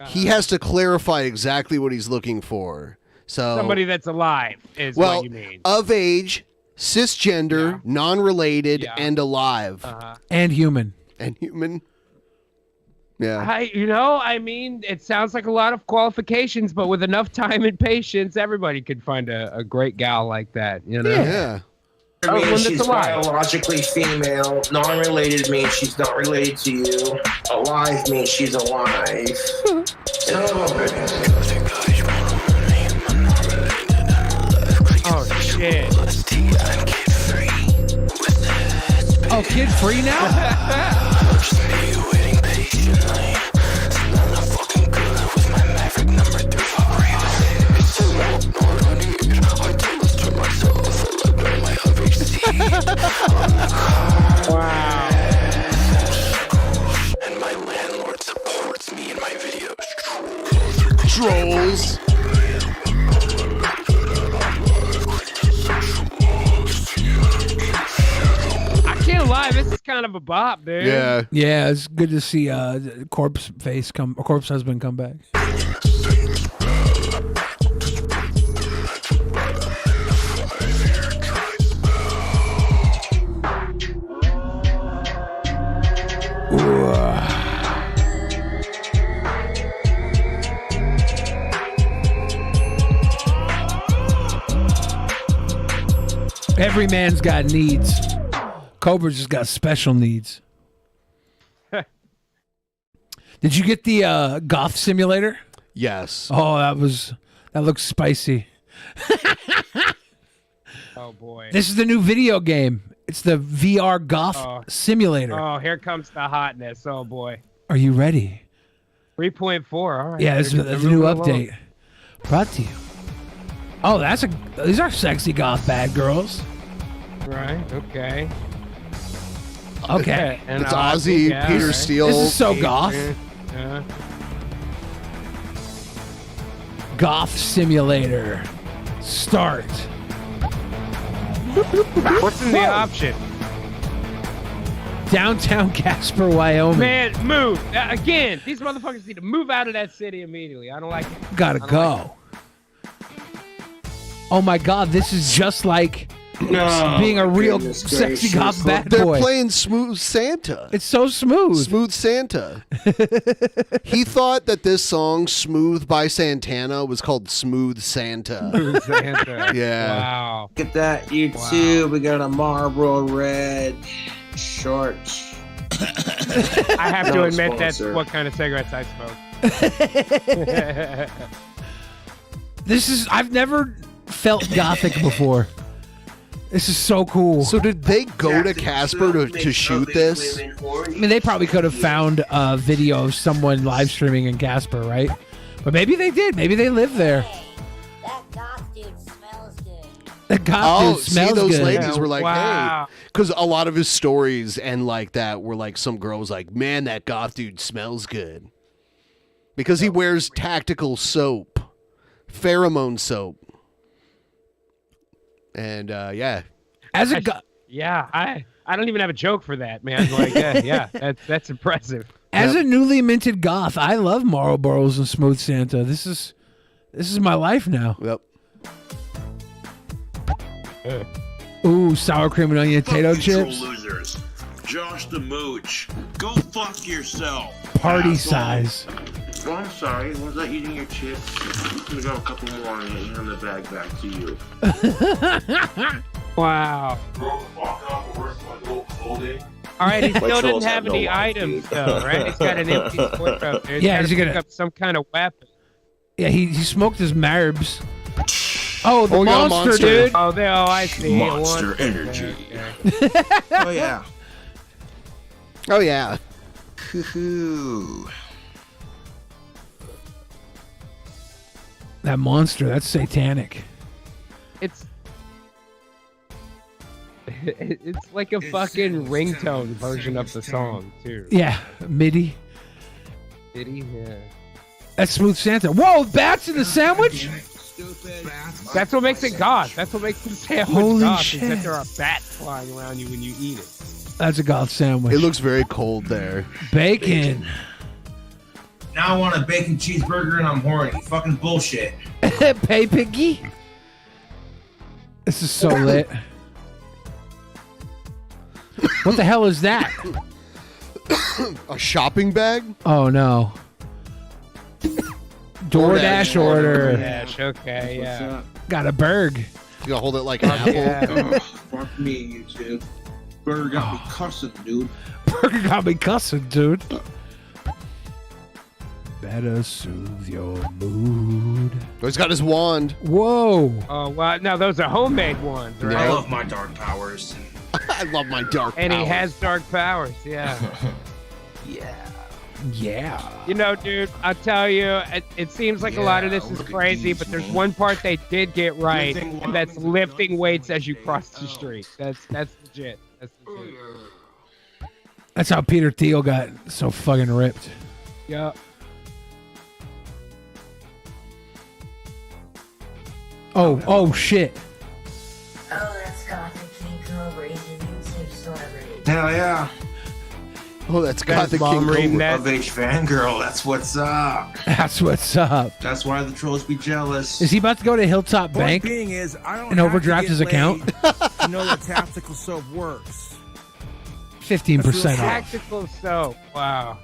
he has to clarify exactly what he's looking for. So Somebody that's alive is what you mean. Of age, cisgender, non-related, and alive, and human. Yeah. It sounds like a lot of qualifications, but with enough time and patience, everybody could find a great gal like that. You know? Yeah. Means she's biologically female. Non-related means she's not related to you. Alive means she's alive. Oh shit. Oh, kid free now? Wow. And my landlord supports me in my videos. Trolls. I can't lie, this is kind of a bop, dude. Yeah, it's good to see corpse husband come back. Every man's got needs. Cobra's just got special needs. Did you get the goth simulator? Yes. Oh, that looks spicy. Oh boy. This is the new video game. It's the VR goth simulator. Oh, here comes the hotness. Oh boy. Are you ready? 3.4. All right. Yeah, this is a new update. Brought to you. Oh, these are sexy goth bad girls. Right. Okay. Okay. And it's Ozzy, Peter Steele. This is so goth. Yeah. Goth simulator. Start. What's in the option? Downtown Casper, Wyoming. Man, move. Again, these motherfuckers need to move out of that city immediately. I don't like it. Gotta go. Oh my God, this is just like being a real sexy goth bad boy. They're playing Smooth Santa. It's so smooth. Smooth Santa. He thought that this song, Smooth by Santana, was called Smooth Santa. Smooth Santa. Yeah. Wow. Look at that, YouTube. Wow. We got a Marlboro Red short. I have to admit that's what kind of cigarettes I smoke. I've never felt gothic before. This is so cool. So did they go to Casper to shoot this? I mean, they probably could have found a video of someone live streaming in Casper, right? But maybe they did. Maybe they live there. That goth dude smells good. That goth dude smells those good. ladies were like, Wow. hey. Because a lot of his stories and like that were like some girls like, man, that goth dude smells good. Because he wears tactical soap, pheromone soap, and yeah. As a guy, yeah, I don't even have a joke for that, man. Like, yeah, that's impressive. As a newly minted goth, I love Marlboros and Smooth Santa. This is my life now. Yep. Ooh, sour cream and onion potato chips. Losers. Josh the Mooch. Go fuck yourself. Party asshole. size. Oh, I'm sorry. Was I eating your chips? I'm gonna go a couple more and hand the bag back to you. Wow. Grow the fuck up, or where's my gold clothing? All right, he My still trolls didn't have have any no life, items, dude. though, right? He's got an empty square up there. Yeah, He's he's got to gonna- pick up some kind of weapon. Yeah, he smoked his marbs. Oh, the we got a monster, monster. dude. I see. Monster energy. Oh, yeah. Oh yeah. Hoo-hoo. That monster, that's satanic. It's like a fucking ringtone version of the song, too. Yeah, MIDI. Did he? Yeah. That's Smooth Santa. Whoa, bats in the sandwich? That's what makes it goth. That's what makes the sandwich Holy goth, shit. is that there are bats flying around you when you eat it. That's a goth sandwich. It looks very cold there. Bacon. Now I want a bacon cheeseburger and I'm horny. Fucking bullshit. Pay piggy. This is so lit. What the hell is that? A shopping bag? Oh no. DoorDash order. DoorDash, okay, yeah. Got a burg. You gotta hold it like an apple. Oh, fuck me, you two. Burger got me cussing, dude. Burger got me cussing, dude. Better soothe your mood. Oh, he's got his wand. Whoa. Oh, wow. Now, those are homemade ones, right? I love my dark powers. I love my dark And powers. he has dark powers, yeah. Yeah. You know, dude, I'll tell you, it seems like a lot of this is crazy, but there's one part they did get right, and that's lifting weights as you cross the street. That's legit. That's legit. That's how Peter Thiel got so fucking ripped. Yeah. Oh shit. Oh, that's Gothic King Cobra. He's a YouTube celebrity. Hell yeah. Oh, that's got the Mom King reading Cobra. that. Of age fangirl, that's what's up. That's what's up. That's why the trolls be jealous. Is he about to go to Hilltop Bank Being is, I don't and have overdraft to his get account? laid to know that tactical soap works. 15% off. Tactical soap. Wow.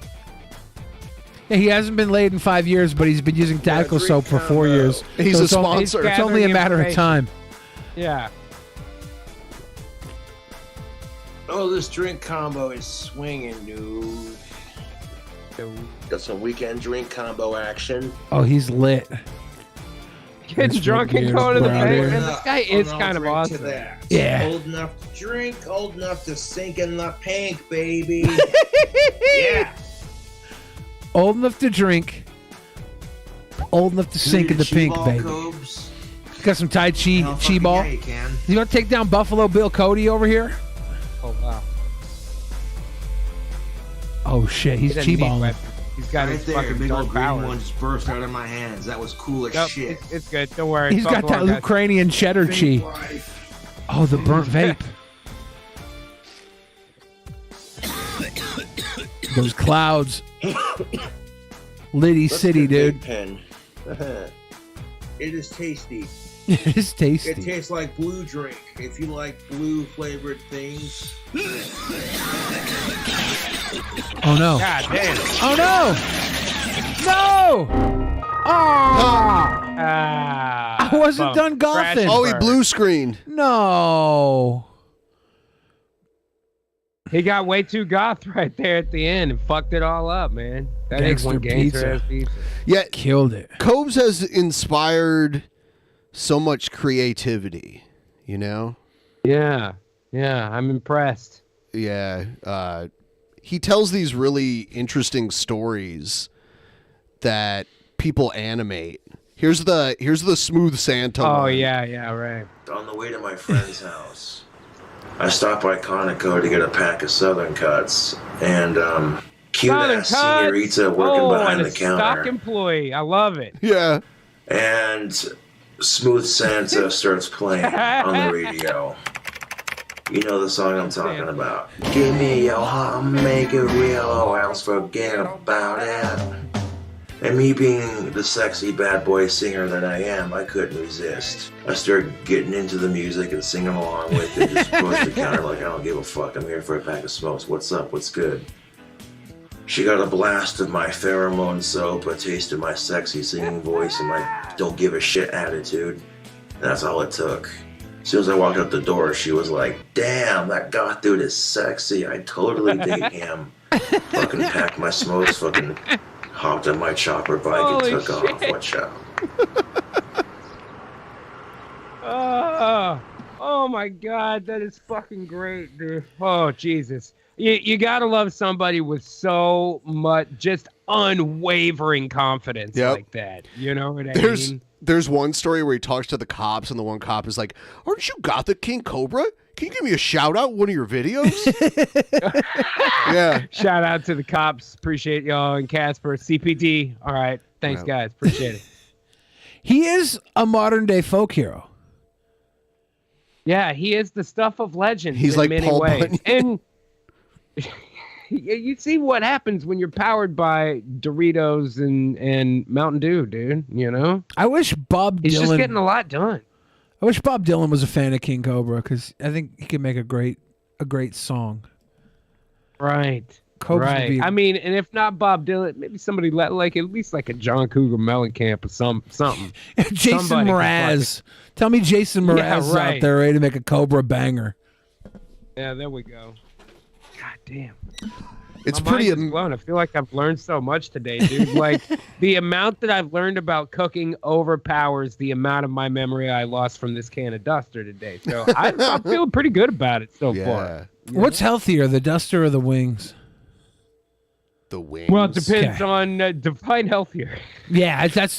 Yeah, he hasn't been laid in 5 years, but he's been using tactical soap for 4 years. He's a it's only- sponsor. It's only a matter of time. Yeah. Oh, this drink combo is swinging, dude. Got some weekend drink combo action. Oh, he's lit. Kids That's drunk and weird, go to the bro. bank. Yeah. Man, this guy is kind of awesome. Yeah. Old enough to drink, old enough to sink in the pink, baby. Yeah. Old enough to drink. Old enough to sink in the pink, Chi-ball baby. Cobes. Got some Tai Chi, Hell, Chi fucking ball. yeah, you can. You want to take down Buffalo Bill Cody over here? Oh, wow. Oh, shit. He's He doesn't Chi need balling. weapons. He's got Right his there, fucking big dark old green powers. one just burst out of my hands. That was cool as Nope, shit. it's good. Don't worry. He's got Buffalo that guys. Ukrainian cheddar Chi. Oh, the burnt vape. Those clouds. Liddy City, dude. Pen. It is tasty. It is tasty. It tastes like blue drink. If you like blue flavored things. Oh no. God damn. Oh no! No! Oh! Ah, I wasn't bum. done golfing. Oh, he blue screened. No. He got way too goth right there at the end and fucked it all up, man. That is Gangster one gangster pizza. ass pizza. Yeah, Killed it. Cobes has inspired so much creativity, you know? Yeah. Yeah, I'm impressed. Yeah. He tells these really interesting stories that people animate. Here's the Smooth Santa Oh, one. yeah, right. On the way to my friend's house, I stopped by Conoco to get a pack of Southern Cuts, and cute-ass senorita working behind and the a stock counter. employee. I love it. Yeah. And Smooth Santa starts playing on the radio. You know the song I'm talking about. Give me your heart, make it real, or else forget about it. And me being the sexy bad boy singer that I am, I couldn't resist. I started getting into the music and singing along with it, just approached the counter like, I don't give a fuck, I'm here for a pack of smokes. What's up, what's good? She got a blast of my pheromone soap, a taste of my sexy singing voice, and my don't give a shit attitude. That's all it took. As soon as I walked out the door, she was like, damn, that goth dude is sexy. I totally dig him. Fucking packed my smokes, fucking hopped on my chopper bike Holy and took off. shit. Watch out. Oh my God, that is fucking great, dude. Oh, Jesus. You gotta love somebody with so much, just unwavering confidence like that. You know what I mean? There's one story where he talks to the cops, and the one cop is like, aren't you got the King Cobra? Can you give me a shout out in one of your videos? Yeah. Shout out to the cops. Appreciate y'all and Casper. CPD. All right. Thanks, guys. Appreciate it. He is a modern day folk hero. Yeah, he is the stuff of legend. He's in like many Paul ways. Bunyan. And you see what happens when you're powered by Doritos and Mountain Dew, dude. You know? I wish Bob Dylan... He's just getting a lot done. I wish Bob Dylan was a fan of King Cobra, because I think he could make a great song. Right. Cobra's would right. be- I mean, and if not Bob Dylan, maybe somebody like at least like a John Cougar Mellencamp or something. Jason Somebody could Mraz. Tell me Jason Yeah, Mraz is right. out there ready to make a Cobra banger. Yeah, there we go. God damn. It's My pretty mind is blown. I feel like I've learned so much today, dude. Like the amount that I've learned about cooking overpowers the amount of my memory I lost from this can of Duster today. So I'm feeling pretty good about it so far. What's healthier, the Duster or the wings? The wings. Well, it depends on define healthier. Yeah, that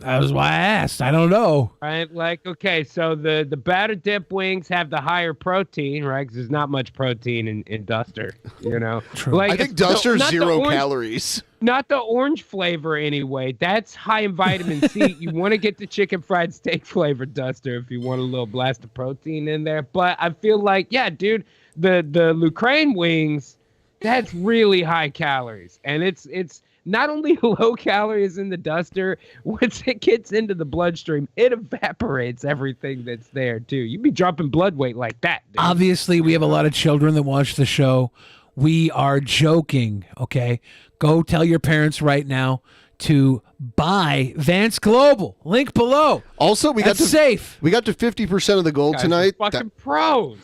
was why I asked. I don't know. Right, like okay, so the batter dip wings have the higher protein, right? Because there's not much protein in Duster, you know. Like I think it's- Duster's not the 0 orange- calories. Not the orange flavor anyway. That's high in vitamin C. You want to get the chicken fried steak flavor Duster if you want a little blast of protein in there. But I feel like, yeah, dude, the Lucraine wings, that's really high calories, and it's not only low calories in the Duster. Once it gets into the bloodstream, it evaporates everything that's there too. You'd be dropping blood weight like that, dude. Obviously, we have a lot of children that watch the show. We are joking, okay? Go tell your parents right now to buy Vance Global. Link below. Also, we That's got to safe. We got to 50% of the gold Guys, tonight. you're fucking pros.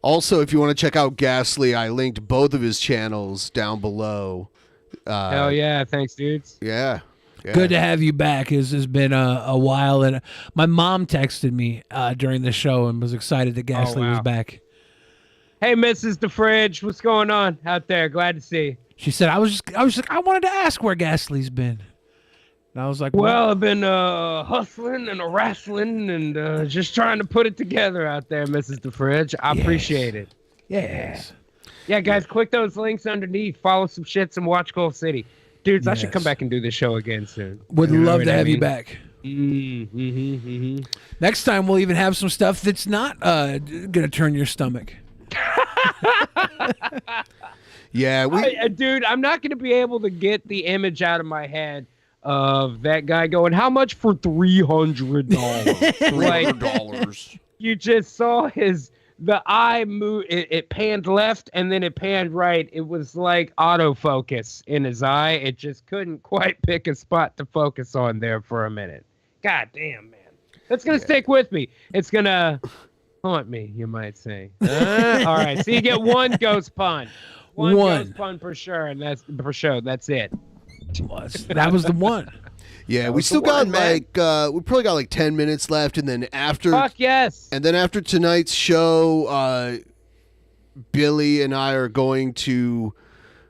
Also, if you want to check out Ghastly, I linked both of his channels down below. Hell yeah, thanks, dudes. Yeah. Good to have you back. It's been a while, and my mom texted me during the show and was excited that Ghastly was wow. back. Hey, Mrs. DeFridge, what's going on out there? Glad to see you. She said, I wanted to ask where Ghastly's been. And I was like, Well, I've been hustling and wrestling and just trying to put it together out there, Mrs. DeFridge. I appreciate it. Yes. Yeah, guys, click those links underneath. Follow some shits and watch Gold City. Dudes, I should come back and do this show again soon. Would You know love what to I have you mean? back. Mm-hmm. Next time, we'll even have some stuff that's not going to turn your stomach. Yeah, dude, I'm not going to be able to get the image out of my head of that guy going, how much for $300? $300. You just saw the eye move, it panned left and then it panned right. It was like autofocus in his eye. It just couldn't quite pick a spot to focus on there for a minute. God damn, man. That's going to stick with me. It's going to haunt me, you might say. All right, so you get one ghost pun. One ghost pun per sure, and that's per show. That's it. That was the one. Yeah, we still got we probably got like 10 minutes left, and then after Fuck yes. And then after tonight's show, Billy and I are going to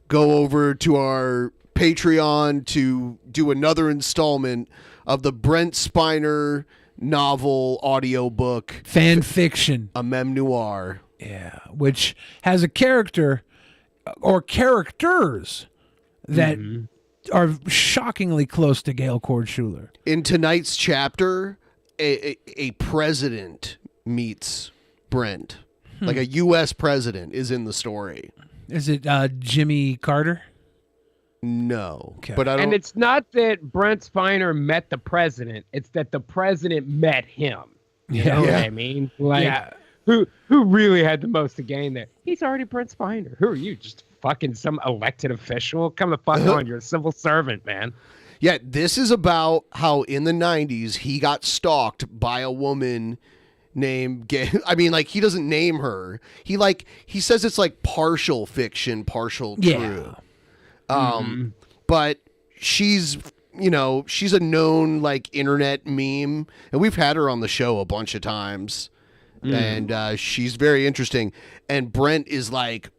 go over to our Patreon to do another installment of the Brent Spiner novel audiobook Fan fiction. A memoir. Yeah, which has a character or characters that are shockingly close to Gail Cord Schuler. In tonight's chapter, a president meets Brent. Like a U.S. president is in the story. Is it Jimmy Carter? No. But I don't. And it's not that Brent Spiner met the president. It's that the president met him. You know what I mean? Like, who really had the most to gain there? He's already Brent Spiner. Who are you? Just fucking some elected official? Come the fuck on. You're a civil servant, man. Yeah, this is about how in the 90s he got stalked by a woman named I mean, like, he doesn't name her. He says it's like partial fiction, partial true. But she's a known like internet meme, and we've had her on the show a bunch of times. And she's very interesting. And Brent is like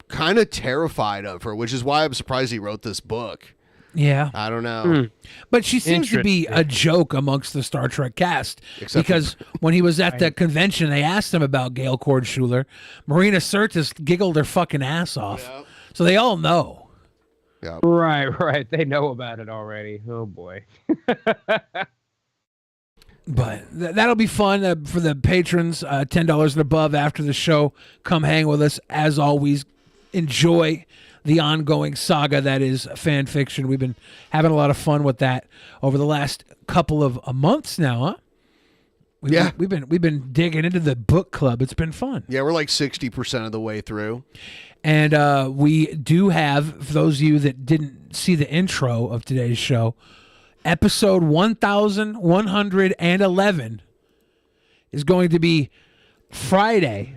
kind of terrified of her, which is why I'm surprised he wrote this book. Yeah. I don't know. But she seems to be a joke amongst the Star Trek cast. Because when he was at the convention, they asked him about Gail Cord Schuler. Marina Sirtis giggled her fucking ass off. Yeah. So they all know. Yeah. Right. They know about it already. Oh, boy. But that'll be fun for the patrons, $10 and above after the show. Come hang with us. As always, enjoy the ongoing saga that is fan fiction. We've been having a lot of fun with that over the last couple of months now, huh? We've been digging into the book club. It's been fun. Yeah, we're like 60% of the way through. And we do have, for those of you that didn't see the intro of today's show, episode 1111 is going to be Friday,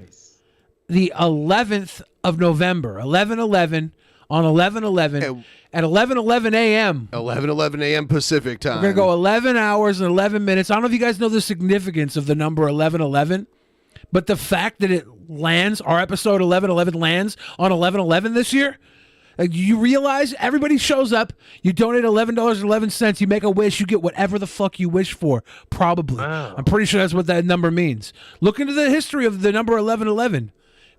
the 11th of November, 11/11 on 11/11 at 11:11 a.m. 11:11 a.m. Pacific time. We're going to go 11 hours and 11 minutes. I don't know if you guys know the significance of the number 1111, but the fact that it lands, our episode 1111 lands on 11/11 this year, like, you realize everybody shows up, you donate $11.11, you make a wish, you get whatever the fuck you wish for, probably. Wow. I'm pretty sure that's what that number means. Look into the history of the number 1111.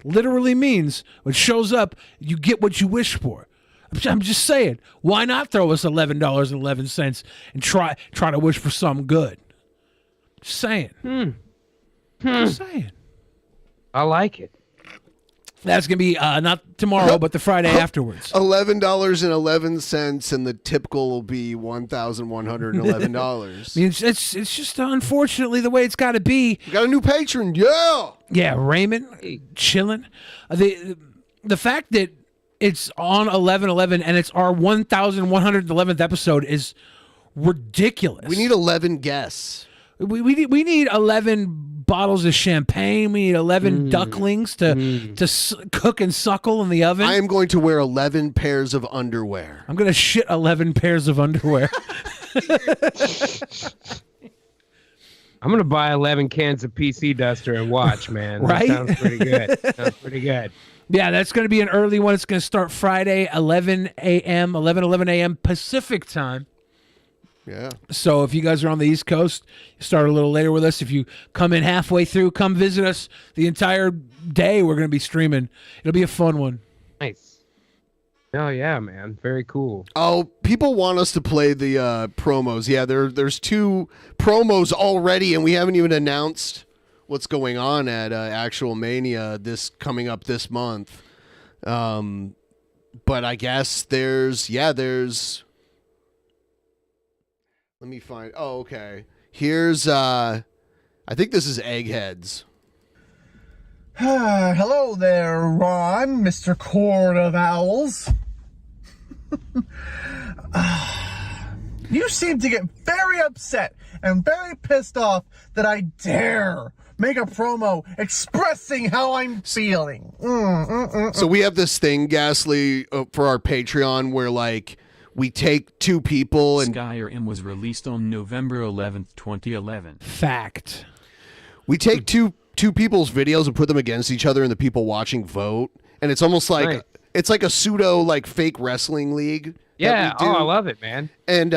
Literally means when it shows up, you get what you wish for. I'm just saying, why not throw us $11.11 and try to wish for something good? Just saying. Just saying. I like it. That's going to be not tomorrow, but the Friday afterwards. $11.11, and the typical will be $1,111. I mean, it's just unfortunately the way it's got to be. We got a new patron, yeah. Yeah, Raymond, chilling. The fact that it's on 11/11 and it's our 1,111th episode is ridiculous. We need 11 guests. We need 11 bottles of champagne. We need 11 ducklings to cook and suckle in the oven. I am going to wear 11 pairs of underwear. I'm going to shit 11 pairs of underwear. I'm going to buy 11 cans of PC Duster and watch, man. Right? That sounds pretty good. Sounds pretty good. Yeah, that's going to be an early one. It's going to start Friday, 11 a.m. Pacific time. Yeah. So if you guys are on the East Coast, you start a little later with us. If you come in halfway through, come visit us the entire day. We're going to be streaming. It'll be a fun one. Nice. Oh, yeah, man. Very cool. Oh, people want us to play the promos. Yeah, there's 2 promos already, and we haven't even announced what's going on at Actual Mania coming up this month. But I guess there's... Let me find... Oh, okay. Here's, I think this is Eggheads. Hello there, Ron, Mr. Court of Owls. You seem to get very upset and very pissed off that I dare make a promo expressing how I'm feeling. So we have this thing, Ghastly, for our Patreon where, like... We take 2 people and... Skyrim was released on November 11th, 2011. Fact. We take two people's videos and put them against each other and the people watching vote. And it's almost like... Right. It's like a pseudo, like, fake wrestling league. Yeah, I love it, man. And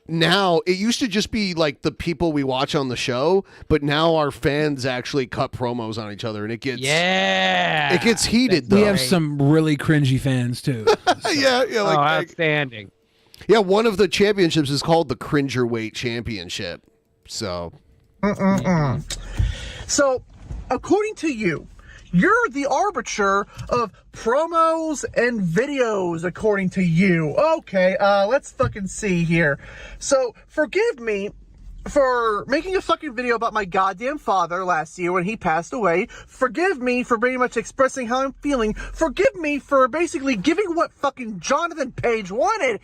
now it used to just be like the people we watch on the show, but now our fans actually cut promos on each other, and it gets heated. We have some really cringy fans too. yeah, like outstanding. Yeah, one of the championships is called the Cringerweight Championship. So, So, according to you, you're the arbiter of promos and videos, according to you. Okay, let's fucking see here. So, forgive me for making a fucking video about my goddamn father last year when he passed away. Forgive me for pretty much expressing how I'm feeling. Forgive me for basically giving what fucking Jonathan Page wanted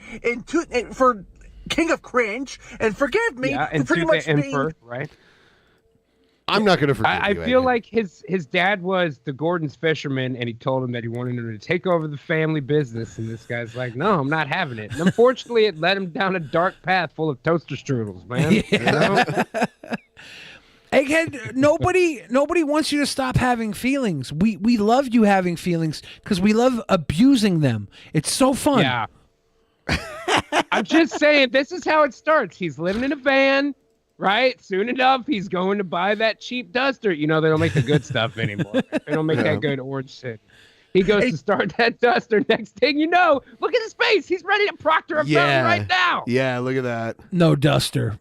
for King of Cringe. And forgive me for pretty much being... right? I'm not going to forgive I you. feel like his dad was the Gordon's fisherman, and he told him that he wanted him to take over the family business, and this guy's like, no, I'm not having it. And unfortunately, it led him down a dark path full of toaster strudels, man. Yeah. Egghead, nobody wants you to stop having feelings. We love you having feelings because we love abusing them. It's so fun. Yeah. I'm just saying, this is how it starts. He's living in a van. Right? Soon enough, he's going to buy that cheap duster. You know, they don't make the good stuff anymore. They don't make that good orange shit. He goes to start that duster. Next thing you know, look at his face. He's ready to proctor a fountain right now. Yeah, look at that. No duster.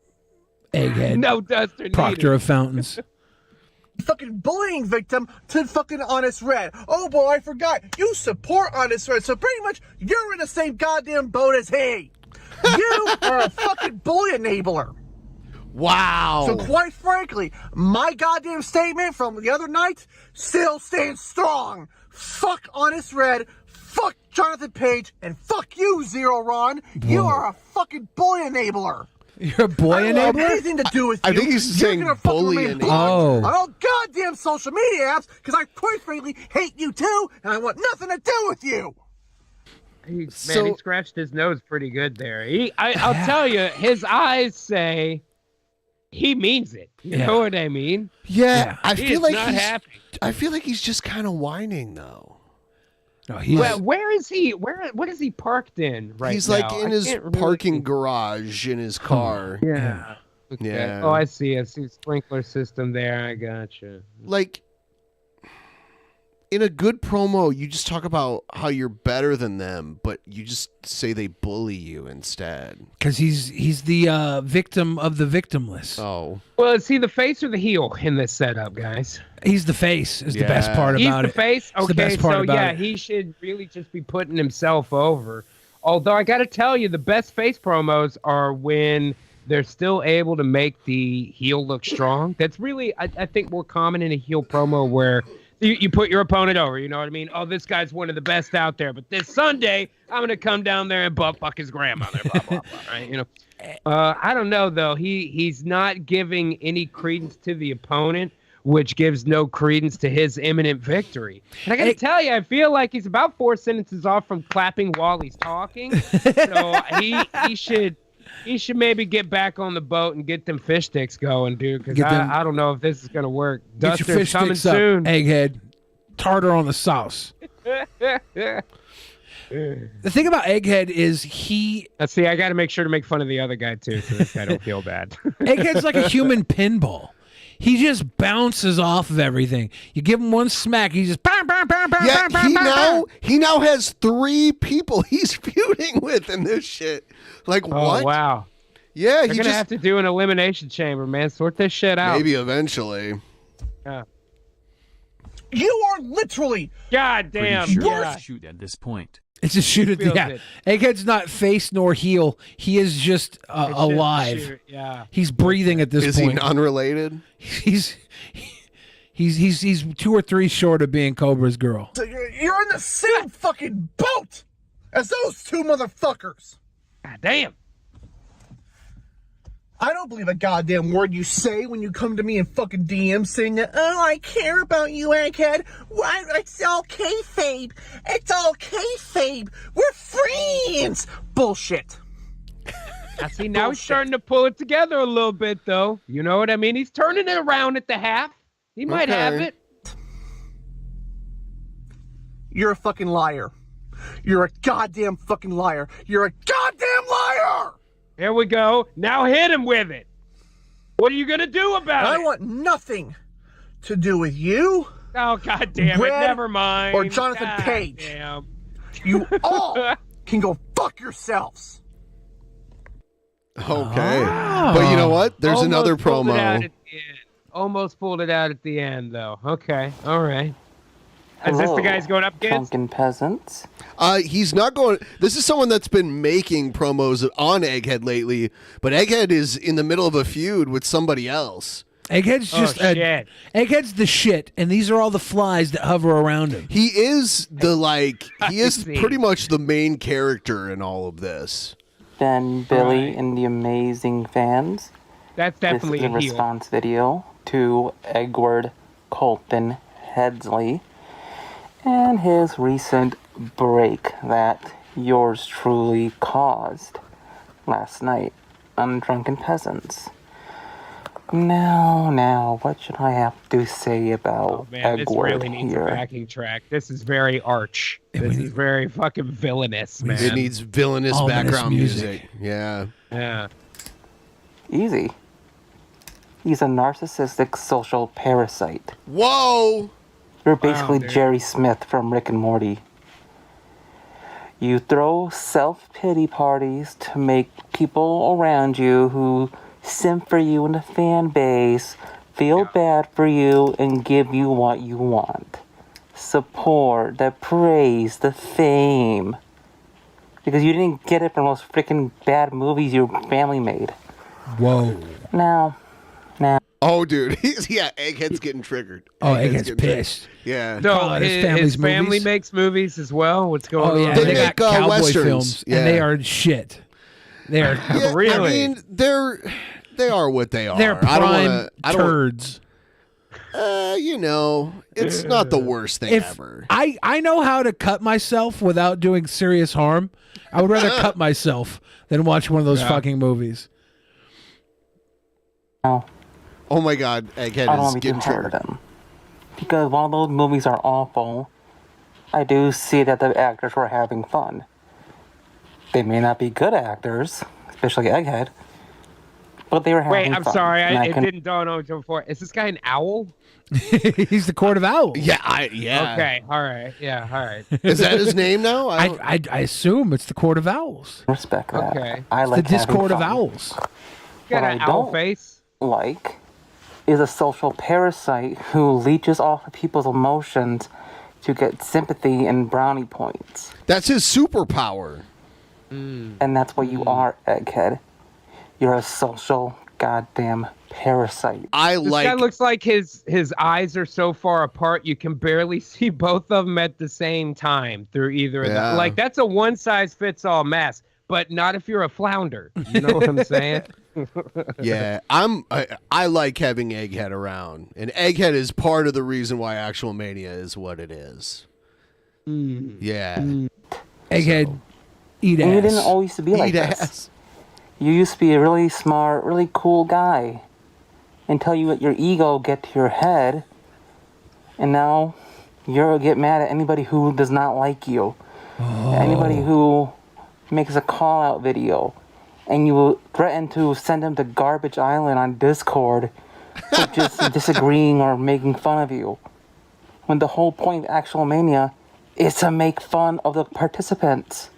Egghead. No duster Proctor needed. of fountains. Fucking bullying victim to fucking Honest Red. Oh boy, I forgot. You support Honest Red, so pretty much you're in the same goddamn boat as he. You are a fucking bully enabler. Wow. So quite frankly, my goddamn statement from the other night still stands strong. Fuck Honest Red, fuck Jonathan Page, and fuck you, Zero Ron. You are a fucking bully enabler. You're a boy I don't have enabler? anything to do with I you. think he's You're saying gonna fucking bully remain enabler. blocked Oh. on all goddamn social media apps because I quite frankly hate you too, and I want nothing to do with you. He scratched his nose pretty good there. I'll tell you, his eyes say he means it. You know what I mean? Yeah, I He feel is like not happy. I feel like he's just kind of whining though. No, where is he? What is he parked in right He's now? like in his parking garage in his car. Yeah. Okay. Yeah. Oh, I see. Sprinkler system there. I gotcha. Like in a good promo, you just talk about how you're better than them, but you just say they bully you instead. Because he's the victim of the victimless. Oh. Well, is he the face or the heel in this setup, guys? He's the face is the best part about it. He's the face? It's Okay, the best part so about yeah, it. he should really just be putting himself over. Although I got to tell you, the best face promos are when they're still able to make the heel look strong. That's really, I think, more common in a heel promo where you put your opponent over, you know what I mean? Oh, this guy's one of the best out there, but this Sunday, I'm going to come down there and butt fuck his grandmother, blah, blah, blah, right? You know, I don't know, though. He's not giving any credence to the opponent, which gives no credence to his imminent victory. And I got to tell you, I feel like he's about 4 sentences off from clapping while he's talking. So he should maybe get back on the boat and get them fish sticks going, dude, because I don't know if this is going to work. Get your Duster's fish coming sticks up, soon. Egghead. Tartar on the sauce. The thing about Egghead is he... See, I got to make sure to make fun of the other guy, too, so this guy don't feel bad. Egghead's like a human pinball. He just bounces off of everything. You give him one smack, he just... Bam, bam, bam, bam, Yeah, bam, bam, bam. he now has 3 people he's feuding with in this shit. Like, what? Oh, wow. Yeah, They're he going to just... have to do an elimination chamber, man. Sort this shit out. Maybe eventually. Yeah. You are literally God Pretty damn. sure Yeah. it's a shoot at this point. It's a shoot at the... Feels Yeah. it. Egghead's not face nor heel. He is just alive. shoot, yeah. He's breathing at this Is point. he unrelated? He's 2 or 3 short of being Cobra's girl. So you're in the same fucking boat as those 2 motherfuckers. God damn. I don't believe a goddamn word you say when you come to me in fucking DM saying that, oh, I care about you, Egghead. Why? It's all kayfabe. It's all kayfabe. We're friends. Bullshit. I see, now he's starting to pull it together a little bit, though. You know what I mean? He's turning it around at the half. He might have it. You're a fucking liar. You're a goddamn fucking liar. You're a goddamn liar. There we go. Now hit him with it. What are you gonna do about I it? want nothing to do with you. Oh, God damn it. Red, Never mind. or Jonathan God Page. Damn. You all can go fuck yourselves. Okay. But you know what? There's Almost another pulled it out promo. at the end. Almost pulled it out at the end, though. Okay. All right. Is this the guy who's going up against? Drunken Peasants. He's not going. This is someone that's been making promos on Egghead lately, but Egghead is in the middle of a feud with somebody else. Egghead's just Egghead's the shit, and these are all the flies that hover around him. He is he is pretty much the main character in all of this. Then Billy and the Amazing Fans. That's definitely This is a a heel. response video to Edward Colton Headsley and his recent break that yours truly caused last night on Drunken Peasants. Now, what should I have to say about Man, this Edward really needs a here? backing track. This is very arch. This is very fucking villainous, man. It needs villainous background music. Yeah. Yeah. Easy. He's a narcissistic social parasite. Whoa! You're basically dude. Jerry Smith from Rick and Morty. You throw self-pity parties to make people around you who simp for you in the fan base feel bad for you and give you what you want. Support, the praise, the fame. Because you didn't get it from those freaking bad movies your family made. Whoa. Now. Oh, dude. Egghead's getting triggered. Egghead's getting pissed. Yeah. No, his family movies? makes movies as well. What's going on? Oh yeah, they got cowboy films, and they are shit. They are really. I mean, they are what they are. They're prime I don't turds. You know, it's not the worst thing ever. I know how to cut myself without doing serious harm. I would rather cut myself than watch one of those fucking movies. Oh my God, Egghead I don't is want to be getting too hard with triggered. them. Because while those movies are awful, I do see that the actors were having fun. They may not be good actors, especially Egghead, but they were having Wait, fun. I'm sorry. And It didn't dawn on me before. Is this guy an owl? He's the Court of Owls. Yeah. Okay. All right. Yeah. All right. Is that his name now? I assume it's the Court of Owls. Respect that. Okay. I It's like the Discord having of fun. Owls. Got What an I owl don't face. like is a social parasite who leeches off of people's emotions to get sympathy and brownie points. That's his superpower. And that's what you are, Egghead. You're a social goddamn parasite. This guy looks like his eyes are so far apart you can barely see both of them at the same time through either of Yeah. them. Like that's a one size fits all mess, but not if you're a flounder. You know what I'm saying? Yeah, I like having Egghead around, and Egghead is part of the reason why Actual Mania is what it is. Yeah, Egghead, eat ass. And you didn't always be like Eat this. ass. You used to be a really smart, really cool guy until you let your ego get to your head, and now you'll get mad at anybody who does not like you. Anybody who makes a call-out video, and you threaten to send them to Garbage Island on Discord for just disagreeing or making fun of you. When the whole point of Actual Mania is to make fun of the participants.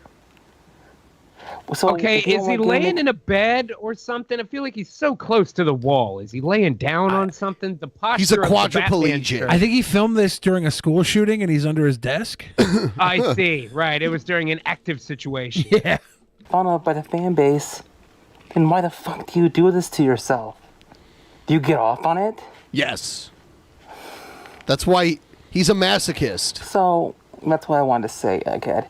So Okay, if you is don't he like laying gimmick- in a bed or something? I feel like he's so close to the wall. Is he laying down on something? The posture He's a of the Batman quadriplegic. shirt. I think he filmed this during a school shooting, and he's under his desk. I see. Right. It was during an active situation. Yeah. Fun of by the fan base, then why the fuck do you do this to yourself? Do you get off on it? Yes. That's why he's a masochist. So, that's what I wanted to say, Egghead.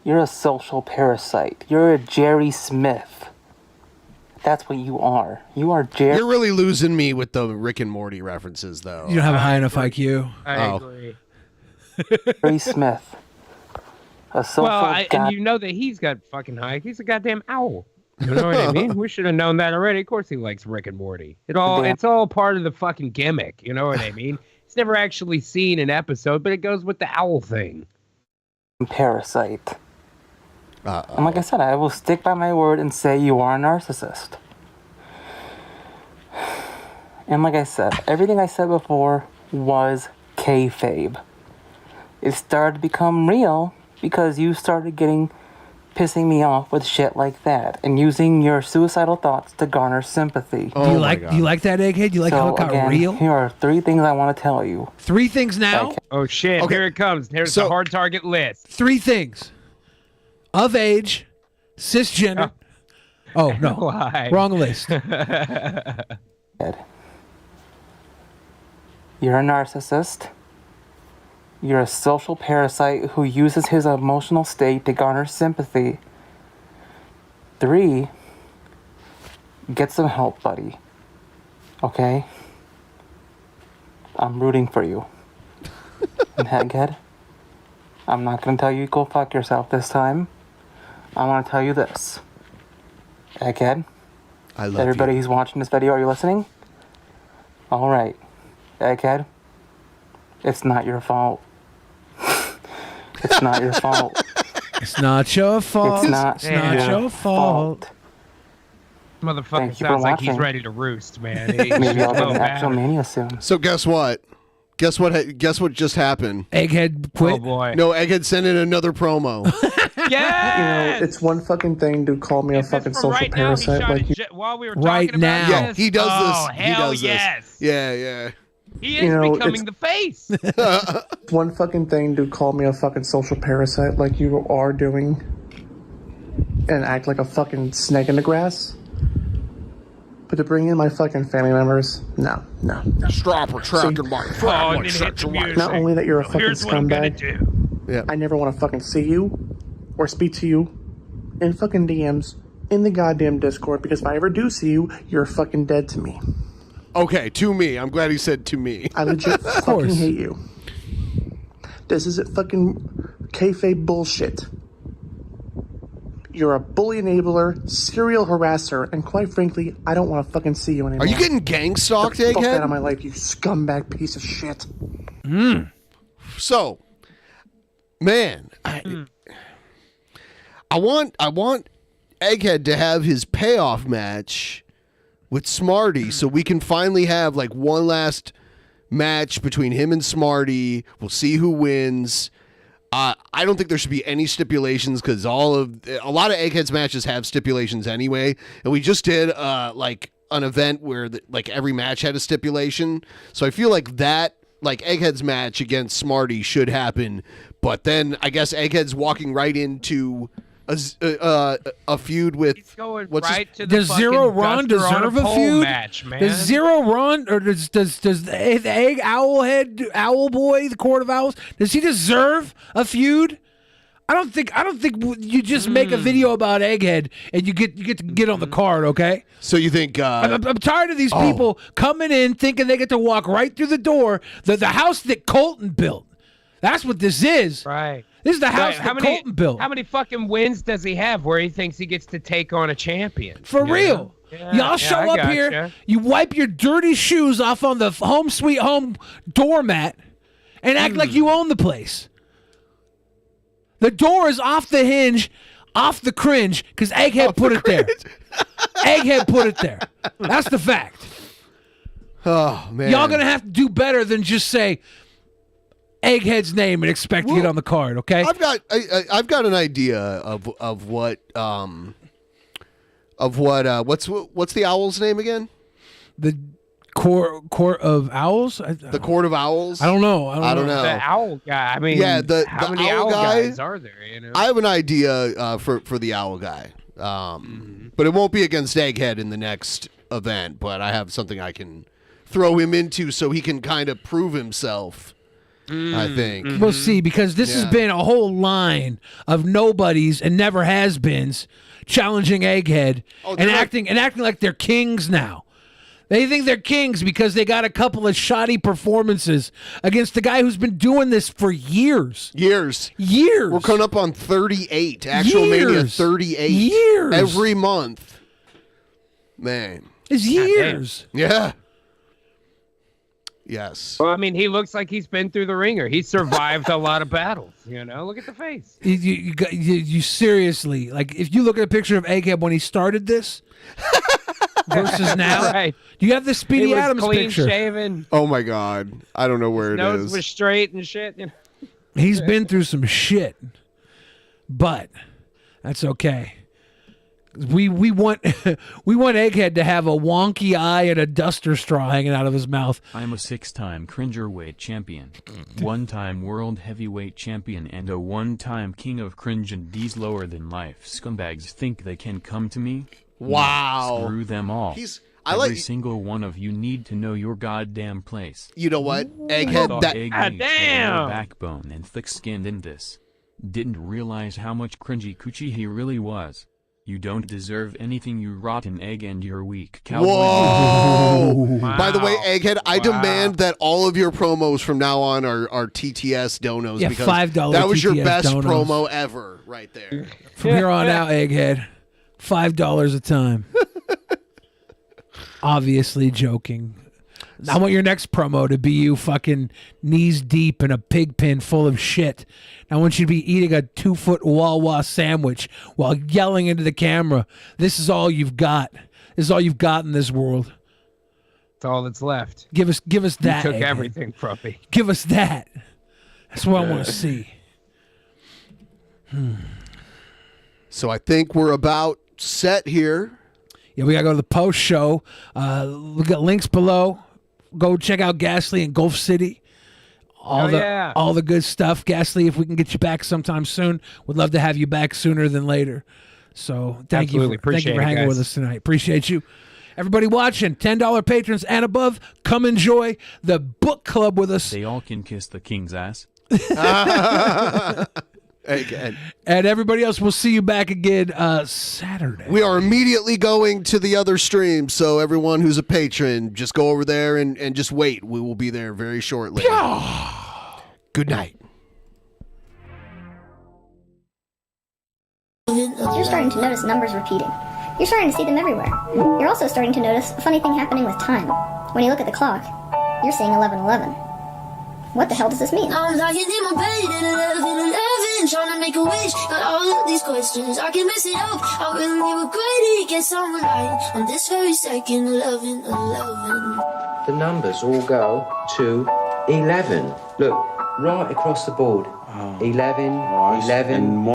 You're a social parasite. You're a Jerry Smith. That's what you are. You are Jerry. You're really losing me with the Rick and Morty references, though. You don't have a high enough IQ. I agree. Jerry Smith. A social And you know that he's got fucking high. He's a goddamn owl. You know what I mean? We should have known that already. Of course he likes Rick and Morty. It's all part of the fucking gimmick. You know what I mean? He's never actually seen an episode, but it goes with the owl thing. Parasite. And like I said, I will stick by my word and say you are a narcissist. And like I said, everything I said before was kayfabe. It started to become real because you started pissing me off with shit like that and using your suicidal thoughts to garner sympathy. Do you like that, Egghead? You like how it got again, real? Here are 3 things I want to tell you. 3 things now? Oh shit! Okay. Here it comes. Here's the hard target list. 3 things. Of age, cisgender. Oh no, Why? wrong list. You're a narcissist. You're a social parasite who uses his emotional state to garner sympathy. 3, get some help, buddy. Okay? I'm rooting for you. And Egghead, I'm not gonna tell you go fuck yourself this time. I want to tell you this. Egghead, I love everybody who's watching this video, are you listening? All right. Egghead, it's not your fault. It's not your fault. It's not your fault. It's not your fault. Motherfucker you for sounds like he's watching. ready to roost, man. Maybe I'll get so an bad. actual mania soon. So guess what? Guess what just happened? Egghead quit. Oh boy. No, Egghead sent in another promo. Yes! It's one fucking thing to call me a fucking social Right now, he parasite shot like it while we were Right talking about now. this. He does Oh, this. hell He does yes. this. Yeah. He is You know, becoming it's- the face. It's one fucking thing to call me a fucking social parasite like you are doing and act like a fucking snake in the grass. But to bring in my fucking family members, no. Stop attacking my family. Not only that you're a fucking Here's what I'm gonna scumbag, Yeah. I never want to fucking see you or speak to you in fucking DMs in the goddamn Discord, because if I ever do see you, you're fucking dead to me. Okay, to me. I'm glad he said to me. I legit fucking hate you. This isn't fucking kayfabe bullshit. You're a bully enabler, serial harasser, and quite frankly, I don't want to fucking see you anymore. Are you getting gang stalked, Get the fuck Egghead? out of my life, you scumbag piece of shit. So, man, I want Egghead to have his payoff match with Smarty, so we can finally have like one last match between him and Smarty. We'll see who wins. I don't think there should be any stipulations because a lot of Egghead's matches have stipulations anyway, and we just did like an event where like every match had a stipulation. So I feel like that Egghead's match against Smarty should happen, but then I guess Egghead's walking right into a feud with what's right his, to the Does Zero fucking Ron Duster on deserve a pole feud? match, man. Does Zero Ron or does the Egg Owlhead Owl Boy, the Court of Owls, does he deserve a feud? I don't think you just make a video about Egghead and you get to get on the card, okay? So you think I'm tired of these people coming in thinking they get to walk right through the door, the house that Colton built. That's what this is. Right. This is the house Right, that Colton built. How many fucking wins does he have where he thinks he gets to take on a champion? For You real. know? Yeah, Y'all yeah, show I up gotcha. here, you wipe your dirty shoes off on the home sweet home doormat and act like you own the place. The door is off the hinge, off the cringe, because Egghead put it there. Egghead put it there. That's the fact. Oh, man. Y'all gonna have to do better than just say Egghead's name and expect to get on the card, okay? I've got an idea of what what's the owl's name again? The Court of Owls? The Court of Owls? I don't know. I don't know. The owl guy. I mean, Yeah, the how the many owl owl guy, guys are there? You know. I have an idea for the owl guy, but it won't be against Egghead in the next event. But I have something I can throw him into so he can kind of prove himself. I think We'll see, because this has been a whole line of nobodies and never has beens challenging Egghead and acting like they're kings now. They think they're kings because they got a couple of shoddy performances against the guy who's been doing this for years. Years. We're coming up on 38. Actual Mania 38. Years. Every month. Man. It's years. Yeah. Yes. Well, I mean, he looks like he's been through the ringer. He survived a lot of battles. Look at the face. You seriously, like, if you look at a picture of Egghead when he started this versus now, Right. do you have the Speedy He was Adams clean picture? shaven. Oh my God, I don't know where it Nose is. was straight and shit. He's been through some shit, but that's okay. We want Egghead to have a wonky eye and a duster straw hanging out of his mouth. I'm a 6-time cringerweight champion, 1-time world heavyweight champion, and a 1-time king of cringe, and these lower than life scumbags think they can come to me? Wow. No, screw them all. Every single one of you need to know your goddamn place. You know what, Egghead? That damn backbone and thick-skinned in this. Didn't realize how much cringy coochie he really was. You don't deserve anything, you rotten egg, and you're weak. Cowboy. Whoa! Wow. By the way, Egghead, I Wow. demand that all of your promos from now on are TTS donos. Yeah, because $5 that was your TTS best donos. promo ever, right there. From here on out, Egghead, $5 a time. Obviously joking. I want your next promo to be you fucking knees deep in a pig pen full of shit. I want you to be eating a 2-foot Wawa sandwich while yelling into the camera. This is all you've got. This is all you've got in this world. That's all that's left. Give us that. You took Egghead. everything from me. Give us that. That's what I want to see. So I think we're about set here. Yeah, we got to go to the post show. We got links below. Go check out Ghastly in Gulf City. All the good stuff. Ghastly, if we can get you back sometime soon, would love to have you back sooner than later. So thank you for hanging with us tonight. Appreciate you. Everybody watching, $10 patrons and above, come enjoy the book club with us. They all can kiss the king's ass. Again. And everybody else, we'll see you back again Saturday. We are immediately going to the other stream, so everyone who's a patron, just go over there and just wait. We will be there very shortly. Good night. You're starting to notice numbers repeating. You're starting to see them everywhere. You're also starting to notice a funny thing happening with time. When you look at the clock, you're seeing 11:11. What the hell does this mean? I'm lying in my bed at 11:11, trying to make a wish. Got all of these questions, I can mess it up. I really regret it. Get someone right on this very second. 11:11. The numbers all go to 11. Look, right across the board. 11, 11.